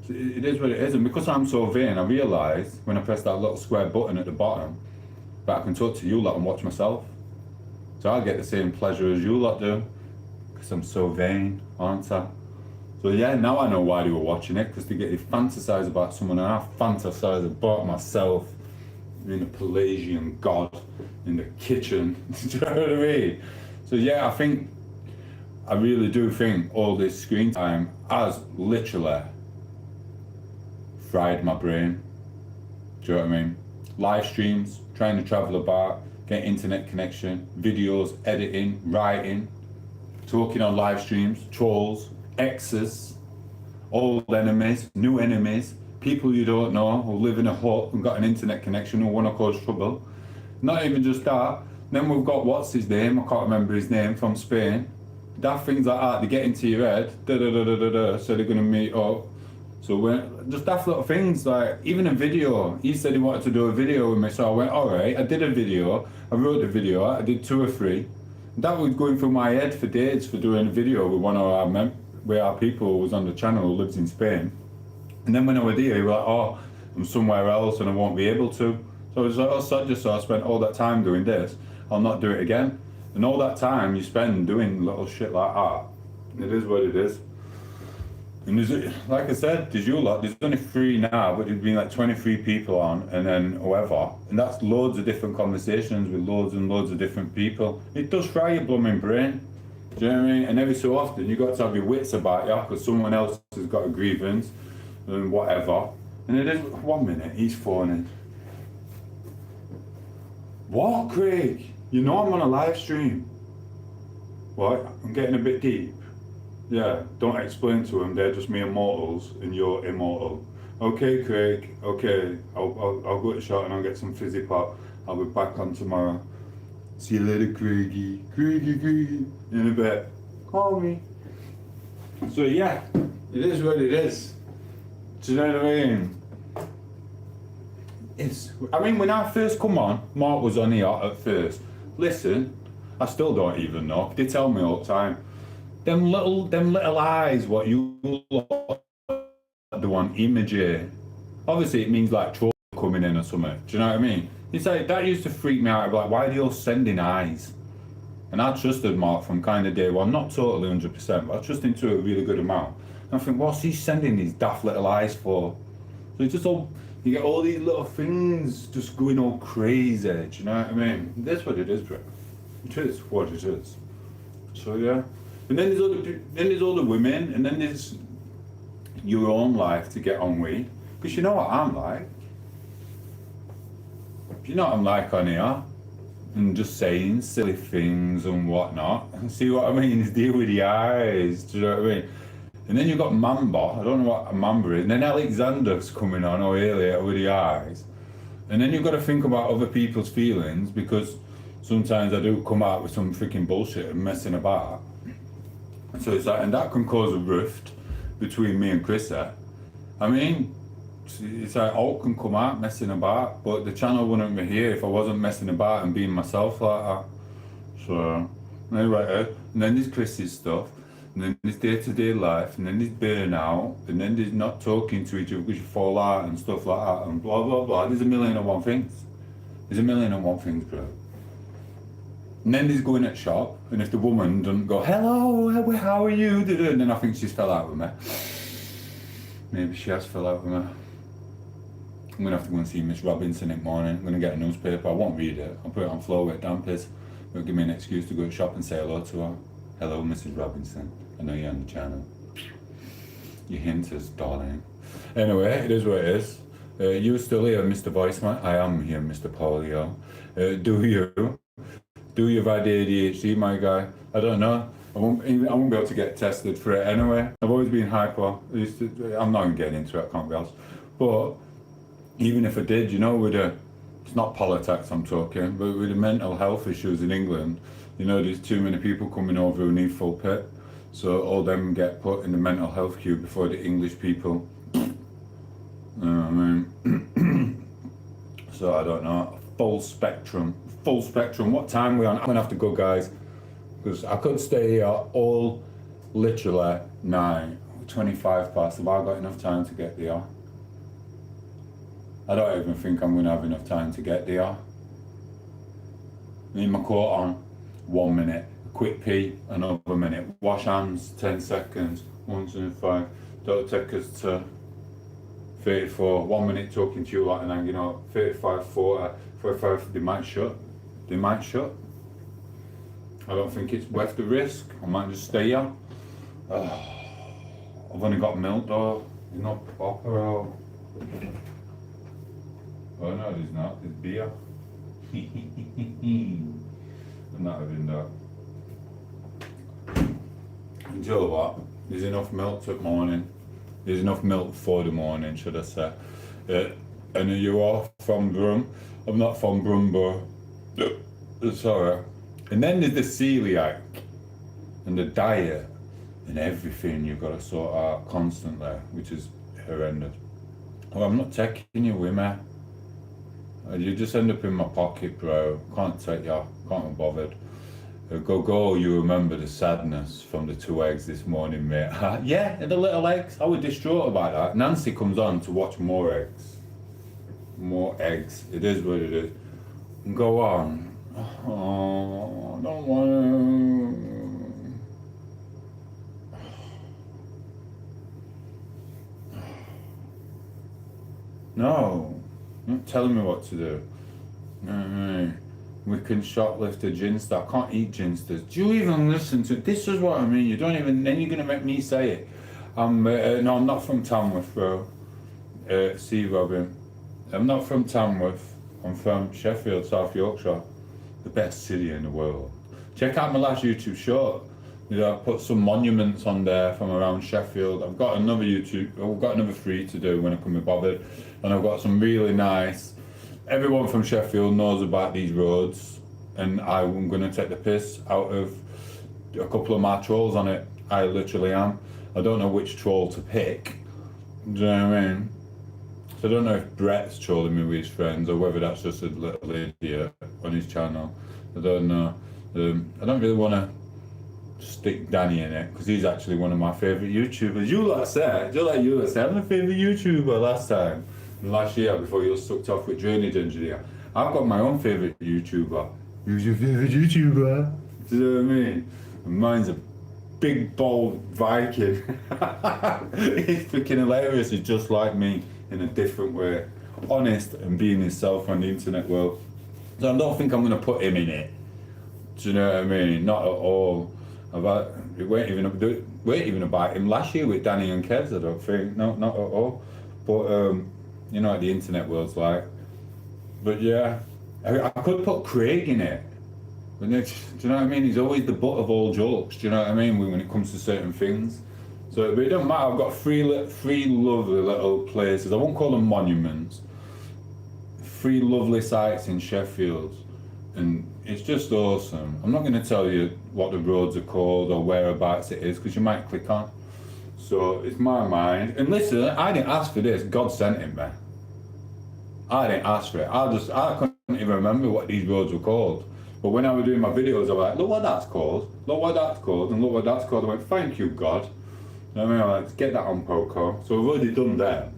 It is what it is. And because I'm so vain, I realised when I press that little square button at the bottom that I can talk to you lot and watch myself. So I get the same pleasure as you lot do, because I'm so vain, aren't I? So yeah, now I know why they were watching it, because they get to fantasise about someone, and I fantasise about myself being a Pelagian god in the kitchen. Do you know what I mean? So yeah, I really do think all this screen time has literally fried my brain. Do you know what I mean? Live streams, trying to travel about, get internet connection, videos, editing, writing, talking on live streams, trolls, exes, old enemies, new enemies, people you don't know who live in a hut and got an internet connection who want to cause trouble. Not even just that, then we've got what's his name, I can't remember his name, from Spain. Daft things like that, they get into your head, so they're going to meet up. So when just daft little things, like even a video. He said he wanted to do a video with me, so I went, alright, I did a video, I wrote the video, I did 2 or 3. That was going through my head for days for doing a video with one of our people who was on the channel who lives in Spain. And then when I was here, he was like, oh, I'm somewhere else and I won't be able to. So I was like, oh, just so I spent all that time doing this, I'll not do it again. And all that time you spend doing little shit like that, it is what it is. And there's, like I said, there's you lot, there's only 3 now, but there's been like 23 people on, and then whoever. And that's loads of different conversations with loads and loads of different people. It does fry your blooming brain. Do you know what I mean? And every so often, you've got to have your wits about you, because someone else has got a grievance, and whatever. And it is, 1 minute, he's phoning. What, Craig? You know I'm on a live stream. What? I'm getting a bit deep. Yeah, don't explain to them, they're just mere mortals and you're immortal. Okay, Craig, okay, I'll go to shop and I'll get some fizzy pop. I'll be back on tomorrow. See you later, Craigie. Craigie. In a bit. Call me. So yeah, it is what it is. Do you know what I mean? I mean, when I first come on, Mark was on here at first. Listen, I still don't even know. They tell me all the time. Them little eyes, what you do on imagery. Obviously, it means like troll coming in or something. Do you know what I mean? It's like, that used to freak me out. I'd be like, why are they all sending eyes? And I trusted Mark from kind of day one, not totally 100%, but I trust him to a really good amount. And I think, what's he sending these daft little eyes for? So it's just all, you get all these little things just going all crazy. Do you know what I mean? That's what it is, bro. It is what it is. So yeah. And then there's all the women, and then there's your own life to get on with. Because you know what I'm like. You know what I'm like on here. And just saying silly things and whatnot. See what I mean? Is deal with the eyes. Do you know what I mean? And then you've got Mamba. I don't know what a Mamba is. And then Alexander's coming on, or Elliot with the eyes. And then you've got to think about other people's feelings, because sometimes I do come out with some freaking bullshit and messing about. So it's like, and that can cause a rift between me and Chrissa. I mean, it's like all can come out messing about, but the channel wouldn't be here if I wasn't messing about and being myself like that. So, anyway, and then there's Chris's stuff, and then there's day-to-day life, and then there's burnout, and then there's not talking to each other because you fall out and stuff like that, and blah, blah, blah. There's a million and one things. There's a million and one things, bro. And then there's going at shop, and if the woman doesn't go, hello, how are you? And then I think she's fell out with me. Maybe she has fell out with me. I'm going to have to go and see Miss Robinson in the morning. I'm going to get a newspaper. I won't read it. I'll put it on floor where it damp is. It'll give me an excuse to go to shop and say hello to her. Hello, Mrs. Robinson. I know you're on the channel. You hint us, darling. Anyway, it is what it is. You still here, Mr. Voiceman? I am here, Mr. Polio. Do you have ADHD, my guy? I don't know. I won't be able to get tested for it anyway. I've always been hyper. I'm not even getting into it, I can't be honest. But even if I did, you know, it's not politics I'm talking, but with the mental health issues in England, you know, there's too many people coming over who need full pit. So all them get put in the mental health queue before the English people. You know what I mean? So I don't know. Full spectrum. What time are we on? I'm gonna have to go, guys, because I could stay here all literally night. 25 past. Have I got enough time to get there? I don't even think I'm gonna have enough time to get there. Need my coat on. 1 minute. Quick pee. Another minute. Wash hands. 10 seconds. 1, 2, 5. That'll take us to 34. 1 minute talking to you like and hanging out. 35, 40, 45. They might shut. I don't think it's worth the risk. I might just stay here. I've only got milk though. It's not proper. Oh no, there's not. There's beer. I'm not having that. And you know what? There's enough milk at morning. There's enough milk for the morning, should I say. And are you all from Brum? I'm not from Brum, but sorry. And then there's the celiac and the diet and everything you've got to sort out constantly, which is horrendous. Well, I'm not taking you with me. You just end up in my pocket, bro. Can't take you, can't be bothered. Go, you remember the sadness from the 2 eggs this morning, mate. Yeah, the little eggs. I was distraught about that. Nancy comes on to watch more eggs. More eggs. It is what it is. Go on. Oh, I don't want to. No, not telling me what to do. We can shoplift a ginster. I can't eat ginsters. Do you even listen to this? Is what I mean. You don't even. Then you're gonna make me say it. No, I'm not from Tamworth, bro. See, Robin. I'm not from Tamworth. I'm from Sheffield, South Yorkshire, the best city in the world. Check out my last YouTube short. You know, I put some monuments on there from around Sheffield. I've got another 3 to do when I can be bothered, and I've got some really nice. Everyone from Sheffield knows about these roads, and I'm going to take the piss out of a couple of my trolls on it. I literally am. I don't know which troll to pick. Do you know what I mean? So I don't know if Brett's trolling me with his friends or whether that's just a little idiot on his channel. I don't know. I don't really want to stick Danny in it because he's actually one of my favourite YouTubers. You lot said, I'm my favourite YouTuber last year before you were sucked off with Drainage Engineer. I've got my own favourite YouTuber. Who's your favourite YouTuber? Do you know what I mean? And mine's a big bold Viking. He's freaking hilarious. He's just like me in a different way. Honest and being himself on the internet world. So I don't think I'm going to put him in it. Do you know what I mean? Not at all. We weren't even about him last year with Danny and Kevs, I don't think. No, not at all. But you know what the internet world's like. But yeah, I could put Craig in it. But do you know what I mean? He's always the butt of all jokes. Do you know what I mean? When it comes to certain things. So but it don't matter. I've got three lovely little places. I won't call them monuments. 3 lovely sites in Sheffield, and it's just awesome. I'm not going to tell you what the roads are called or whereabouts it is because you might click on. So it's my mind. And listen, I didn't ask for this. God sent it, man. I didn't ask for it. I couldn't even remember what these roads were called. But when I was doing my videos, I was like, look what that's called. Look what that's called. And look what that's called. I went, thank you, God. I mean, I'm like, get that on Poco. So I've already done that.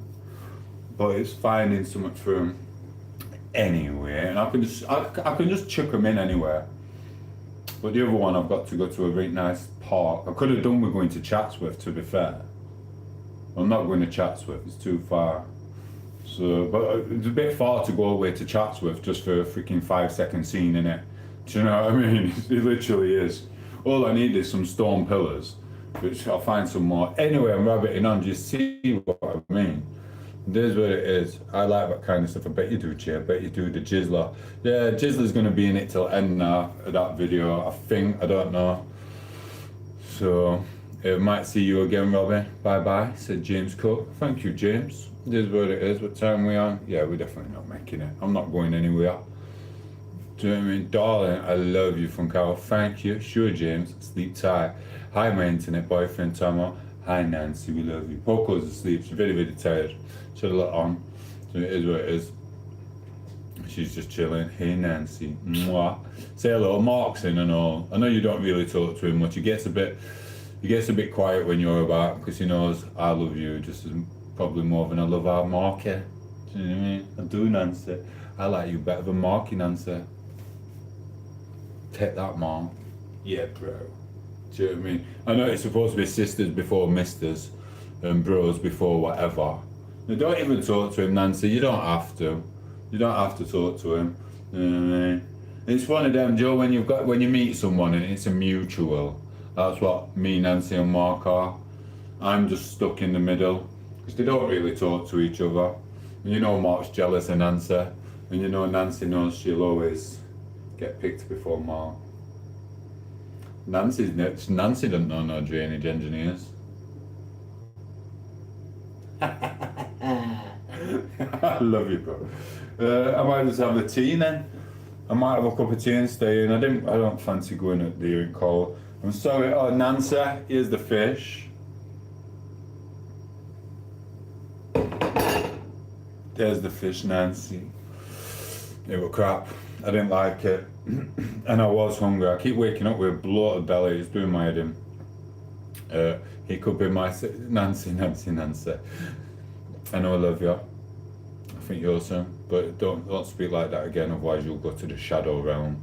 But it's finding something from anywhere. And I can just chuck them in anywhere. But the other one, I've got to go to a very nice park. I could have done with going to Chatsworth, to be fair. I'm not going to Chatsworth, it's too far. So, but it's a bit far to go away to Chatsworth just for a freaking 5-second scene in it. Do you know what I mean? It literally is. All I need is some stone pillars, which I'll find some more. Anyway, I'm rabbiting on, just see what I mean. It is what it is. I like that kind of stuff. I bet you do, Che. I bet you do. The Jizzler. Yeah, Jizzler's going to be in it till end now, that video, I think. I don't know. So, might see you again, Robbie. Bye-bye, said James Cook. Thank you, James. It is what it is. What time we on? Yeah, we're definitely not making it. I'm not going anywhere. Do you know what I mean? Darling, I love you from Carol. Thank you. Sure, James. Sleep tight. Hi, my internet boyfriend, Tomo. Hi, Nancy. We love you. Poco's asleep. She's very, very tired. Should have let on. So it is what it is. She's just chilling. Hey, Nancy. Mwah. Say hello. Mark's in and all. I know you don't really talk to him much. He gets a bit quiet when you're about because he knows I love you just as probably more than I love our Marky. Do you know what I mean? I do, Nancy. I like you better than Marky, Nancy. Take that, Mom. Yeah, bro. Do you know what I mean? I know it's supposed to be sisters before misters and bros before whatever. Now, don't even talk to him, Nancy. You don't have to. You don't have to talk to him. You know what I mean? It's one of them, Joe, when you meet someone and it's a mutual. That's what me, Nancy and Mark are. I'm just stuck in the middle. Because they don't really talk to each other. And you know Mark's jealous of Nancy. And you know Nancy knows she'll always get picked before Mark. Nancy doesn't know no drainage engineers. I love you, bro. I might just have a tea then. I might have a cup of tea and stay in. I don't fancy going out there and cold. I'm sorry. Oh, Nancy, here's the fish. There's the fish, Nancy. It was crap. I didn't like it. And I was hungry. I keep waking up with a bloated belly. It's doing my head in. He could be my Nancy. I know I love you. I think you're awesome. But don't speak like that again, otherwise you'll go to the shadow realm.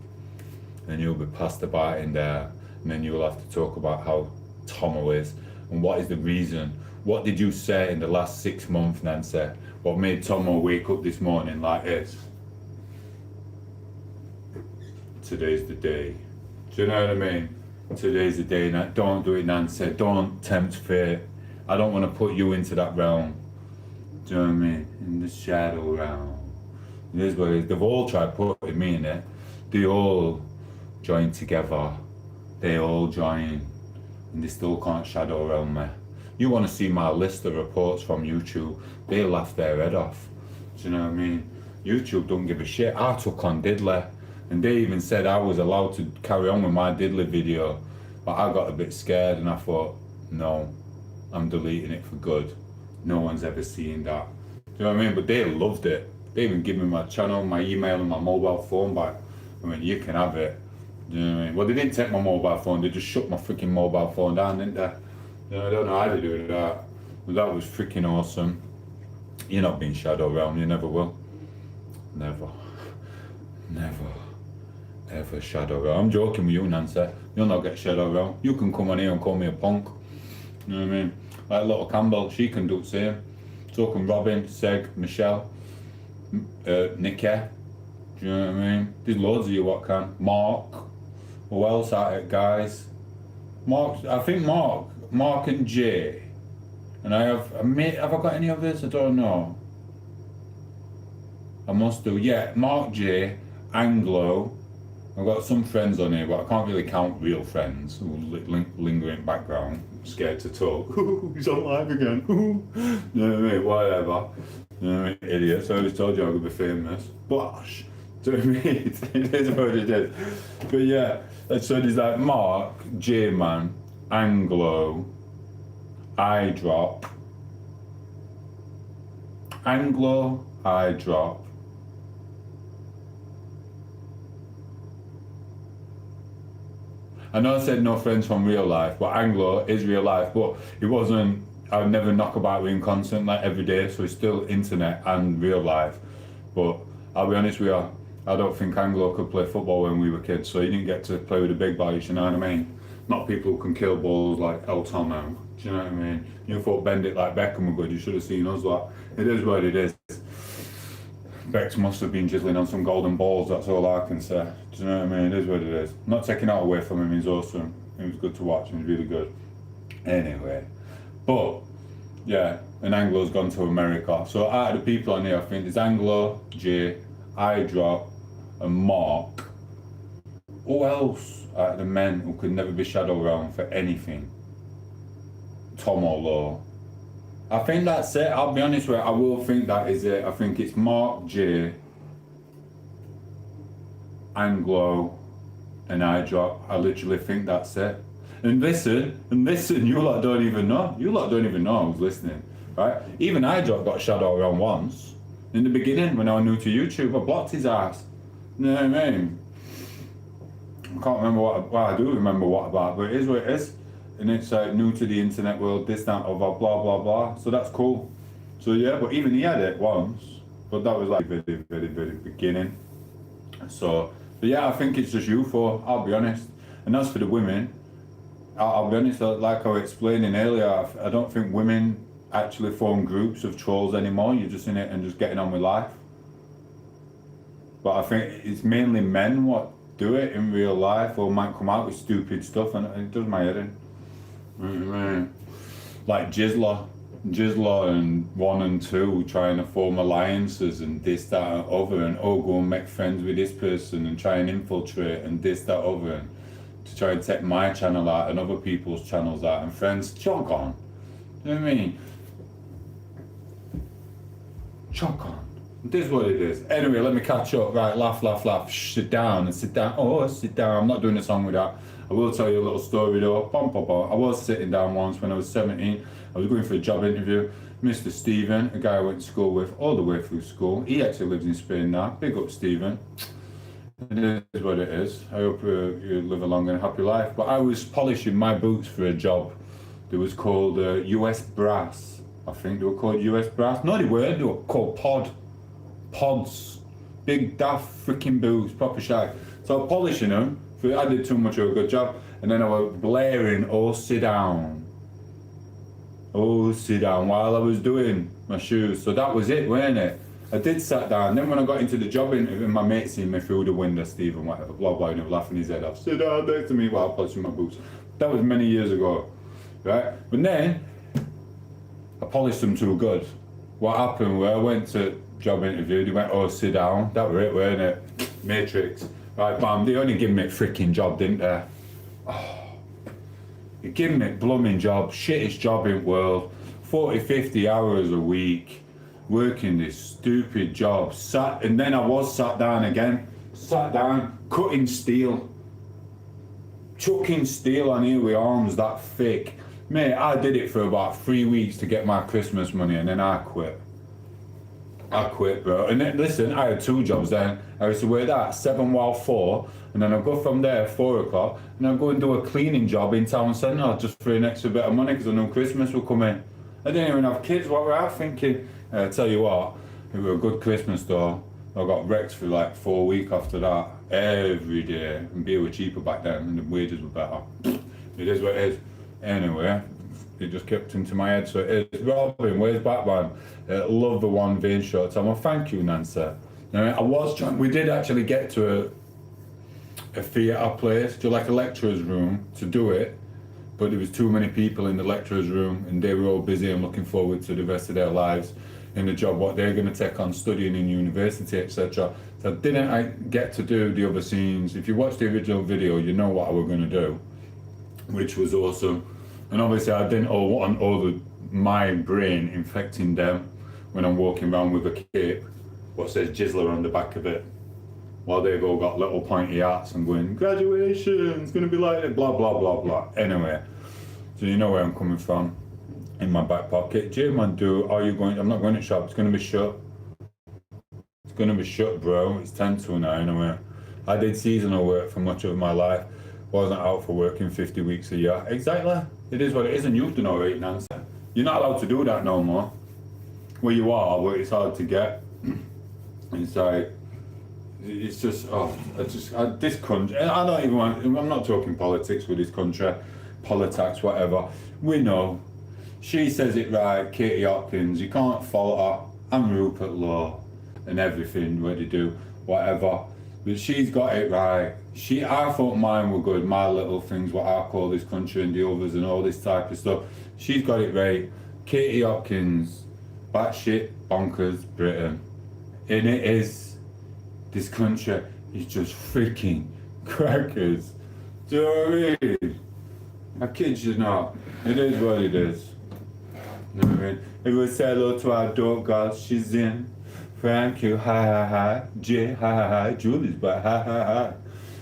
And you'll be passed about in there. And then you'll have to talk about how tom8os and what is the reason. What did you say in the last 6 months, Nancy? What made Tom8os wake up this morning like this? Today's the day. Do you know what I mean? Today's the day. Now, don't do it, Nancy. Don't tempt fate. I don't want to put you into that realm. Do you know what I mean? In the shadow realm. It is what it is. They've all tried putting me in it. They all join together. They all join. And they still can't shadow realm me. You want to see my list of reports from YouTube, they laugh their head off. Do you know what I mean? YouTube don't give a shit. I took on Diddley. And they even said I was allowed to carry on with my Diddley video. But I got a bit scared and I thought, no, I'm deleting it for good. No one's ever seen that. Do you know what I mean? But they loved it. They even give me my channel, my email and my mobile phone back. I mean, you can have it. Do you know what I mean? Well, they didn't take my mobile phone. They just shut my freaking mobile phone down, didn't they? You know, I don't know how to do that. But that was freaking awesome. You're not being shadow realm. You never will. Never. Ever shadow realm. I'm joking with you, Nancy. You'll not get shadow realm. You can come on here and call me a punk. You know what I mean? Like little Campbell, she can do the same. So can Robin, Seg, Michelle, Nikki. Do you know what I mean? There's loads of you what can. Mark. Who else at it, guys? Mark, I think Mark and Jay. And have I got any others? I don't know. I must do. Yeah, Mark J, Anglo. I've got some friends on here, but I can't really count real friends who linger in background, scared to talk. He's on live again. You know what I mean? Whatever. You know what I mean? Idiots. I always told you I could be famous. Bosh. Do you know what I mean? It is what it is. But yeah, so there's like Mark, J-Man, Anglo, iDrop, iDrop. I know I said no friends from real life, but Anglo is real life, but it wasn't, I would never knock about with him constant like every day, so it's still internet and real life. But I'll be honest with you, I don't think Anglo could play football when we were kids, so he didn't get to play with the big boys, you know what I mean? Not people who can kill balls like El Tomo, do you know what I mean? You thought bend it like Beckham were good, you should have seen us like, it is what it is. Bex must have been jizzling on some golden balls, that's all I can say. Do you know what I mean? It is what it is. I'm not taking that away from him, he's awesome. He was good to watch, he was really good. Anyway, but Yeah, and Anglo's gone to America. So out of the people on here, I think there's Anglo, Jay, Hydra, and Mark. Who else out of the men who could never be shadow around for anything? Tom8os. I think that's it. I'll be honest with you, I will think that is it. I think it's Mark, Jay, Anglo, and Hydra. I literally think that's it. And listen, you lot don't even know. You lot don't even know who's listening, right? Even Hydra got shadowed around once. In the beginning, when I was new to YouTube, I blocked his ass. You know what I mean? I can't remember what, well, I do remember what about, but it is what it is. And it's new to the internet world, this, that, or blah, blah, blah. So that's cool. So yeah, but even he had it once, but that was like very, very, very beginning. So, but yeah, I think it's just you four, I'll be honest. And as for the women, I'll be honest, like I was explaining earlier, I don't think women actually form groups of trolls anymore. You're just in it and just getting on with life. But I think it's mainly men what do it in real life, or might come out with stupid stuff, and it does my head in. Like Jizzler and 1 and 2 trying to form alliances and this, that, and other, and go and make friends with this person and try and infiltrate and this, that, other, and to try and take my channel out and other people's channels out, and friends, chalk on. You know what I mean? Chalk on. This is what it is. Anyway, let me catch up. Right, laugh, laugh, laugh. Sit down and sit down. Oh, sit down. I'm not doing a song with that. I will tell you a little story though. Bum, bum, bum. I was sitting down once when I was 17. I was going for a job interview. Mr. Stephen, a guy I went to school with all the way through school. He actually lives in Spain now. Big up, Stephen. It is what it is. I hope you live a long and happy life. But I was polishing my boots for a job. It was called US Brass. I think they were called US Brass. No, they weren't. They were called Pods. Big daft freaking boots, proper shy. So I was polishing them. I did too much of a good job. And then I was blaring, oh, sit down. Oh, sit down, while I was doing my shoes. So that was it, weren't it? I did sat down. Then when I got into the job interview, my mate seen me through the window, Stephen, whatever, blah, blah, and he was laughing his head off. Sit down next to me while I'm polishing my boots. That was many years ago, right? But then, I polished them too good. What happened was I went to job interview, they went, oh, sit down. That was it, weren't it? Matrix. Right, bam, they only give me a freaking job, didn't they? Oh. You give me a blooming job, shittest job in the world, 40, 50 hours a week. Working this stupid job, and then I was sat down again, cutting steel, chucking steel on here with arms that thick. Mate, I did it for about 3 weeks to get my Christmas money, and then I quit. Bro. And then, listen, I had 2 jobs then. I used to work that 7 while 4, and then I'd go from there 4 o'clock, and I'd go and do a cleaning job in town centre just for an extra bit of money because I knew Christmas would come in. I didn't even have kids. What were I thinking? I tell you what, it was a good Christmas though. I got wrecked for like 4 weeks after that, every day. And beer was cheaper back then, and the wages were better. It is what it is. Anyway, it just kept into my head. So it is. Robin, where's Batman? Love the one vein short. Well, thank you, Nancy. Now, I was trying. We did actually get to a theatre place, to like a lecturer's room, to do it. But there was too many people in the lecturer's room, and they were all busy and looking forward to the rest of their lives in the job, what they're going to take on studying in university, etc. So I get to do the other scenes. If you watch the original video, you know what I was going to do, which was awesome. And obviously I didn't want my brain infecting them when I'm walking around with a cape, what says Jizzler on the back of it, while they've all got little pointy hats and going, graduation's going to be like it, blah, blah, blah, blah. Anyway, so you know where I'm coming from. In my back pocket. J-Man, are you going? I'm not going to shop. It's going to be shut. It's going to be shut, bro. It's 10 to 9 anyway. I did seasonal work for much of my life. Wasn't out for working 50 weeks a year. Exactly. It is what it is, and you've done alright, Nancy. You're not allowed to do that no more. Well, you are, but it's hard to get. It's like, it's just, this country, I don't even want, I'm not talking politics with this country, politics, whatever. We know. She says it right, Katie Hopkins, you can't fault her. I'm Rupert Law and everything, what they do, whatever. But she's got it right. I thought mine were good, my little things, what I call this country and the others and all this type of stuff. She's got it right. Katie Hopkins, batshit bonkers Britain. And it is, this country is just freaking crackers. Do you know what I mean? I kid you not. It is what it is. You know what I mean? If we say hello to our dog girl, she's in. Thank you, hi hi hi. Jay, hi hi hi. Julie's back, hi hi hi.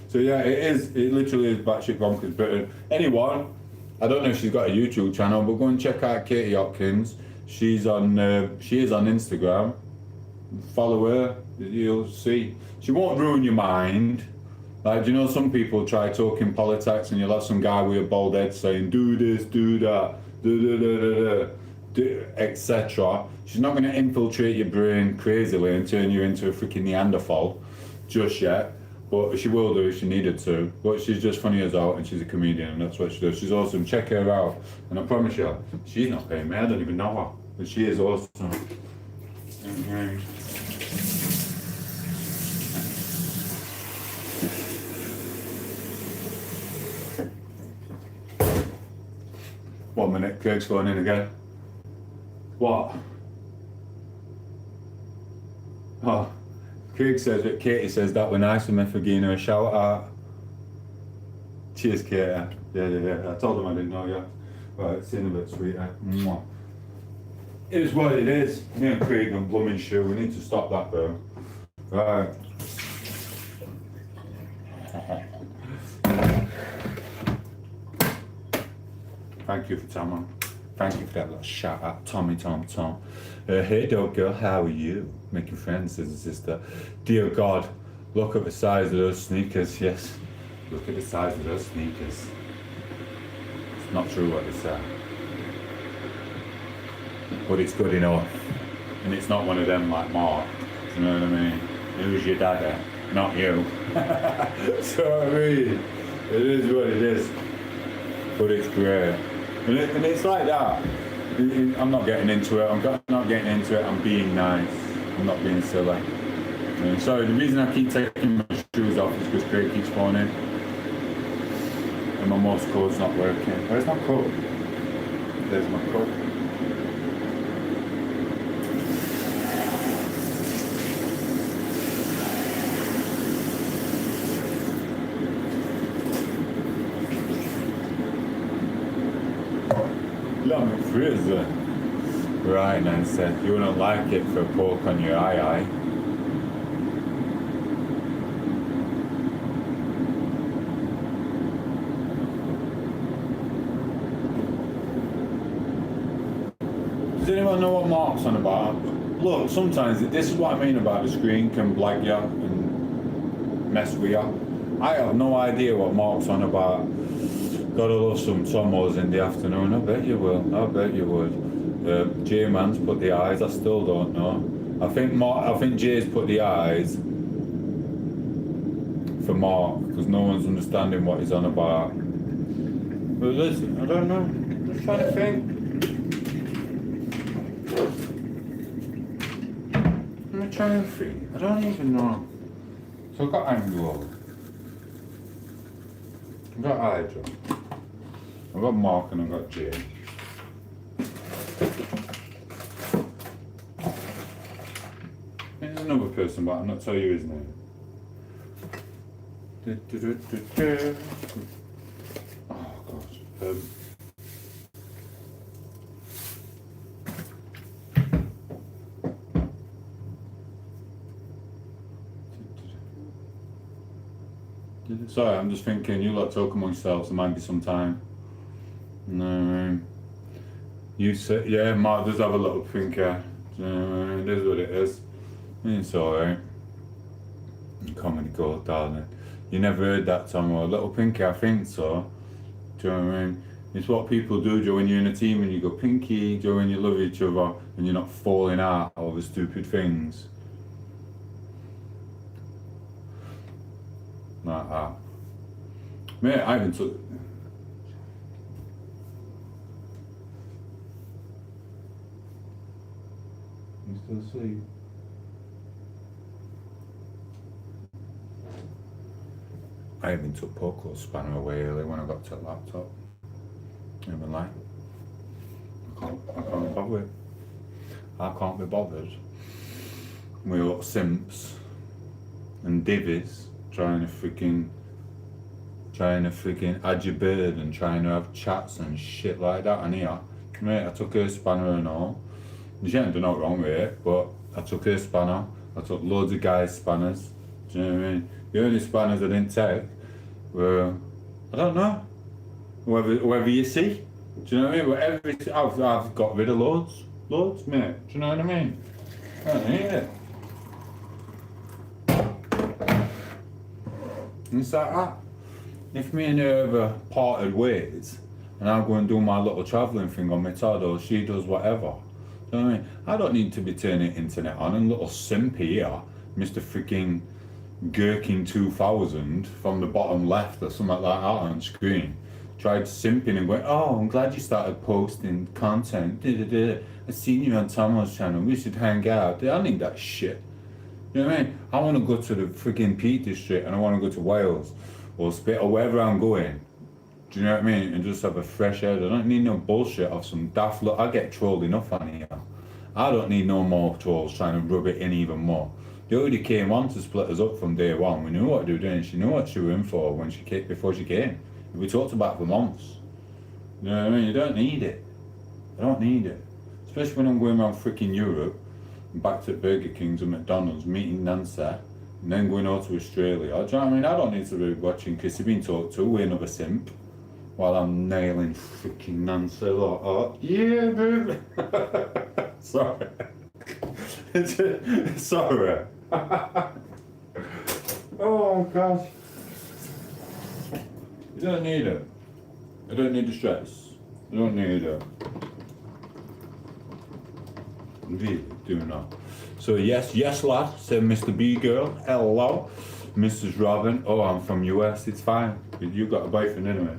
So yeah, it literally is batshit bonkers Britain. Anyone, I don't know if she's got a YouTube channel, but go and check out Katie Hopkins. She is on Instagram. Follow her, you'll see. She won't ruin your mind. Like, you know, some people try talking politics and you'll have some guy with a bald head saying, do this, do that, etc. She's not going to infiltrate your brain crazily and turn you into a freaking Neanderthal just yet. But she will do if she needed to. But she's just funny as hell and she's a comedian and that's what she does. She's awesome. Check her out. And I promise you, she's not paying me. I don't even know her. But she is awesome. Mm-hmm. 1 minute, Craig's going in again. What? Oh, Craig says that Katie says that were nice of me for giving her a shout out. Cheers, Katie. Yeah. I told him I didn't know you. Right, it's in a bit sweeter. Mwah. It is what it is. Me and Craig and blooming shoe. We need to stop that though. Right. Thank you for Tom. Thank you for that little shout out, Tom. Hey dog girl, how are you? Making friends, says a sister. Dear God, look at the size of those sneakers. Yes, look at the size of those sneakers. It's not true what they say, but it's good enough. And it's not one of them like Mark. You know what I mean? Who's your daddy? Not you. So I mean, it is what it is. But it's great. And it's like that. I'm not getting into it. I'm not getting into it. I'm being nice. I'm not being silly. And sorry, the reason I keep taking my shoes off is because Craig keeps phoning. And my Morse code's not working. Where's my code? There's my code. Lemon freezer. Right, Nancy. You wouldn't like it for a poke on your eye. Does anyone know what Mark's on about? Look, sometimes this is what I mean about the screen can blag you and mess with you. I have no idea what Mark's on about. Gotta love some tom8os in the afternoon. I bet you will. I bet you would. J-Man's put the eyes. I still don't know. I think Jay's put the eyes for Mark because no one's understanding what he's on about. But listen, I don't know. I'm just trying to think. I'm trying to think. I don't even know. So I've got Angle. I've got Hydra. I've got Mark and I've got Jay. There's another person, but I'm not telling you his name. Oh gosh. Sorry, I'm just thinking, you lot talk amongst yourselves, there might be some time. No, you say, yeah, Mark does have a little thinker. It is what it is. It's alright. Comedy gold, darling. You never heard that, Tom? Or little pinky, I think so. Do you know what I mean? It's what people do when you're in a team and you go pinky, when you love each other and you're not falling out over stupid things. Like that. Mate, I haven't took. You still asleep? I even took Poco's spanner away early when I got to the laptop. Even like, I can't can't bother with. I can't be bothered with little simps and divvies trying to freaking add your bird and trying to have chats and shit like that. And here, mate, I took her spanner and all. She ain't done nothing wrong with it, but I took her spanner. I took loads of guys' spanners. Do you know what I mean? The only spanners I didn't take were, I don't know, whoever you see. Do you know what I mean? I've got rid of loads, mate. Do you know what I mean? I don't need it. And it's like that. If me and her ever parted ways, and I go and do my little travelling thing on my Todd, or she does whatever, do you know what I mean? I don't need to be turning internet on and little simpy here, Mr. freaking Gherkin 2000 from the bottom left or something like that on screen. Tried simping and going, oh, I'm glad you started posting content. I've seen you on tom8os channel. We should hang out. I need that shit. You know what I mean? I want to go to the freaking Peak District and I want to go to Wales or Spit or wherever I'm going. Do you know what I mean? And just have a fresh air. I don't need no bullshit of some daft look. I get trolled enough on here. I don't need no more trolls trying to rub it in even more. They already came on to split us up from day one. We knew what they were doing. She knew what she was in for when she came, before she came. We talked about it for months. You know what I mean? You don't need it. I don't need it. Especially when I'm going around freaking Europe, back to Burger Kings and McDonald's, meeting Nancy, and then going out to Australia. Do you know what I mean? I don't need to be watching Kissy being talked to with another simp while I'm nailing freaking Nancy like, oh, yeah, baby. Sorry. Sorry. Oh, gosh. You don't need it. I don't need the stress. I don't need it. Really do not. So yes, lad, said Mr. B girl. Hello, Mrs. Robin. Oh, I'm from US. It's fine. You got a boyfriend anyway,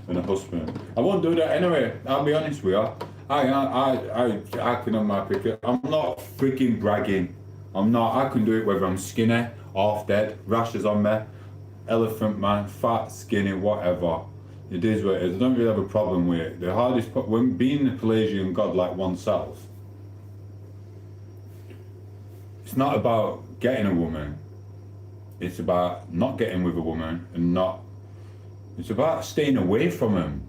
and a husband. I won't do that anyway. I'll be honest with you. I can have my pick. I'm not freaking bragging. I'm not. I can do it whether I'm skinny, half dead, rashes on me, elephant man, fat, skinny, whatever. It is what it is. I don't really have a problem with it. The hardest part, when being a Pelagian god like oneself, it's not about getting a woman. It's about not getting with a woman and not. It's about staying away from them.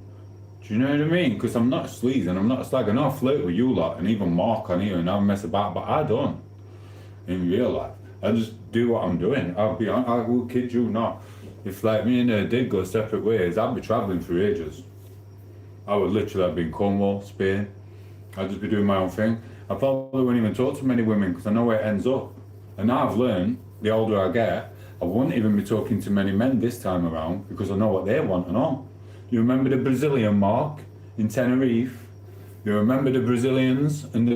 Do you know what I mean? Because I'm not a sleaze and I'm not a slag. I know I flirt with you lot and even Mark on here and I mess about, but I don't. In real life, I just do what I'm doing. I will kid you not. If like me and her did go separate ways, I'd be travelling for ages. I would literally have been Cornwall, Spain. I'd just be doing my own thing. I probably wouldn't even talk to many women because I know where it ends up. And now I've learned, the older I get, I wouldn't even be talking to many men this time around because I know what they want and all. You remember the Brazilian Mark in Tenerife? You remember the Brazilians and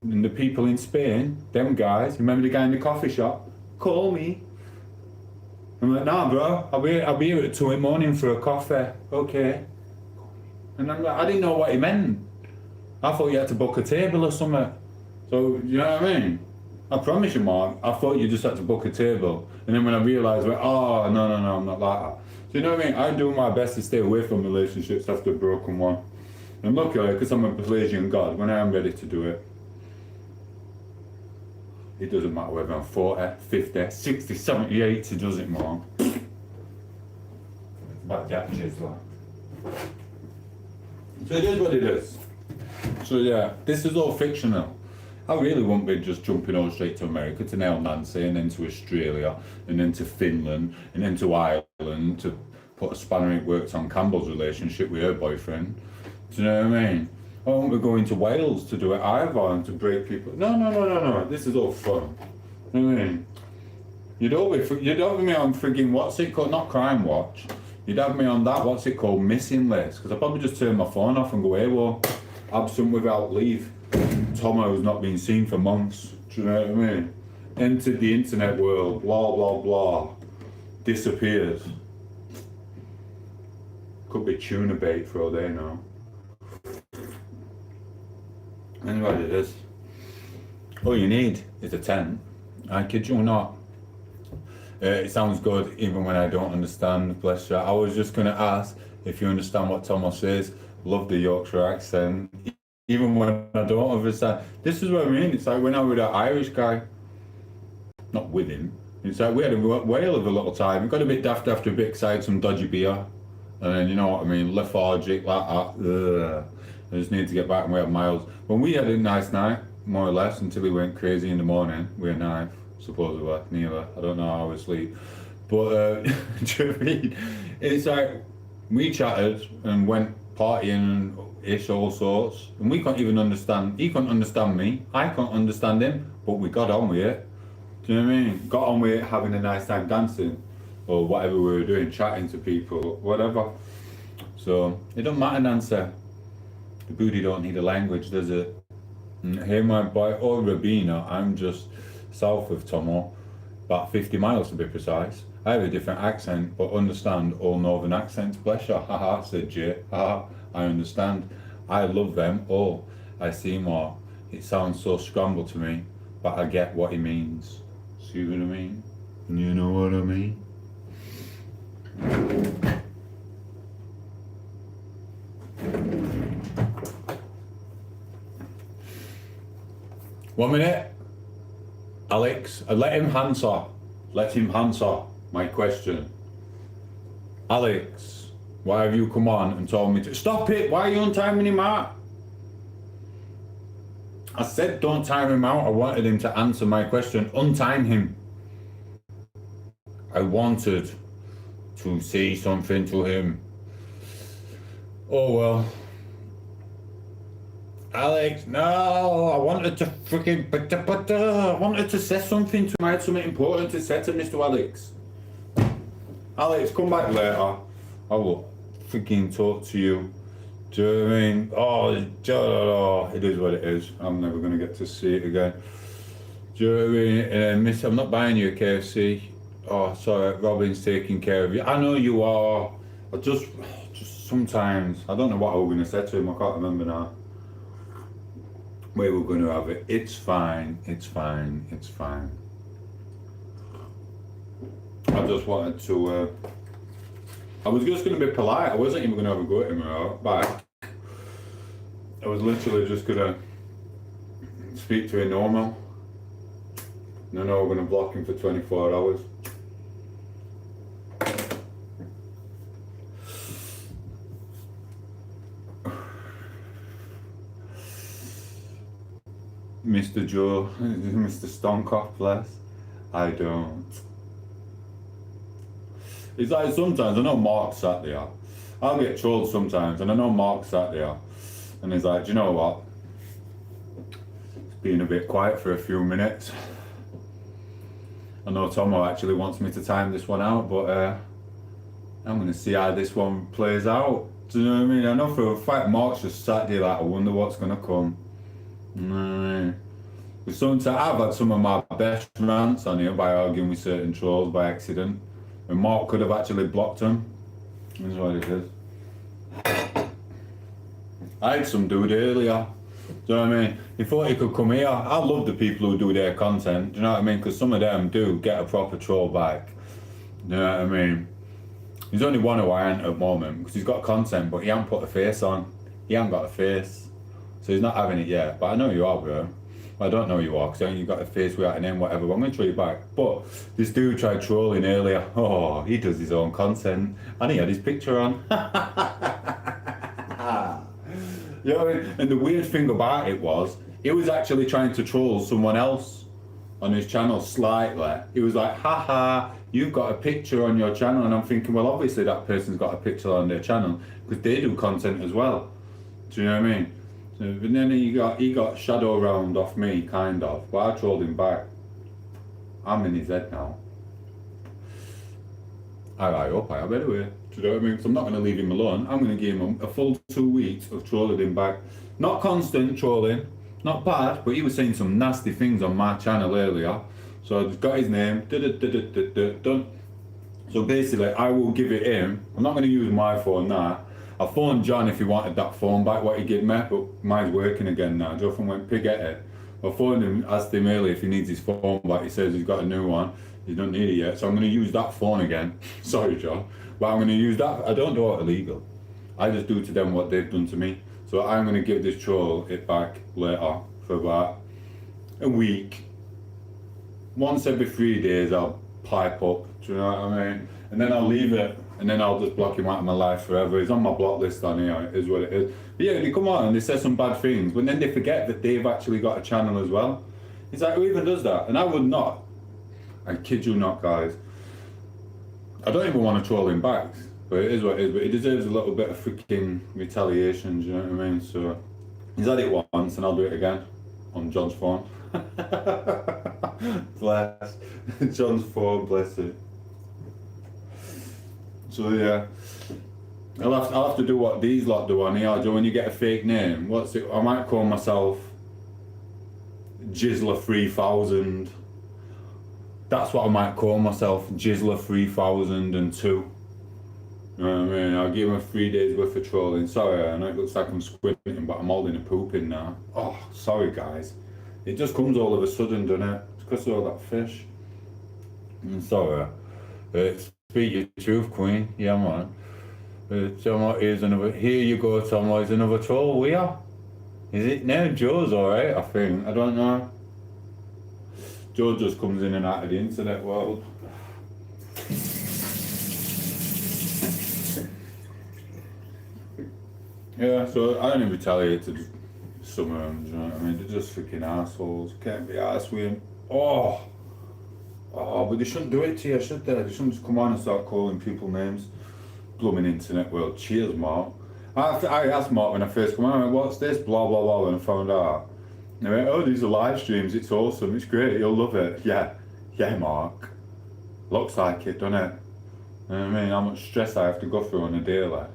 the people in Spain? Them guys? You remember the guy in the coffee shop? Call me. I'm like, nah, bro, I'll be here at 2 in the morning for a coffee. Okay. And I'm like, I didn't know what he meant. I thought you had to book a table or something. So, you know what I mean? I promise you, Mark, I thought you just had to book a table. And then when I realised, like, oh, no, I'm not like that. So, you know what I mean? I do my best to stay away from relationships after a broken one. And luckily, because I'm a Pelagian god, when I am ready to do it, it doesn't matter whether I'm 40, 50, 60, 70, 80, does it, Mark? It's about that jizz, like. So it is what it is. So yeah, this is all fictional. I really won't be just jumping all straight to America to nail Nancy and then to Australia and then to Finland and then to Ireland to put a spanner in it works on Campbell's relationship with her boyfriend. Do you know what I mean? I won't be going to Wales to do it either and to break people. No. This is all fun. You know what I mean? You'd have me on frigging, what's it called? Not Crime Watch. You'd have me on that, what's it called? Missing list. Because I'd probably just turn my phone off and go, hey, well, absent without leave. Tomo's not been seen for months. Do you know what I mean? Entered the internet world, blah, blah, blah. Disappeared. Could be tuna bait for all they know. Anyway, it is. All you need is a tent. I kid you not. It sounds good even when I don't understand. Bless you. I was just going to ask if you understand what tom8os is. Love the Yorkshire accent. even when I don't understand. This is what I mean. It's like when I was with that Irish guy, not with him. It's like we had a whale of a little time. We got a bit daft after a bit excited, some dodgy beer, and then you know what I mean, lethargic like that. I just need to get back and we have miles. When we had a nice night, more or less, until we went crazy in the morning. We had knife, supposedly, neither. I don't know how I was asleep. But do you know what I mean? It's like we chatted and went partying and ish all sorts, and we couldn't even understand. He couldn't understand me. I couldn't understand him, but we got on with it. Do you know what I mean? Got on with it, having a nice time dancing, or whatever we were doing, chatting to people, whatever. So it don't matter, Nancy. The booty don't need a language, does it? And here, my boy, or Rabina, I'm just south of Tomo, about 50 miles to be precise. I have a different accent, but understand all northern accents. Bless you, haha, said Jay. Haha, I understand. I love them all. I see more. It sounds so scrambled to me, but I get what he means. See what I mean? You know what I mean? 1 minute. Alex, let him answer. Let him answer my question. Alex, why have you come on and told me to... Stop it! Why are you untiming him out? I said don't time him out. I wanted him to answer my question. Untime him. I wanted to say something to him. Oh well. Alex, no, I wanted to freaking... I wanted to say something to him. I had something important to say to Mr. Alex. Alex, come back later. I will freaking talk to you. Do you know what I mean? Oh, it is what it is. I'm never going to get to see it again. Do you know what I mean? Miss, I'm not buying you a KFC. Oh, sorry, Robin's taking care of you. I know you are. I just sometimes, I don't know what I was going to say to him. I can't remember now. We were going to have it. It's fine. It's fine. It's fine. I just wanted to... I was just going to be polite. I wasn't even going to have a go at him or back. I was literally just going to speak to him normal. No, we're going to block him for 24 hours. Mr. Joe, Mr. Stonkoff, bless. I don't. It's like sometimes, I know Mark sat there. I'll get trolled sometimes, and I know Mark sat there. And he's like, do you know what? It's been a bit quiet for a few minutes. I know Tomo actually wants me to time this one out, but I'm going to see how this one plays out. Do you know what I mean? I know for a fact Mark's just sat there like, I wonder what's going to come. Sometimes I've had some of my best rants on here by arguing with certain trolls by accident, and Mark could have actually blocked them. That's what it is. I had some dude earlier. Do you know what I mean? He thought he could come here. I love the people who do their content. Do you know what I mean? Because some of them do get a proper troll back. Do you know what I mean? There's only one who I ain't at the moment because he's got content, but he hasn't put a face on. He hasn't got a face. So he's not having it yet, but I know you are, bro. I don't know you are, because you got a face without a name, whatever, but I'm going to throw you back. But this dude tried trolling earlier. Oh, he does his own content, and he had his picture on. You know what I mean? And the weird thing about it was, he was actually trying to troll someone else on his channel slightly. He was like, haha, you've got a picture on your channel, and I'm thinking, well, obviously that person's got a picture on their channel, because they do content as well. Do you know what I mean? And then he got shadow round off me, kind of, but I trolled him back. I'm in his head now. I hope I have anyway. Do you know what I mean? So I'm not going to leave him alone. I'm going to give him a full 2 weeks of trolling him back. Not constant trolling, not bad, but he was saying some nasty things on my channel earlier. So I just got his name, done. So basically, I will give it him. I'm not going to use my phone now. I phoned John if he wanted that phone back, what he gave me, but mine's working again now. Joe went pig at it. I phoned him, asked him earlier if he needs his phone back. He says he's got a new one. He don't need it yet, so I'm going to use that phone again. Sorry, John, but I'm going to use that. I don't do it illegal. I just do to them what they've done to me. So I'm going to give this troll it back later for about a week. Once every 3 days I'll pipe up, do you know what I mean? And then I'll leave it, and then I'll just block him out of my life forever. He's on my block list on here, it is what it is. But yeah, they come on and they say some bad things, but then they forget that they've actually got a channel as well. It's like, who even does that? And I would not. I kid you not, guys. I don't even want to troll him back, but it is what it is. But he deserves a little bit of freaking retaliation, do you know what I mean? So he's had it once, and I'll do it again on John's phone. Bless John's phone, bless it. So yeah, I'll have to do what these lot do on here. Do when you get a fake name, what's it? I might call myself Jizzler 3000. That's what I might call myself, Jizzler 3002. You know what I mean? I'll give him 3 days worth of trolling. Sorry, I know it looks like I'm squinting, but I'm holding a poop in now. Oh, sorry guys. It just comes all of a sudden, doesn't it? It's because of all that fish. I'm sorry. Speak your truth, Queen. Yeah, man. Tom8os another. Here you go, Tom8os, another troll. We are. Is it now? Joe's alright, I think. I don't know. Joe just comes in and out of the internet world. Yeah, so I only retaliate to some of them, do you know what I mean? They're just freaking assholes. Can't be arsed with them. Oh, but they shouldn't do it to you, should they? They shouldn't just come on and start calling people names. Blooming internet world. Cheers, Mark. I asked Mark when I first come on, I went, what's this? Blah, blah, blah, when I found out. And I went, oh, these are live streams, it's awesome, it's great, you'll love it. Yeah, Mark. Looks like it, doesn't it? You know what I mean? How much stress I have to go through on a day like.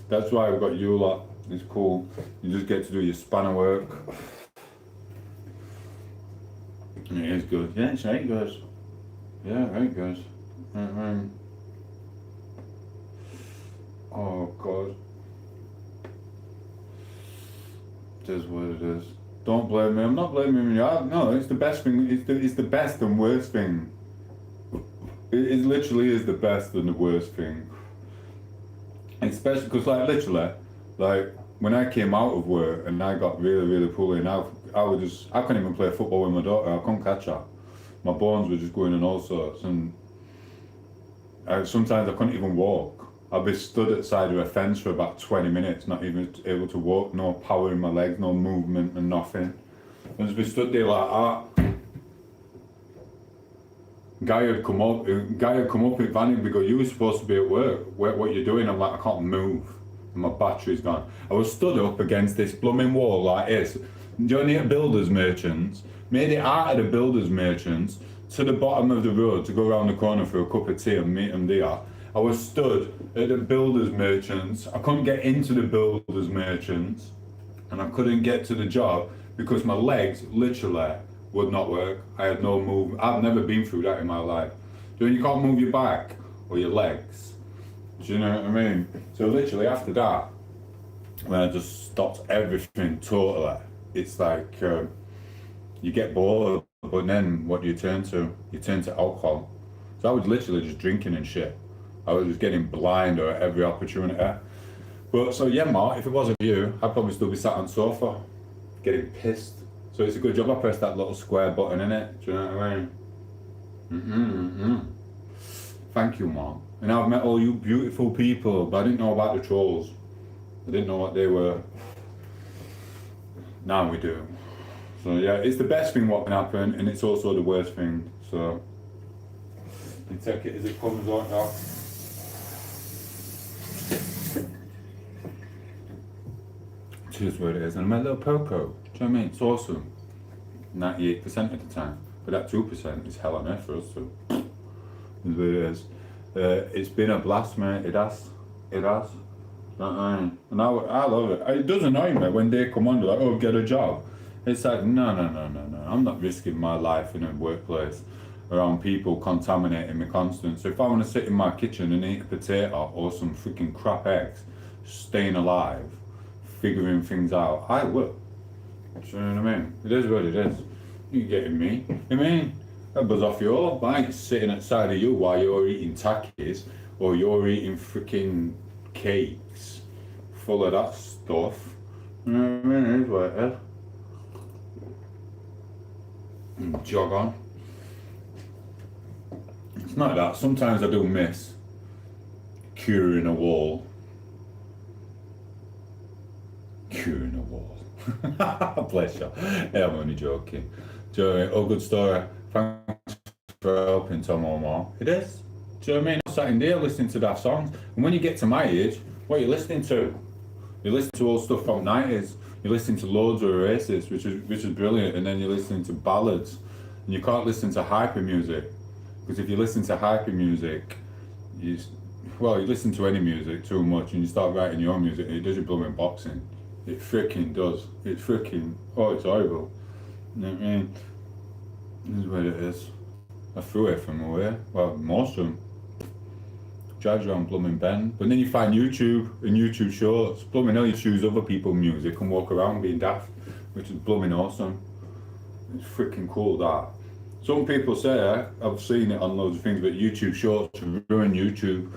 That's why I've got you lot. It's cool. You just get to do your spanner work. It is good. Yeah, it's very good. Yeah, very good. Oh God. It is what it is. Don't blame me. I'm not blaming you. No, it's the best thing. It's the best and worst thing. It literally is the best and the worst thing. Especially because, like, literally, like when I came out of work and I got really, really poorly, and I couldn't even play football with my daughter. I couldn't catch her. My bones were just going in all sorts, and sometimes I couldn't even walk. I'd be stood at the side of a fence for about 20 minutes, not even able to walk, no power in my legs, no movement and nothing. I'd just be stood there like that. Guy had come up in Vanny and go, you were supposed to be at work, what you doing? I'm like, I can't move, and my battery's gone. I was stood up against this blooming wall like this. Do you know, builders merchants, made it out of the builders merchants to the bottom of the road to go around the corner for a cup of tea and meet them there. I was stood at the builders merchants. I couldn't get into the builders merchants, and I couldn't get to the job because my legs literally would not work. I had no movement. I've never been through that in my life. So you can't move your back or your legs. Do you know what I mean? So literally after that, when I just stopped everything totally, it's like you get bored, but then what do you turn to? You turn to alcohol. So I was literally just drinking and shit. I was just getting blind at every opportunity. But so yeah, Mark, if it wasn't you, I'd probably still be sat on the sofa, getting pissed. So it's a good job I pressed that little square button in it. Do you know what I mean? Thank you, Mark. And I've met all you beautiful people, but I didn't know about the trolls. I didn't know what they were. Now we do. So yeah, it's the best thing what can happen, and it's also the worst thing. So you take it as it comes on now. Cheers, what it is. And my little Poco. Do you know what I mean? It's awesome. 98% of the time. But that 2% is hell on earth for us too. Is what it is. It's been a blast, mate. It has. It has. And I love it. It does annoy me when they come on, they're like, oh, get a job. It's like, no. I'm not risking my life in a workplace around people contaminating me constant. So if I want to sit in my kitchen and eat a potato or some freaking crap eggs, staying alive, figuring things out, I will. Do you know what I mean? It is what it is. You getting me? I mean, that buzz off you all. I ain't sitting outside of you while you're eating takis or you're eating freaking cakes full of that stuff. You know what I mean? It is what it is. And jog on. It's not that. Sometimes I do miss curing a wall. Curing a wall. Bless you. Yeah, I'm only joking. Do you know what I mean? Oh, good story. Thanks for helping, tom8os. It is. Do you know what I mean? I'm sat in there listening to daft songs. And when you get to my age, what are you listening to? You listen to old stuff from 90s. You're listening to loads of Oasis, which is brilliant. And then you're listening to ballads. And you can't listen to hyper music. Because if you listen to hyper music, you listen to any music too much and you start writing your own music and it does your blooming boxing. It freaking does. It's freaking, it's horrible. You know what I mean? This is what it is. I threw it from away. Well, most of them. Drives around blooming Ben. But then you find YouTube and YouTube shorts. Blooming hell, you choose other people's music and walk around being daft, which is blooming awesome. It's freaking cool, that. Some people say, I've seen it on loads of things, but YouTube shorts ruin YouTube.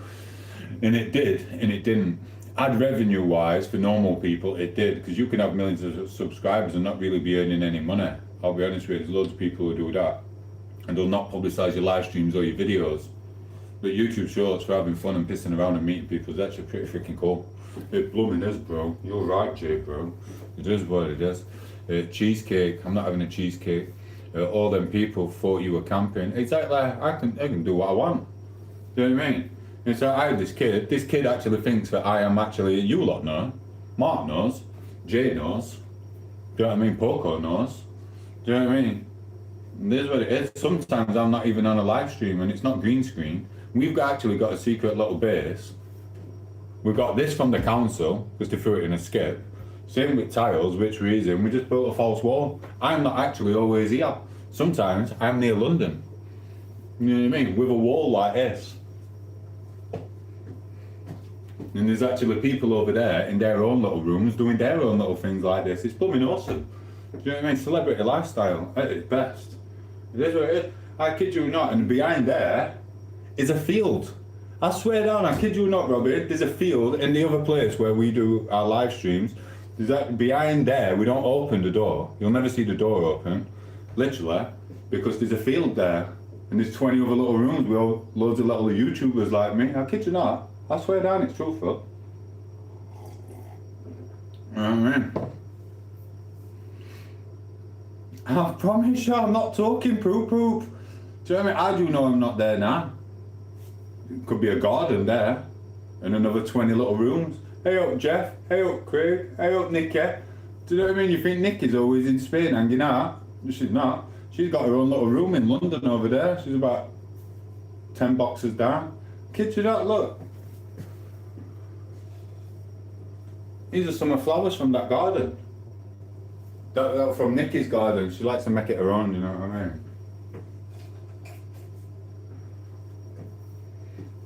And it did, and it didn't. Ad revenue wise, for normal people, it did, because you can have millions of subscribers and not really be earning any money. I'll be honest with you, there's loads of people who do that. And they'll not publicise your live streams or your videos. But YouTube shorts for having fun and pissing around and meeting people is actually pretty freaking cool. It blooming is, bro. You're right, Jay, bro. It is what it is. Cheesecake, I'm not having a cheesecake. All them people thought you were camping. Exactly, I can do what I want. Do you know what I mean? And so I had this kid actually thinks that I am actually, you lot know, Mark knows, Jay knows, do you know what I mean, Poco knows, do you know what I mean? And this is what it is. Sometimes I'm not even on a live stream and it's not green screen. We've actually got a secret little base. We got this from the council, because they threw it in a skip. Same with tiles, which reason we just built a false wall. I'm not actually always here. Sometimes I'm near London. You know what I mean? With a wall like this. And there's actually people over there in their own little rooms doing their own little things like this. It's blooming awesome. Do you know what I mean? Celebrity lifestyle at its best. It is what it is. I kid you not, and behind there is a field. I swear down, I kid you not, Robbie, there's a field in the other place where we do our live streams. There's that behind there, we don't open the door. You'll never see the door open, literally, because there's a field there. And there's 20 other little rooms with all, loads of little YouTubers like me. I kid you not. I swear down, it's truthful. I mean, I promise you, I'm not talking poop. Do you know what I mean? I do know I'm not there now. It could be a garden there, and another 20 little rooms. Hey up, Jeff. Hey up, Craig. Hey up, Nikki. Do you know what I mean? You think Nikki's always in Spain hanging out? She's not. She's got her own little room in London over there. She's about 10 boxes down. Kid you not, look. These are some of the flowers from that garden. That from Nikki's garden. She likes to make it her own, you know what I mean?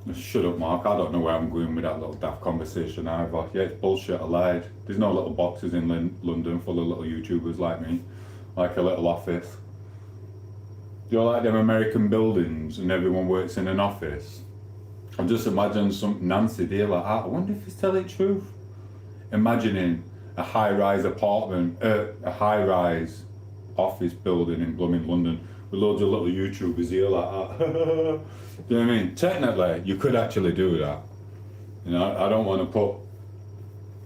Just shut up, Mark. I don't know where I'm going with that little daft conversation either. Yeah, it's bullshit, I lied. There's no little boxes in London full of little YouTubers like me. Like a little office. Do you like them American buildings and everyone works in an office? I'm just imagining some Nancy there like that. I wonder if he's telling the truth. Imagining a high-rise apartment, a high-rise office building in blooming London with loads of little YouTubers here like that. Do you know what I mean? Technically, you could actually do that. You know, I don't want to put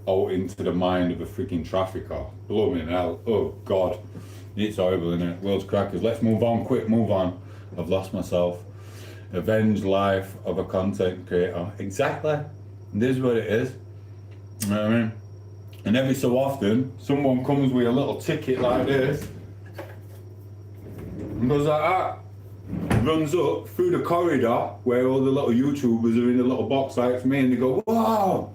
out into the mind of a freaking trafficker. Blooming hell. Oh, God. It's horrible, isn't it? World's crackers. Let's move on. Quick, move on. I've lost myself. Avenge life of a content creator. Exactly. This is what it is. You know what I mean? And every so often, someone comes with a little ticket like this and goes like that. Runs up through the corridor where all the little YouTubers are in a little box like me, and they go, wow!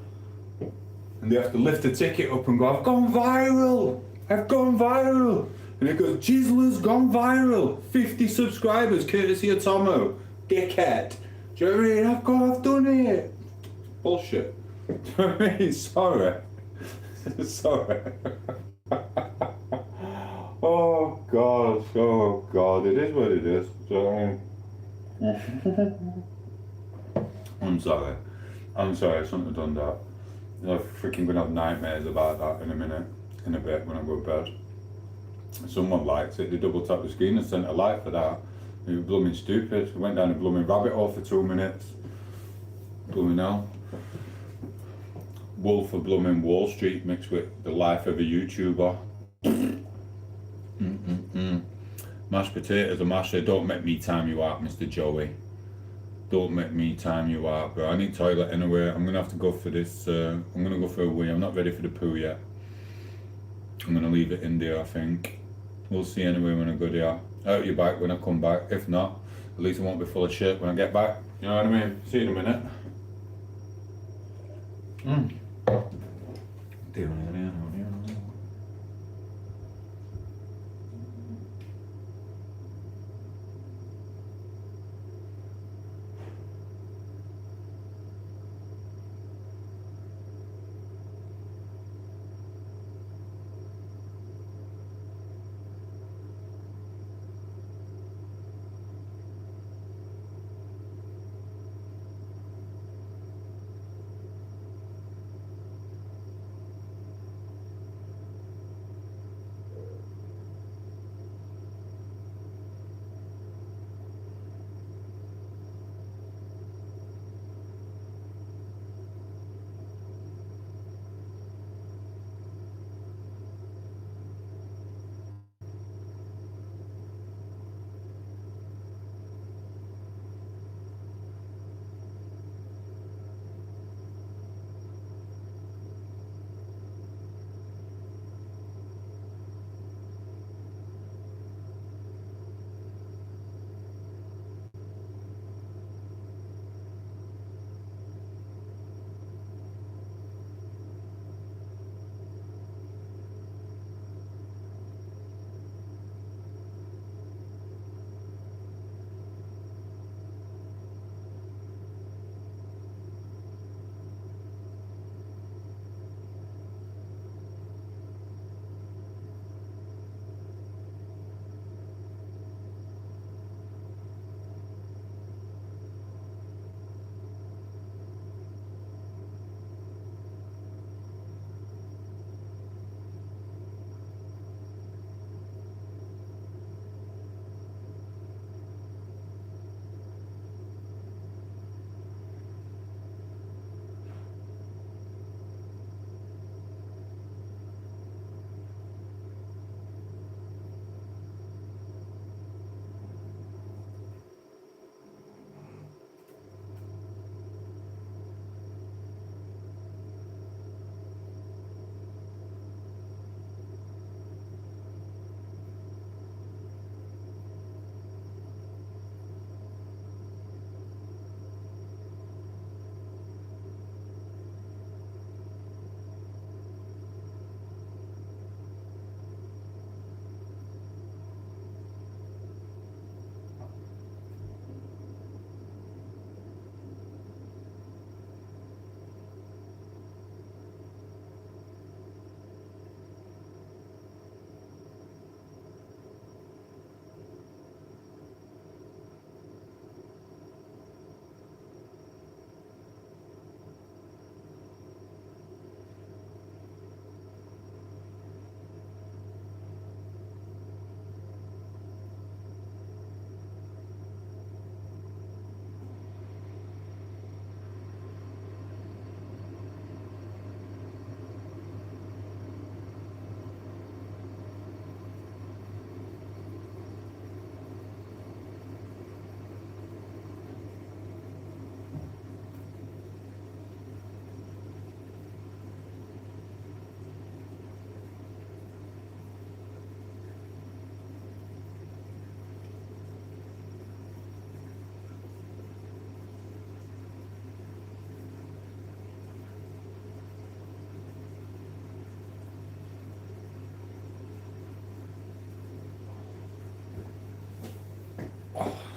And they have to lift the ticket up and go, I've gone viral! I've gone viral! And it goes, Jizzler's gone viral! 50 subscribers, courtesy of Tomo. Dickhead. Do you know what I mean? I've done it! Bullshit. Do you know what I mean? Sorry. Sorry. Oh God, it is what it is. So, I'm sorry, I shouldn't have done that. I'm freaking gonna have nightmares about that in a bit when I go to bed. Someone liked it, they double tapped the screen and sent a like for that. It was blooming stupid. I went down a blooming rabbit hole for 2 minutes. Blooming hell. Wolf of blooming Wall Street mixed with the life of a YouTuber. Mashed potatoes are mashed. Don't make me time you out, Mr. Joey. Don't make me time you out, bro. I need toilet anyway. I'm gonna have to go for this. I'm gonna go for a wee. I'm not ready for the poo yet. I'm gonna leave it in there, I think. We'll see anyway when I go there. Out your back when I come back. If not, at least I won't be full of shit when I get back. You know what I mean? See you in a minute.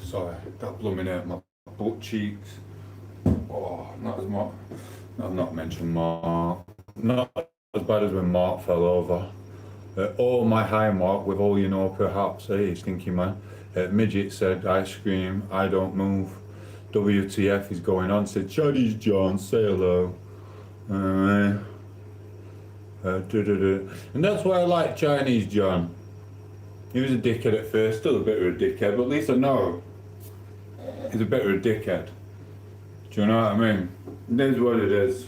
Sorry, that blooming hurt my butt cheeks. Oh, not as much. I've not mentioned Mark. Not as bad as when Mark fell over. Oh, my high Mark, with all you know, perhaps. Hey, stinky man. Midget said, ice cream, I don't move. WTF is going on. Said, Chuddy's John, say hello. Uh, and that's why I like Chinese John. He was a dickhead at first, still a bit of a dickhead, but at least I know he's a bit of a dickhead. Do you know what I mean? It is what it is.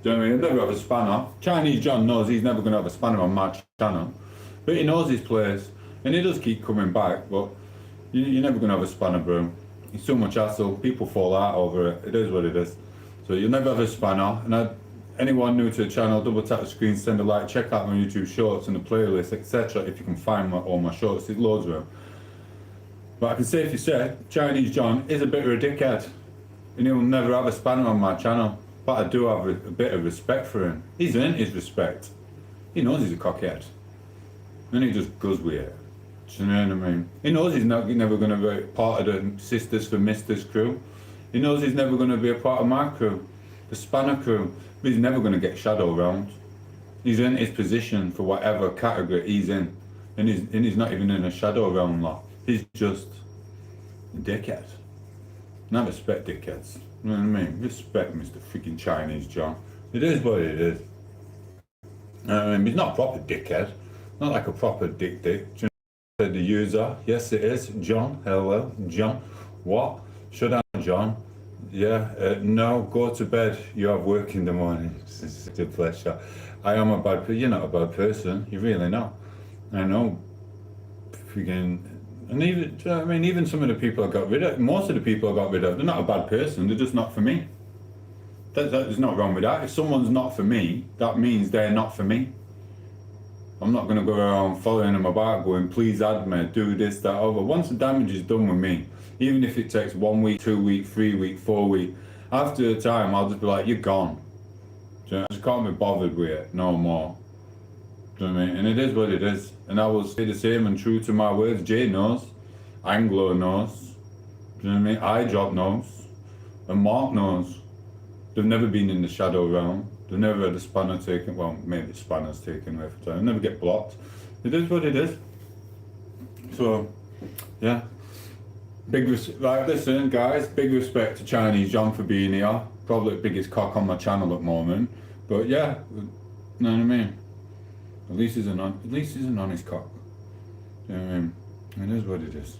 Do you know what I mean? He'll never have a spanner. Chinese John knows he's never going to have a spanner on my channel. But he knows his place. And he does keep coming back, but you're never going to have a spanner, bro. It's too much hassle. People fall out over it. It is what it is. So you'll never have a spanner. And anyone new to the channel, double tap the screen, send a like, check out my YouTube shorts and the playlist, etc. If you can find all my shorts, there's loads of them. But I can safely say, Chinese John is a bit of a dickhead. And he'll never have a spanner on my channel. But I do have a bit of respect for him. He's earned his respect. He knows he's a cockhead. And he just goes with it. Do you know what I mean? He knows he's never going to be part of the Sisters for Misters crew. He knows he's never going to be a part of my crew, the Spanner crew. But he's never going to get shadow round. He's in his position for whatever category he's in. And he's not even in a shadow round lot. He's just a dickhead. And I respect dickheads. You know what I mean? Respect Mr. freaking Chinese John. It is what it is. He's not a proper dickhead. Not like a proper dick. Do you know the user? Yes, it is. John. Hello, John. What? Shut down, John. Yeah. No, go to bed. You have work in the morning. It's a pleasure. I am a bad person. You're not a bad person. You're really not. I know. Freaking. And even, I mean, even some of the people I got rid of, most of the people I got rid of, they're not a bad person, they're just not for me. There's not wrong with that. If someone's not for me, that means they're not for me. I'm not going to go around following them about going, please add me, do this, that, other. Once the damage is done with me, even if it takes 1 week, 2 weeks, 3 weeks, 4 weeks, after a time I'll just be like, you're gone. So I just can't be bothered with it no more. Do you know what I mean? And it is what it is. And I will stay the same and true to my words. Jay knows. Anglo knows. Do you know what I mean? iDrop knows. And Mark knows. They've never been in the shadow realm. They've never had a spanner taken. Well, maybe spanners taken away for time. They never get blocked. It is what it is. So, yeah. Right, listen, guys. Big respect to Chinese John for being here. Probably the biggest cock on my channel at the moment. But yeah, you know what I mean? At least he's an honest cock. You know what I mean? It is what it is.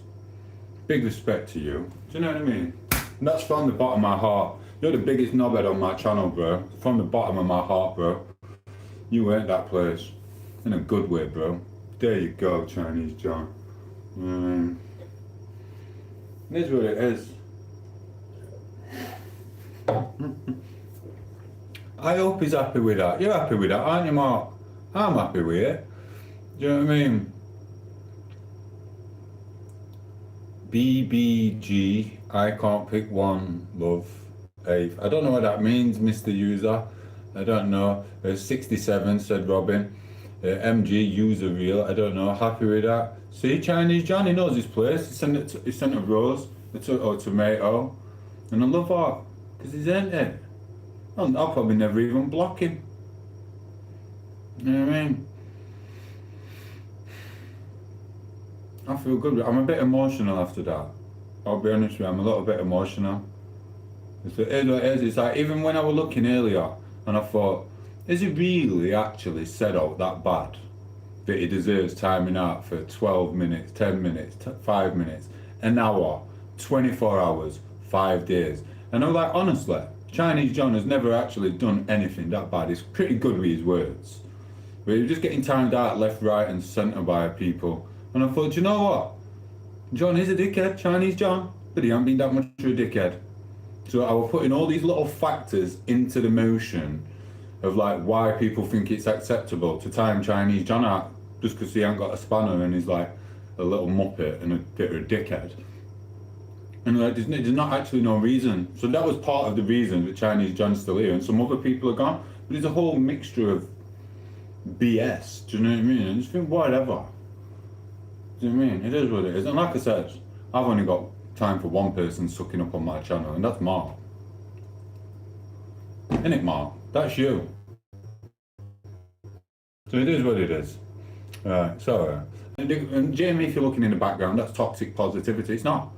Big respect to you. Do you know what I mean? And that's from the bottom of my heart. You're the biggest knobhead on my channel, bro. From the bottom of my heart, bro. You ain't that place. In a good way, bro. There you go, Chinese John. It is what it is. I hope he's happy with that. You're happy with that, aren't you, Mark? I'm happy with it. Do you know what I mean? BBG, I can't pick one, love. I don't know what that means, Mr. User. I don't know. 67 said Robin. MG user real. I don't know. Happy with that. See, Chinese John, he knows his place. He sent a rose, or tomato, and I love that because he's in it. I'll probably never even block him. You know what I mean? I feel good. I'm a bit emotional after that. I'll be honest with you, I'm a little bit emotional. It's like, even when I was looking earlier, and I thought, is he really actually set out that bad? That he deserves timing out for 12 minutes, 10 minutes, 5 minutes, an hour, 24 hours, 5 days. And I'm like, honestly, Chinese John has never actually done anything that bad. He's pretty good with his words. But he was just getting timed out left, right and centre by people. And I thought, you know what? John is a dickhead, Chinese John, but he hasn't been that much of a dickhead. So I was putting all these little factors into the motion of like why people think it's acceptable to time Chinese John out just because he ain't got a spanner and he's like a little muppet and a bit of a dickhead. And like, there's not actually no reason. So that was part of the reason that Chinese John's still here and some other people are gone. But there's a whole mixture of BS, do you know what I mean? And just think, whatever. Do you know what I mean? It is what it is. And like I said, I've only got time for one person sucking up on my channel, and that's Mark. Innit, Mark? That's you. So it is what it is. So, and Jamie, if you're looking in the background, that's toxic positivity. It's not.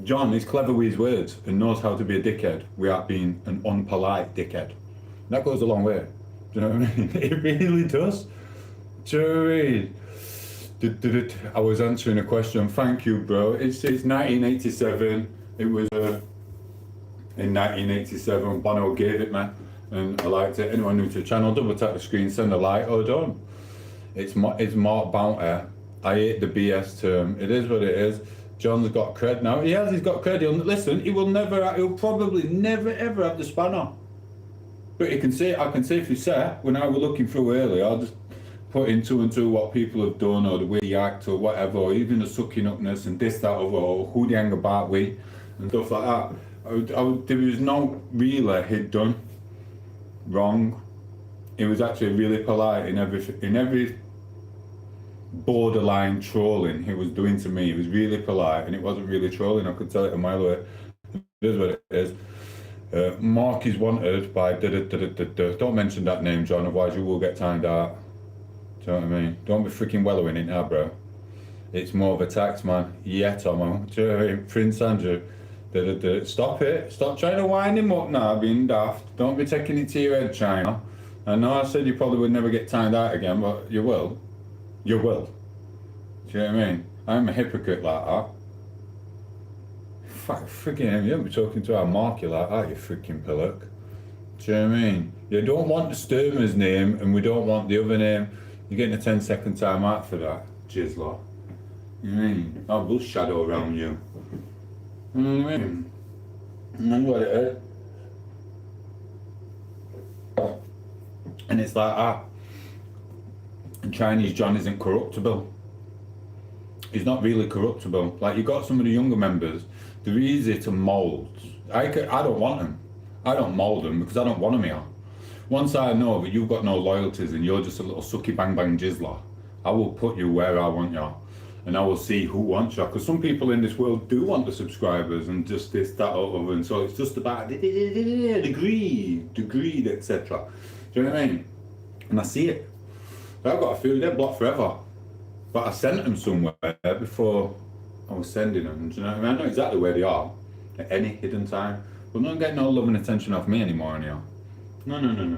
John is clever with his words and knows how to be a dickhead without being an unpolite dickhead. That goes a long way. Do you know what I mean? It really does. Do you know what I mean? I was answering a question. Thank you, bro. It's 1987. It was in 1987. Bono gave it me, and I liked it. Anyone new to the channel, double tap the screen, send a like, or don't. It's Mark Bounty. I hate the BS term. It is what it is. John's got cred now. He's got cred. He'll probably never ever have the spanner. But I can safely say, when I was looking through earlier, I'll just put in 2 and 2 what people have done, or the way you act, or whatever, or even the sucking upness and this, that, or who they hang about with, and stuff like that. There was no really he'd done wrong. He was actually really polite in every borderline trolling he was doing to me. He was really polite, and it wasn't really trolling. I could tell it a mile away. It is what it is. Mark is wanted by Don't mention that name, John, otherwise you will get timed out. Do you know what I mean? Don't be freaking wallowing it now, bro. It's more of a tax, man. Yeah, Tomo. Do you know what I mean? Prince Andrew. Stop it. Stop trying to wind him up now, being daft. Don't be taking it to your head, China. I know I said you probably would never get timed out again, but you will. You will. Do you know what I mean? I'm a hypocrite like that. Freaking, you don't be talking to our Marky like that, you freaking pillock. Do you know what I mean? You don't want the Sturmer's name, and we don't want the other name. You're getting a 10-second time out for that, Jizzler. You know what I mean? I will shadow around you. You know what I mean? And that's what it is. And it's like that. And Chinese John isn't corruptible. He's not really corruptible. Like, you got some of the younger members, they're easy to mould. I don't want them. I don't mould them because I don't want them here. Once I know that you've got no loyalties and you're just a little sucky bang bang jizzler, I will put you where I want you, and I will see who wants you. Because some people in this world do want the subscribers and just this, that, other, and so it's just about the greed, etc. Do you know what I mean? And I see it. I've got a few, they're blocked forever. But I sent them somewhere before I was sending them. Do you know what I mean? I know exactly where they are at any hidden time. But not getting no love and attention off me anymore, anyhow. No.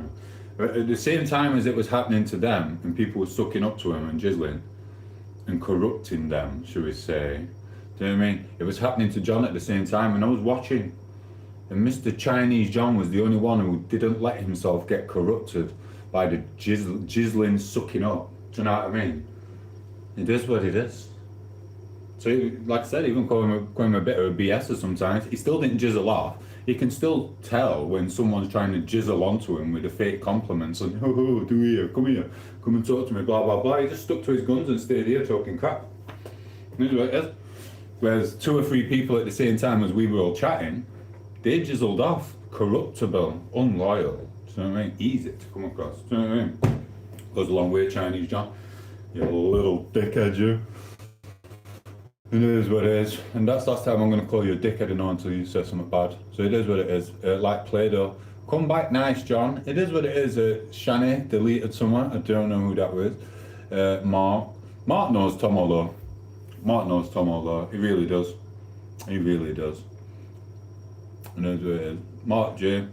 But at the same time as it was happening to them, and people were sucking up to them and jizzling and corrupting them, shall we say. Do you know what I mean? It was happening to John at the same time, and I was watching. And Mr. Chinese John was the only one who didn't let himself get corrupted by the jizzling sucking up. Do you know what I mean? It is what it is. So, like I said, even calling him a bit of a BSer sometimes, he still didn't jizzle off. You can still tell when someone's trying to jizzle onto him with the fake compliments and, oh, come here, come and talk to me, blah, blah, blah. He just stuck to his guns and stayed here talking crap. That's what it is. Whereas 2 or 3 people at the same time as we were all chatting, they jizzled off, corruptible, unloyal. Do you know what I mean? Easy to come across. Do you know what I mean? Goes a long way, Chinese John. You little dickhead, you. It is what it is. And that's the last time I'm going to call you a dickhead and not until you say something bad. So it is what it is. Like Play-Doh. Come back nice, John. It is what it is. Shani deleted someone. I don't know who that was. Mark. Mark knows tom8os. Mark knows tom8os. He really does. He really does. And it is what it is. Mark J.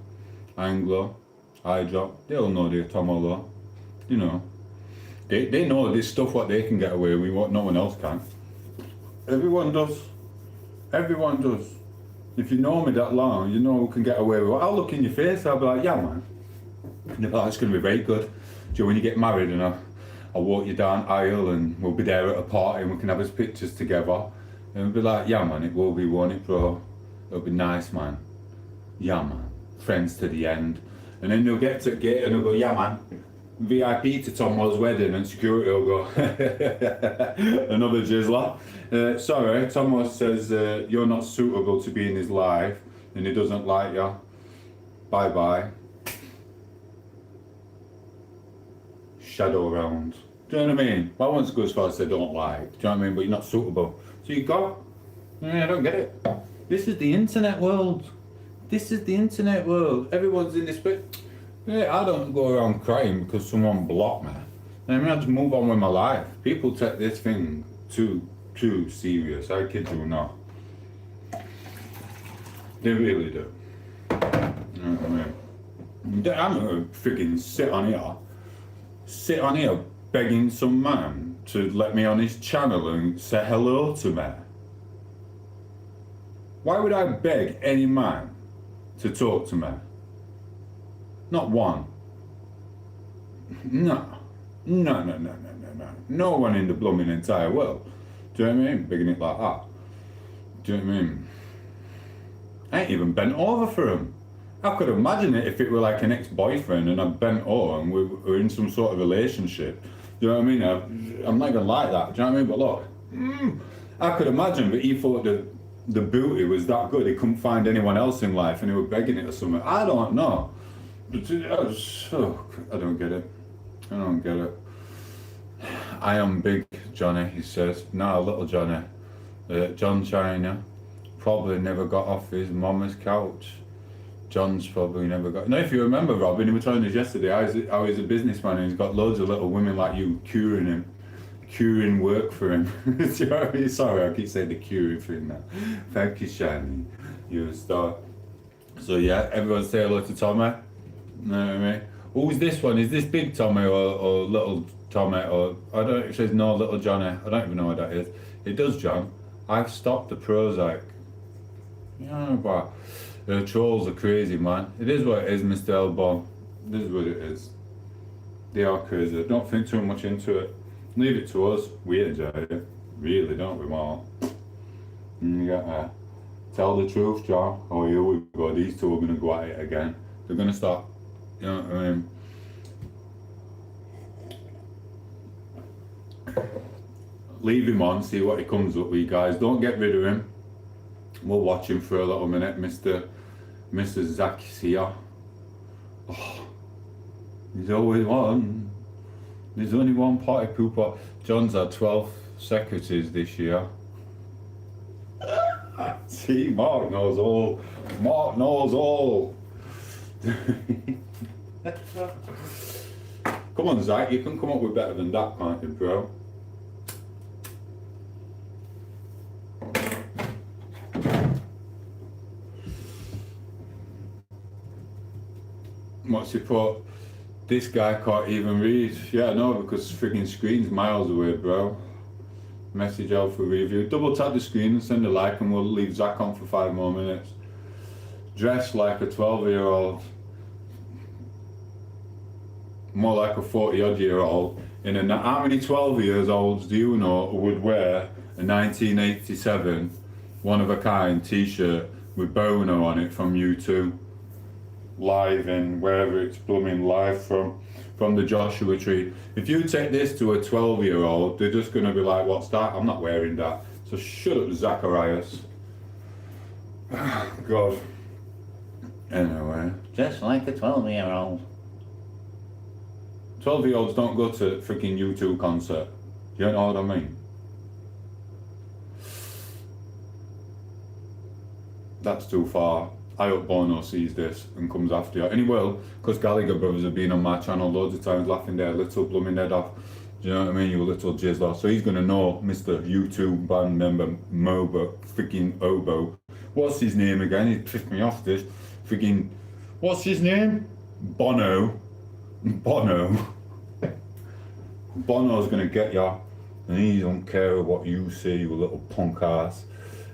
Anglo. iDrop. They all know they're tom8os. You know. They know this stuff what they can get away with, what no one else can. Everyone does. Everyone does. If you know me that long, you know who can get away with it. I'll look in your face, I'll be like, yeah, man. And they'll be like, it's going to be very good. So when you get married, and I'll walk you down aisle and we'll be there at a party and we can have his pictures together. And we'll be like, yeah, man, it will be, won't it, bro? It'll be nice, man. Yeah, man. Friends to the end. And then they'll get to the gate and they'll go, yeah, man. VIP to tom8os' wedding, and security will go, another jizzler. Sorry, tom8os says you're not suitable to be in his life and he doesn't like you. Bye bye. Shadow round. Do you know what I mean? I won't go as far as they don't like. Do you know what I mean? But you're not suitable. So you go. I don't get it. This is the internet world. This is the internet world. Everyone's in this bit. Yeah, I don't go around crying because someone blocked me. I mean, I just move on with my life. People take this thing too serious. I kid you not. They really do. You know what I mean? I'm gonna freaking sit on here begging some man to let me on his channel and say hello to me. Why would I beg any man to talk to me? Not one. No. No one in the blooming entire world. Do you know what I mean? Begging it like that. Do you know what I mean? I ain't even bent over for him. I could imagine it if it were like an ex-boyfriend and I bent over and we were in some sort of relationship. Do you know what I mean? I'm not even like that. Do you know what I mean? But look, I could imagine, but he thought that the booty was that good. He couldn't find anyone else in life and he was begging it or something. I don't know. But I don't get it. I don't get it. I am big Johnny, he says. No, little Johnny. John China probably never got off his mama's couch. John's probably never got. Now, if you remember, Robin, he was telling us yesterday how he's a businessman and he's got loads of little women like you curing work for him. Sorry, I keep saying the curing thing now. Thank you, Shani. You're a star. So, yeah, everyone say hello to Tommy. You know what I mean? Who's this one? Is this Big Tommy or Little Tommy? Or I don't. It says no, Little Johnny. I don't even know what that is. It does, John. I've stopped the Prozac. Yeah, but trolls are crazy, man. It is what it is, Mr. Elbow. It is what it is. They are crazy. Don't think too much into it. Leave it to us. We enjoy it. Really, don't we, Mark? And you gotta tell the truth, John. Oh, here we go. These two are gonna go at it again. They're gonna start. You know what I mean? Leave him on, see what he comes up with, guys. Don't get rid of him. We'll watch him for a little minute, Mr. Zach here. Oh, there's always one. There's only one potty pooper. John's had 12 secretaries this year. See, Mark knows all. Mark knows all. Come on, Zach, you can come up with better than that, can't you, bro? What's he put? This guy can't even read. Yeah, no, because freaking screen's miles away, bro. Message out for review. Double tap the screen and send a like and we'll leave Zach on for 5 more minutes. Dressed like a 12-year-old. More like a 40-odd-year-old. How many 12-year-olds do you know would wear a 1987 one-of-a-kind t-shirt with Bono on it from U2? Live in wherever it's blooming live from the Joshua Tree. If you take this to a 12-year-old, they're just going to be like, what's that? I'm not wearing that. So shut up, Zacharias. God. Anyway. Just like a 12-year-old. 12-year-olds don't go to freaking U2 concert. You know what I mean? That's too far. I hope Bono sees this and comes after you. And he will, because Gallagher brothers have been on my channel loads of times laughing their little blooming head off. Do you know what I mean? You little jizzler. So he's going to know Mr. U2 band member Mobo, freaking Obo. What's his name again? He pissed me off this. Freaking, what's his name? Bono. Bono's going to get ya. And he don't care what you say, you little punk ass.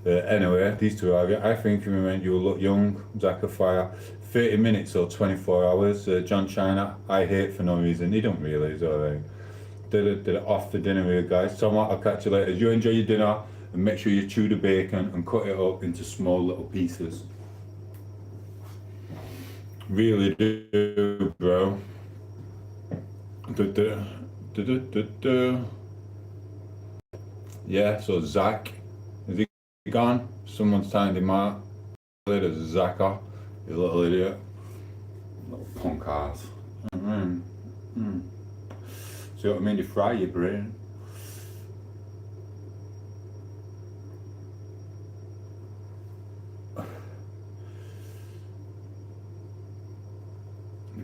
Anyway, these two are, I think you look young, Zachariah. 30 minutes or 24 hours. John China, I hate for no reason. He don't really, he's alright. Did it off the dinner here, guys. So I'll catch you later. You enjoy your dinner and make sure you chew the bacon and cut it up into small little pieces. Really do, bro. Yeah, so Zach, is he gone? Someone's timed him out. Later, Zaka, you little idiot. Little punk ass. See what I mean? You fry your brain.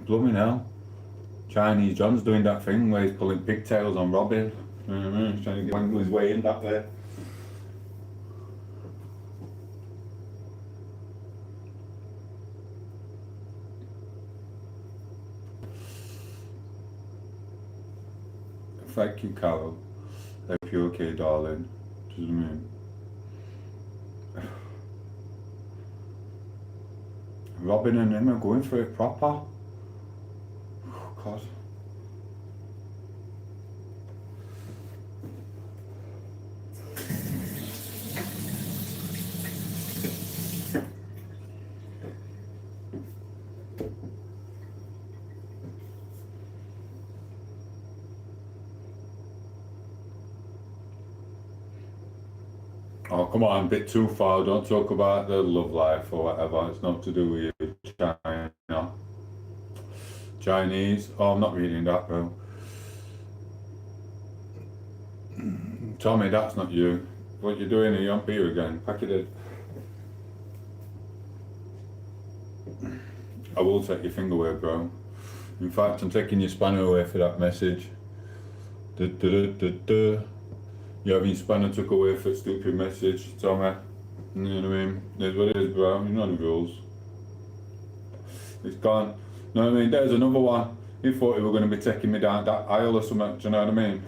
Blooming hell. Chinese John's doing that thing where he's pulling pigtails on Robin. You know what I mean? He's trying to get his way in that way. Thank you, Carol. Hope you're okay, darling. Do you know what I mean? Robin and him are going for it proper. Oh, God. Oh, come on, a bit too far. Don't talk about the love life or whatever. It's not to do with China. Chinese. Oh, I'm not reading that, bro. Tommy, that's not you. What you doing here? You on beer again? Pack it in. I will take your finger away, bro. In fact, I'm taking your spanner away for that message. You having your spanner took away for a stupid message, Tommy. You know what I mean? That's what it is, bro. You know the rules. It's gone. You know what I mean? There's another one. He thought he were going to be taking me down that aisle or something. Do you know what I mean?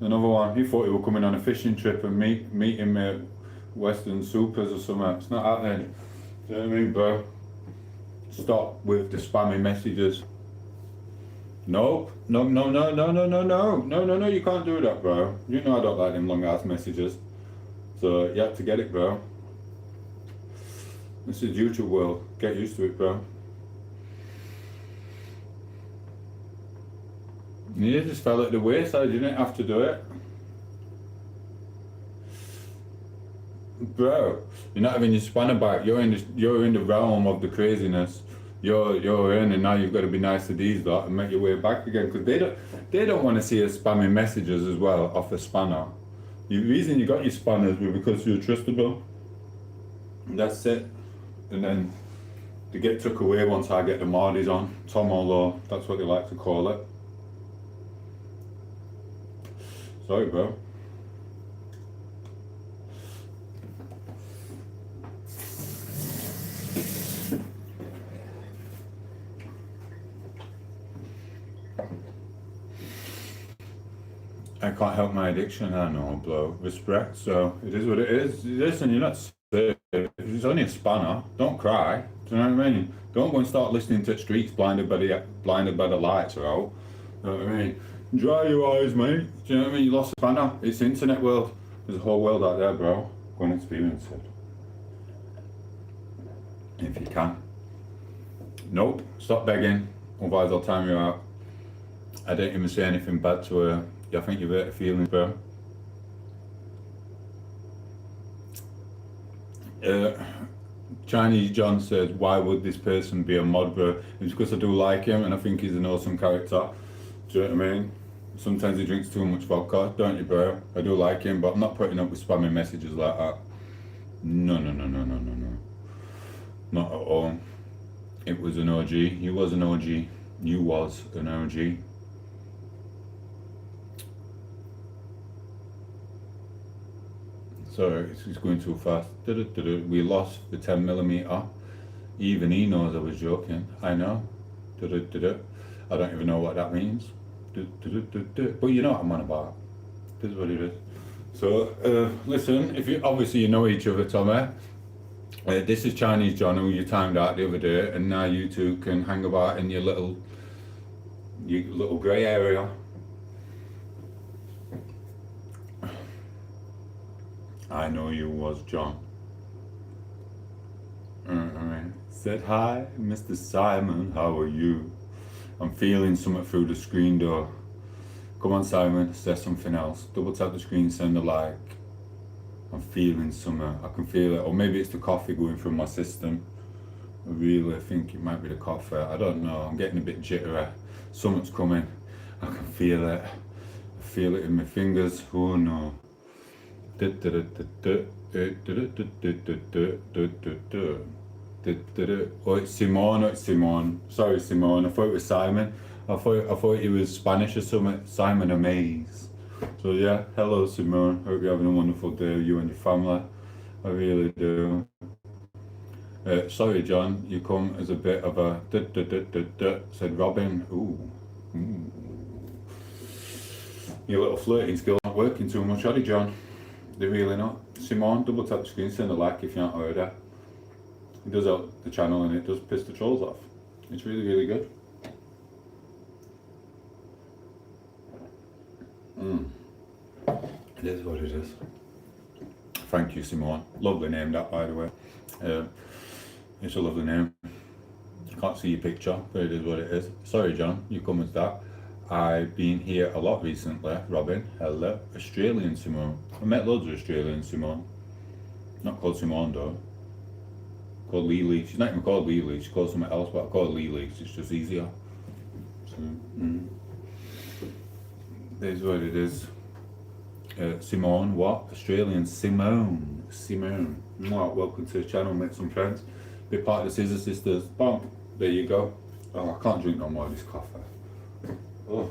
Another one. He thought he were coming on a fishing trip and meeting me at Western Supers or something. It's not happening. Do you know what I mean, bro? Stop with the spammy messages. No, no, no, no, no, no, no, no, no, no, no, you can't do that, bro. You know I don't like them long ass messages. So you have to get it, bro. This is YouTube world. Get used to it, bro. You just fell at the wayside, you didn't have to do it. Bro, you're not having your spanner back. You're in the realm of the craziness. You're in, and now you've got to be nice to these lot and make your way back again, because they don't want to see us spamming messages as well off a spanner. The reason you got your spanners was because you're trustable. That's it. And then they get took away once I get the Mardis on. tom8os, that's what they like to call it. Sorry, bro. I can't help my addiction, I know, bro. Respect, so it is what it is. Listen, you're not safe. It's only a spanner. Don't cry. Do you know what I mean? Don't go and start listening to Streets blinded by the lights, bro. You know what I mean? Dry your eyes, mate. Do you know what I mean? You lost a spanner. It's the internet world. There's a whole world out there, bro. Go and experience it. If you can. Nope. Stop begging. Otherwise I'll time you out. I didn't even say anything bad to her. I think you've hurt her feelings, bro. Chinese John says, why would this person be a mod, bro? It's because I do like him and I think he's an awesome character. Do you know what I mean? Sometimes he drinks too much vodka, don't you, bro? I do like him, but I'm not putting up with spamming messages like that. No, no, no, no, no, no, no. Not at all. It was an OG. You was an OG. You was an OG. Sorry, it's going too fast. We lost the 10mm. Even he knows I was joking. I know. I don't even know what that means. But you know what I'm on about. This is what it is. So, listen, if you obviously you know each other, Tommy. This is Chinese John, who you timed out the other day, and now you two can hang about in your little grey area. I know you was John. Said hi, Mr. Simon, how are you? I'm feeling something through the screen door. Come on, Simon, say something else. Double tap the screen, send a like. I'm feeling something, I can feel it. Or maybe it's the coffee going through my system. I really think it might be the coffee, I don't know. I'm getting a bit jittery. Something's coming, I can feel it. I feel it in my fingers, oh no. Oh, it's Simone. It's Simone. Sorry, Simone. I thought it was Simon. I thought he was Spanish or something. Simon Amaze. So yeah, hello Simone. Hope you're having a wonderful day, you and your family. I really do. Sorry, John. You come as a bit of a said Robin. Ooh. Your little flirting skills aren't working too much, are they, John? They're really not. Simone, double tap the screen, send a like if you're not already. It does help the channel and it does piss the trolls off. It's really, really good. It is what it is. Thank you, Simone. Lovely name that, by the way. It's a lovely name. Can't see your picture, but it is what it is. Sorry, John, you come as that. I've been here a lot recently. Robin, hello. Australian Simone. I met loads of Australian Simone. Not called Simone though. Called Lily. She's not even called Lily. She's called something else, but I call her Lily. It's just easier. So, This is what it is. Simone, what? Australian Simone. Simone. Welcome to the channel, make some friends. Be part of the Scissor Sisters. Bump. There you go. Oh, I can't drink no more of this coffee. Oh.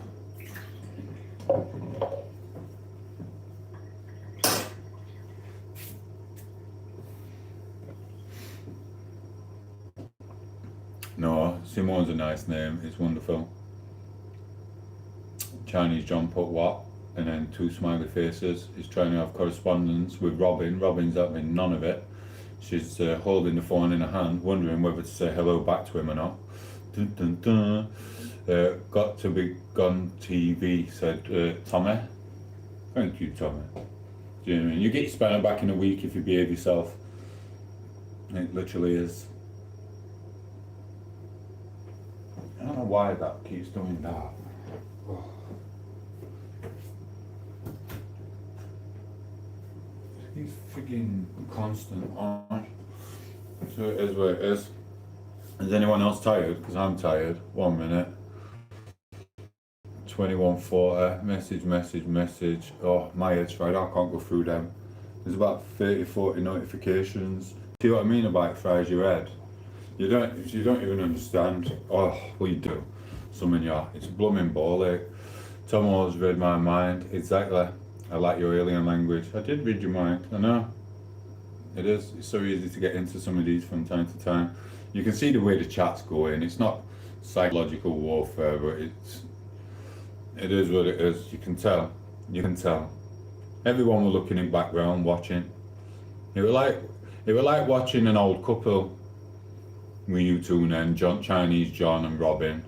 No, Simone's a nice name. It's wonderful. Chinese John put what? And then 2 smiley faces. He's trying to have correspondence with Robin. Robin's having none of it. She's holding the phone in her hand, wondering whether to say hello back to him or not. Dun, dun, dun. Got to be gone TV, said Tommy. Thank you, Tommy. Do you know what I mean? You get your spanner back in a week if you behave yourself. It literally is. I don't know why that keeps doing that. Oh. He's freaking constant on. So it is what it is. Is anyone else tired? Because I'm tired. 1 minute. 21:40. Message. Oh, my head's fried. I can't go through them. There's about 30-40 notifications. See what I mean about it fries your head? You don't even understand. Oh, well you do. Some of you. It's a blooming ball ache. tom8os read my mind. Exactly. I like your alien language. I did read your mind. I know. It is. It's so easy to get into some of these from time to time. You can see the way the chat's going. It's not psychological warfare, but it is what it is. You can tell. Everyone were looking in background, watching. It was like watching an old couple with you two and then Chinese John and Robin.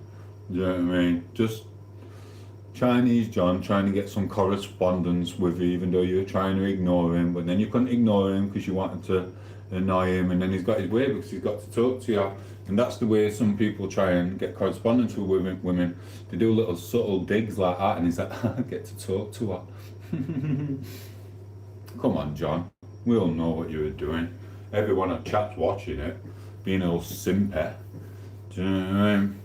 You know what I mean? Just Chinese John trying to get some correspondence with you, even though you're trying to ignore him, but then you couldn't ignore him because you wanted to annoy him, and then he's got his way because he's got to talk to you. And that's the way some people try and get correspondence with women. They do little subtle digs like that, and he's like, I get to talk to her. Come on, John. We all know what you were doing. Everyone at chat's watching it, being a little simpy. Do you know what I mean?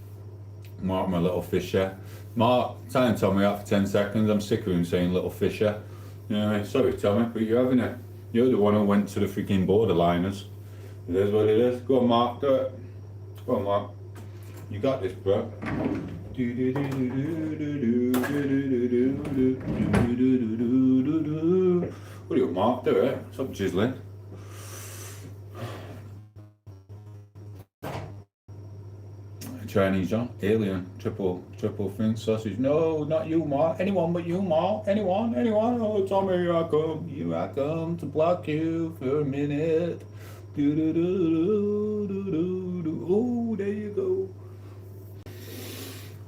Mark, my little fisher. Mark, try and tell me out for 10 seconds. I'm sick of him saying little fisher. You know what I mean? Sorry, Tommy, but you're having it. You're the one who went to the freaking borderliners. It is what it is. Go on, Mark, do it. Go on, Mark. You got this, bro. What are you, Mark? Do it. Stop jizzling. Chinese John, alien, triple fin sausage. No, not you, Mark. Anyone but you, Mark. Anyone. Oh, Tommy, here I come to block you for a minute. Oh, there you go.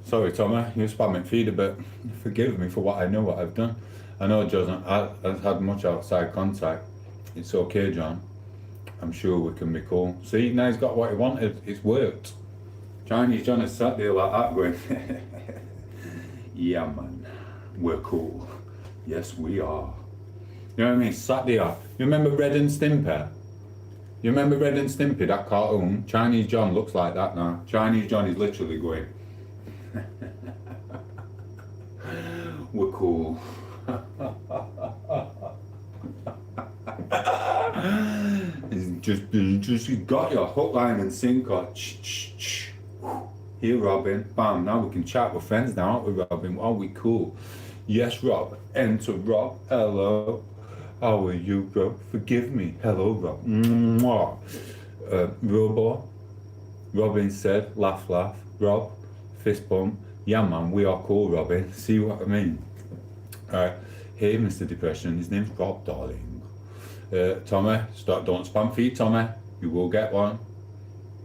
Sorry, Tommy, you spamming feed a bit. Forgive me for what I know, what I've done. I know John has had much outside contact. It's okay, John. I'm sure we can be cool. See, now he's got what he wanted. It's worked. Chinese John has sat there like that going, yeah man, we're cool. Yes we are. You know what I mean? Sat there. You remember Red and Stimpy? You remember Red and Stimpy, that cartoon? Chinese John looks like that now. Chinese John is literally going, we're cool. He's got your hook, line and sinker. Here, Robin. Bam. Now we can chat. We're friends now, aren't we, Robin? Are we cool? Yes, Rob. Enter Rob. Hello. How are you, bro? Forgive me. Hello, Rob. Mwah. Robo. Robin said, laugh. Rob. Fist bump. Yeah, man. We are cool, Robin. See what I mean? Hey, Mr. Depression, his name's Rob, darling. Tommy, don't spam feed Tommy. You will get one.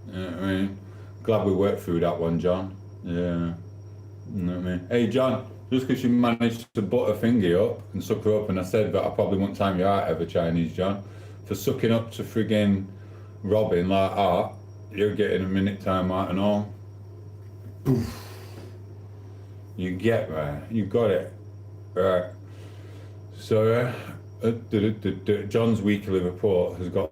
You know what I mean? Glad we worked through that one, John. Yeah. You know what I mean? Hey, John, just because you managed to butt a thingy up and suck her up, and I said that I probably won't time you out ever, Chinese John, for sucking up to friggin' Robin like that, you're getting a minute time out and all. Poof. You get there. You got it. Right. So, John's weekly report has got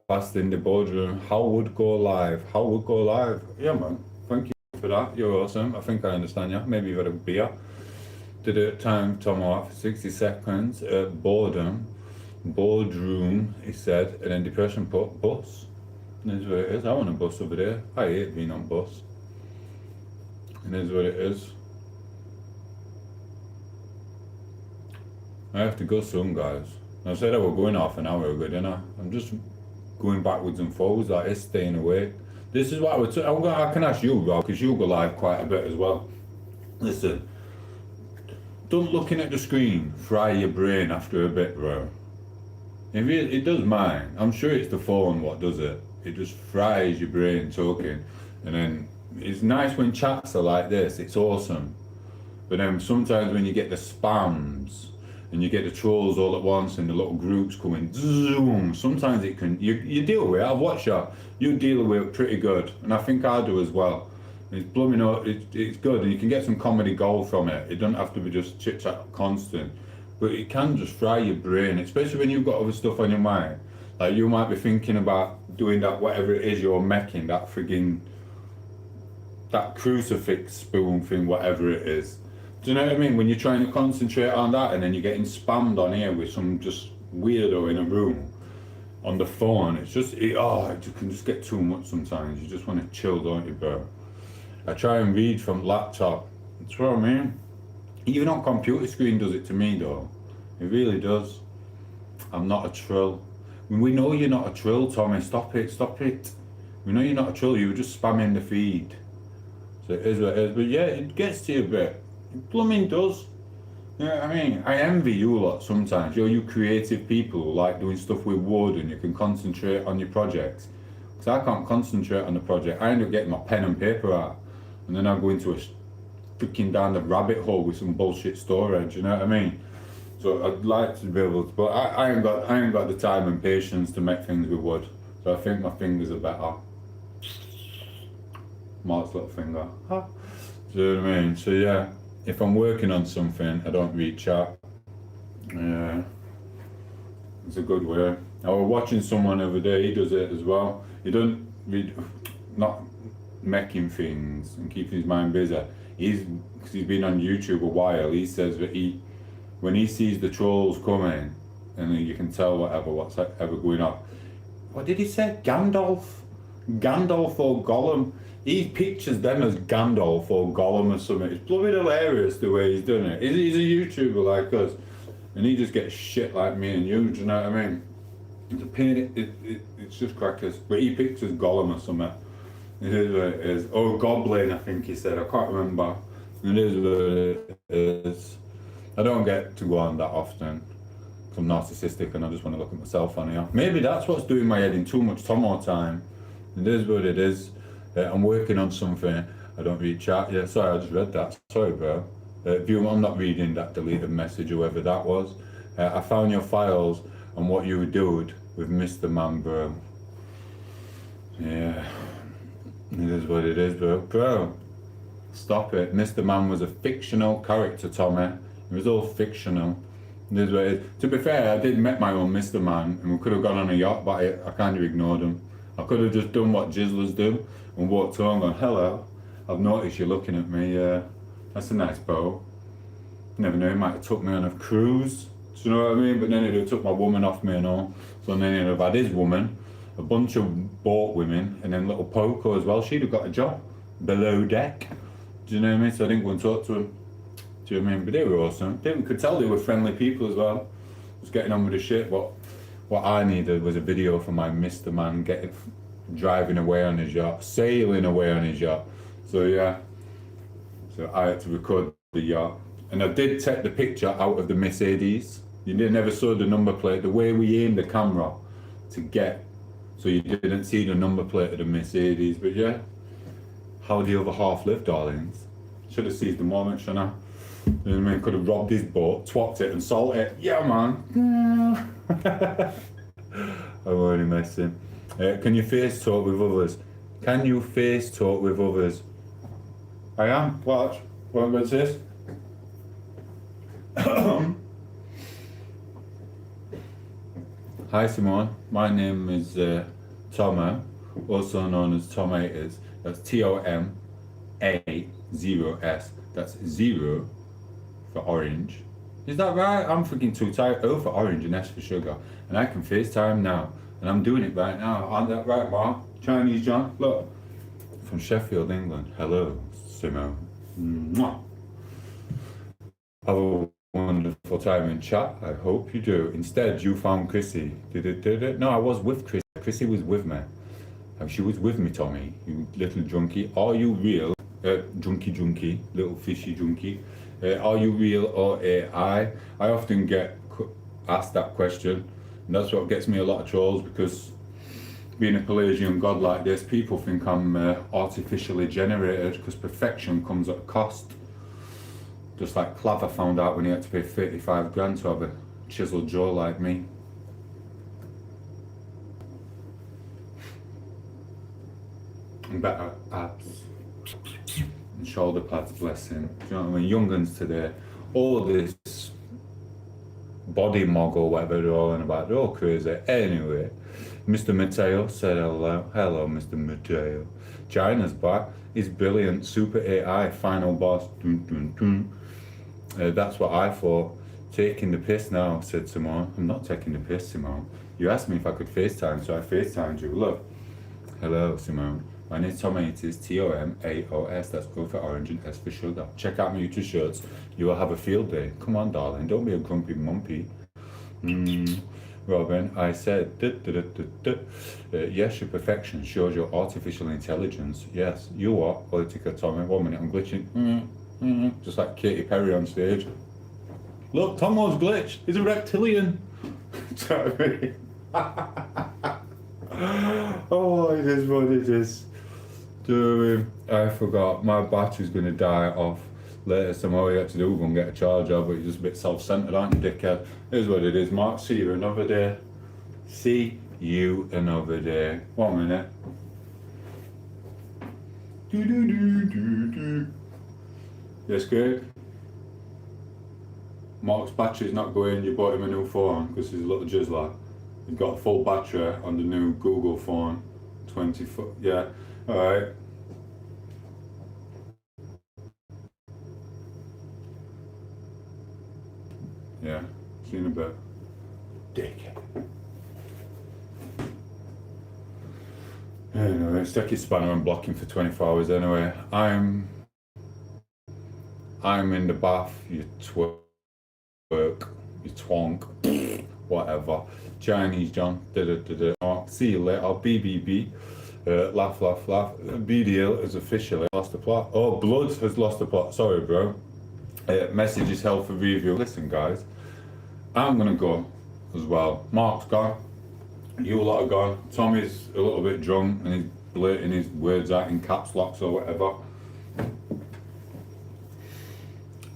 passed in the boardroom. How would go live? How would go live? Yeah, man. Thank you for that. You're awesome. I think I understand you. Maybe you've had a beer. Did it time Tom off 60 seconds. Boredom. Boardroom, he said. And then depression put bus. It is what it is. I want a bus over there. I hate being on bus. It is what it is. I have to go soon, guys. I said I was going half an hour ago, didn't I? I'm just going backwards and forwards, like it's staying awake. This is what I can ask you, Rob, because you go live quite a bit as well. Listen, don't looking at the screen fry your brain after a bit, bro. It does mine. I'm sure it's the phone what does it. It just fries your brain talking. And then it's nice when chats are like this, it's awesome. But then sometimes when you get the spams and you get the trolls all at once and the little groups coming, zoom, sometimes it can, you deal with it. I've watched that. You deal with it pretty good. And I think I do as well. It's blooming up, it's good, and you can get some comedy gold from it. It doesn't have to be just chit chat constant. But it can just fry your brain, especially when you've got other stuff on your mind. Like you might be thinking about doing that, whatever it is you're making, that frigging, that crucifix spoon thing, whatever it is. Do you know what I mean? When you're trying to concentrate on that and then you're getting spammed on here with some just weirdo in a room on the phone, it's just, it can just get too much sometimes. You just want to chill, don't you, bro? I try and read from laptop. That's what I mean. Even on computer screen does it to me though. It really does. I'm not a trill. We know you're not a trill, Tommy. Stop it. We know you're not a trill. You were just spamming the feed. So it is what it is. But yeah, it gets to you a bit. It blooming does. You know what I mean? I envy you a lot sometimes. You creative people who like doing stuff with wood and you can concentrate on your projects. Because I can't concentrate on the project. I end up getting my pen and paper out. And then I go into a freaking down the rabbit hole with some bullshit storage, you know what I mean? So I'd like to be able to, but I ain't got the time and patience to make things with wood. So I think my fingers are better. Mark's little finger. Huh? Do you know what I mean? So yeah, if I'm working on something, I don't read chat. Yeah, it's a good way. I was watching someone the other day, he does it as well. He doesn't read, not making things and keeping his mind busy. Because he's been on YouTube a while, he says that when he sees the trolls coming, and you can tell what's ever going on. What did he say? Gandalf or Gollum? He pictures them as Gandalf or Gollum or something. It's bloody hilarious the way he's doing it. He's a YouTuber like us, and he just gets shit like me and you. Do you know what I mean? It's a pain. It's just crackers. But he pictures Gollum or something. It is what it is. Oh, Goblin, I think he said. I can't remember. It is what it is. I don't get to go on that often. I'm narcissistic and I just want to look at myself on here. Maybe that's what's doing my head in too much Tomo time. It is what it is. I'm working on something. I don't read chat. Yeah, sorry, I just read that. Sorry, bro. I'm not reading that deleted message, whoever that was. I found your files and what you were doing with Mr. Man, bro. Yeah. It is what it is, bro. Bro, stop it. Mr. Man was a fictional character, Tommy. It was all fictional. It is what it is. To be fair, I did met my own Mr. Man, and we could have gone on a yacht, but I kind of ignored him. I could have just done what Jizzlers do and walked home and gone, hello, I've noticed you're looking at me. That's a nice boat. Never know, he might have took me on a cruise. Do you know what I mean? But then he'd have took my woman off me and all. So then he'd have had his woman, a bunch of boat women, and then little Poco as well. She'd have got a job below deck. Do you know what I mean? So I didn't go and talk to him. Do you know what I mean? But they were awesome. They could tell they were friendly people as well. Just getting on with the shit. But what I needed was a video for my Mr. Man driving away on his yacht, sailing away on his yacht. So yeah. So I had to record the yacht. And I did take the picture out of the Mercedes. You never saw the number plate. The way we aimed the camera to get, so you didn't see the number plate of the Mercedes. But yeah, how the other half lived, darlings. Should have seized the moment, shouldn't I? You know what I mean? Could have robbed his boat, twapped it and sold it. Yeah, man. I'm only messing. Can you face talk with others? Can you face talk with others? I am. Watch. What's this? Hi Simone, my name is Tom8os, also known as tom8os. That's Tom8os. That's 0 for orange. Is that right? I'm freaking too tired. O for orange and S for sugar. And I can FaceTime now. And I'm doing it right now. Aren't that right, Mark? Chinese John, look. From Sheffield, England. Hello, Simone. Mwah. Have a wonderful time in chat. I hope you do. Instead, you found Chrissy. Did it? No, I was with Chrissy. Chrissy was with me. She was with me, Tommy. You little junkie. Are you real? Junkie. Little fishy junkie. Are you real or AI? I often get asked that question. And that's what gets me a lot of trolls, because being a Pelagian god like this, people think I'm artificially generated, because perfection comes at a cost. Just like Claver found out when he had to pay 35 grand to have a chiseled jaw like me. And better abs. And shoulder pads, bless him. Do you know what I mean? Young'uns today, all this body mogul, whatever they're all in about, they're all crazy. Anyway, Mr. Mateo said hello. Hello, Mr. Mateo. China's back. He's brilliant. Super AI, final boss. Dun, dun, dun. That's what I thought. Taking the piss now, said Simone. I'm not taking the piss, Simone. You asked me if I could FaceTime, so I FaceTimed you. Look. Hello, Simone. My name's tom8os, Tom8os. That's O for orange and S for sugar. Check out my YouTube shirts. You will have a field day. Come on, darling. Don't be a grumpy mumpy. Robin, I said, yes, your perfection shows your artificial intelligence. Yes, you are. Politica Tommy. 1 minute, I'm glitching. Just like Katy Perry on stage. Look, Tomo's glitch. He's a reptilian. Oh, it is what it is. I forgot. My battery's going to die off later. So all you have to do is go and get a charger, but you're just a bit self-centered, aren't you, dickhead? It is what it is, Mark. See you another day. See you another day. 1 minute. Yes, Greg? Mark's battery's not going. You bought him a new phone because he's a little jizzler. He's got a full battery on the new Google phone. 20 foot. Yeah. Alright. Yeah. See you in a bit. Dickhead. Anyway, stick your spanner and block him for 24 hours anyway. I'm in the bath, you twerk, you twonk, whatever. Chinese John, Oh, see you later, BBB. Laugh. BDL has officially lost the plot. Oh, Blood has lost the plot. Sorry, bro. Message is held for review. Listen, guys, I'm gonna go as well. Mark's gone. You lot are gone. Tommy's a little bit drunk and he's blurting his words out in caps locks or whatever.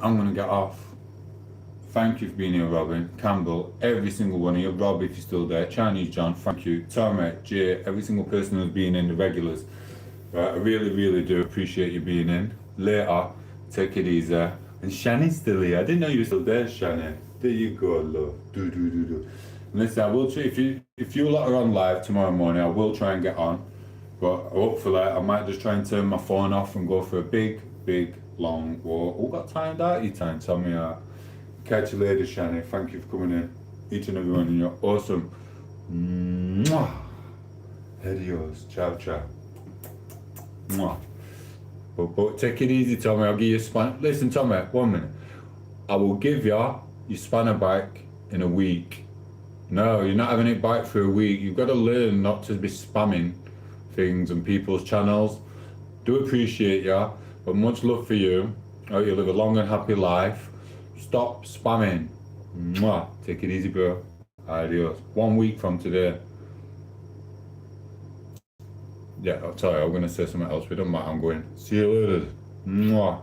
I'm gonna get off. Thank you for being here, Robin, Campbell, every single one of you. Rob, if you're still there. Chinese John, thank you. Tom8, Jay, every single person who's been in, the regulars. Right, I really do appreciate you being in. Later, take it easy. And Shani's still here. I didn't know you were still there, Shani. There you go, love. Do. Listen, I will try, if you lot are on live tomorrow morning, I will try and get on. But hopefully, I might just try and turn my phone off and go for a big, long walk. Oh, got timed out, you time, Tommy. Catch you later, Shani. Thank you for coming in. Each and every one of you. Awesome. Mwah. Adios. Ciao. Mwah. But take it easy, Tommy. I'll give you a spanner. Listen, Tommy, 1 minute. I will give you your spanner back in a week. No, you're not having it back for a week. You've got to learn not to be spamming things on people's channels. Do appreciate you, but much love for you. I hope you live a long and happy life. Stop spamming. Mwah. Take it easy, bro. Adios. 1 week from today. Yeah, I'll tell you, I'm going to say something else. We don't matter. I'm going. See you later. Mwah.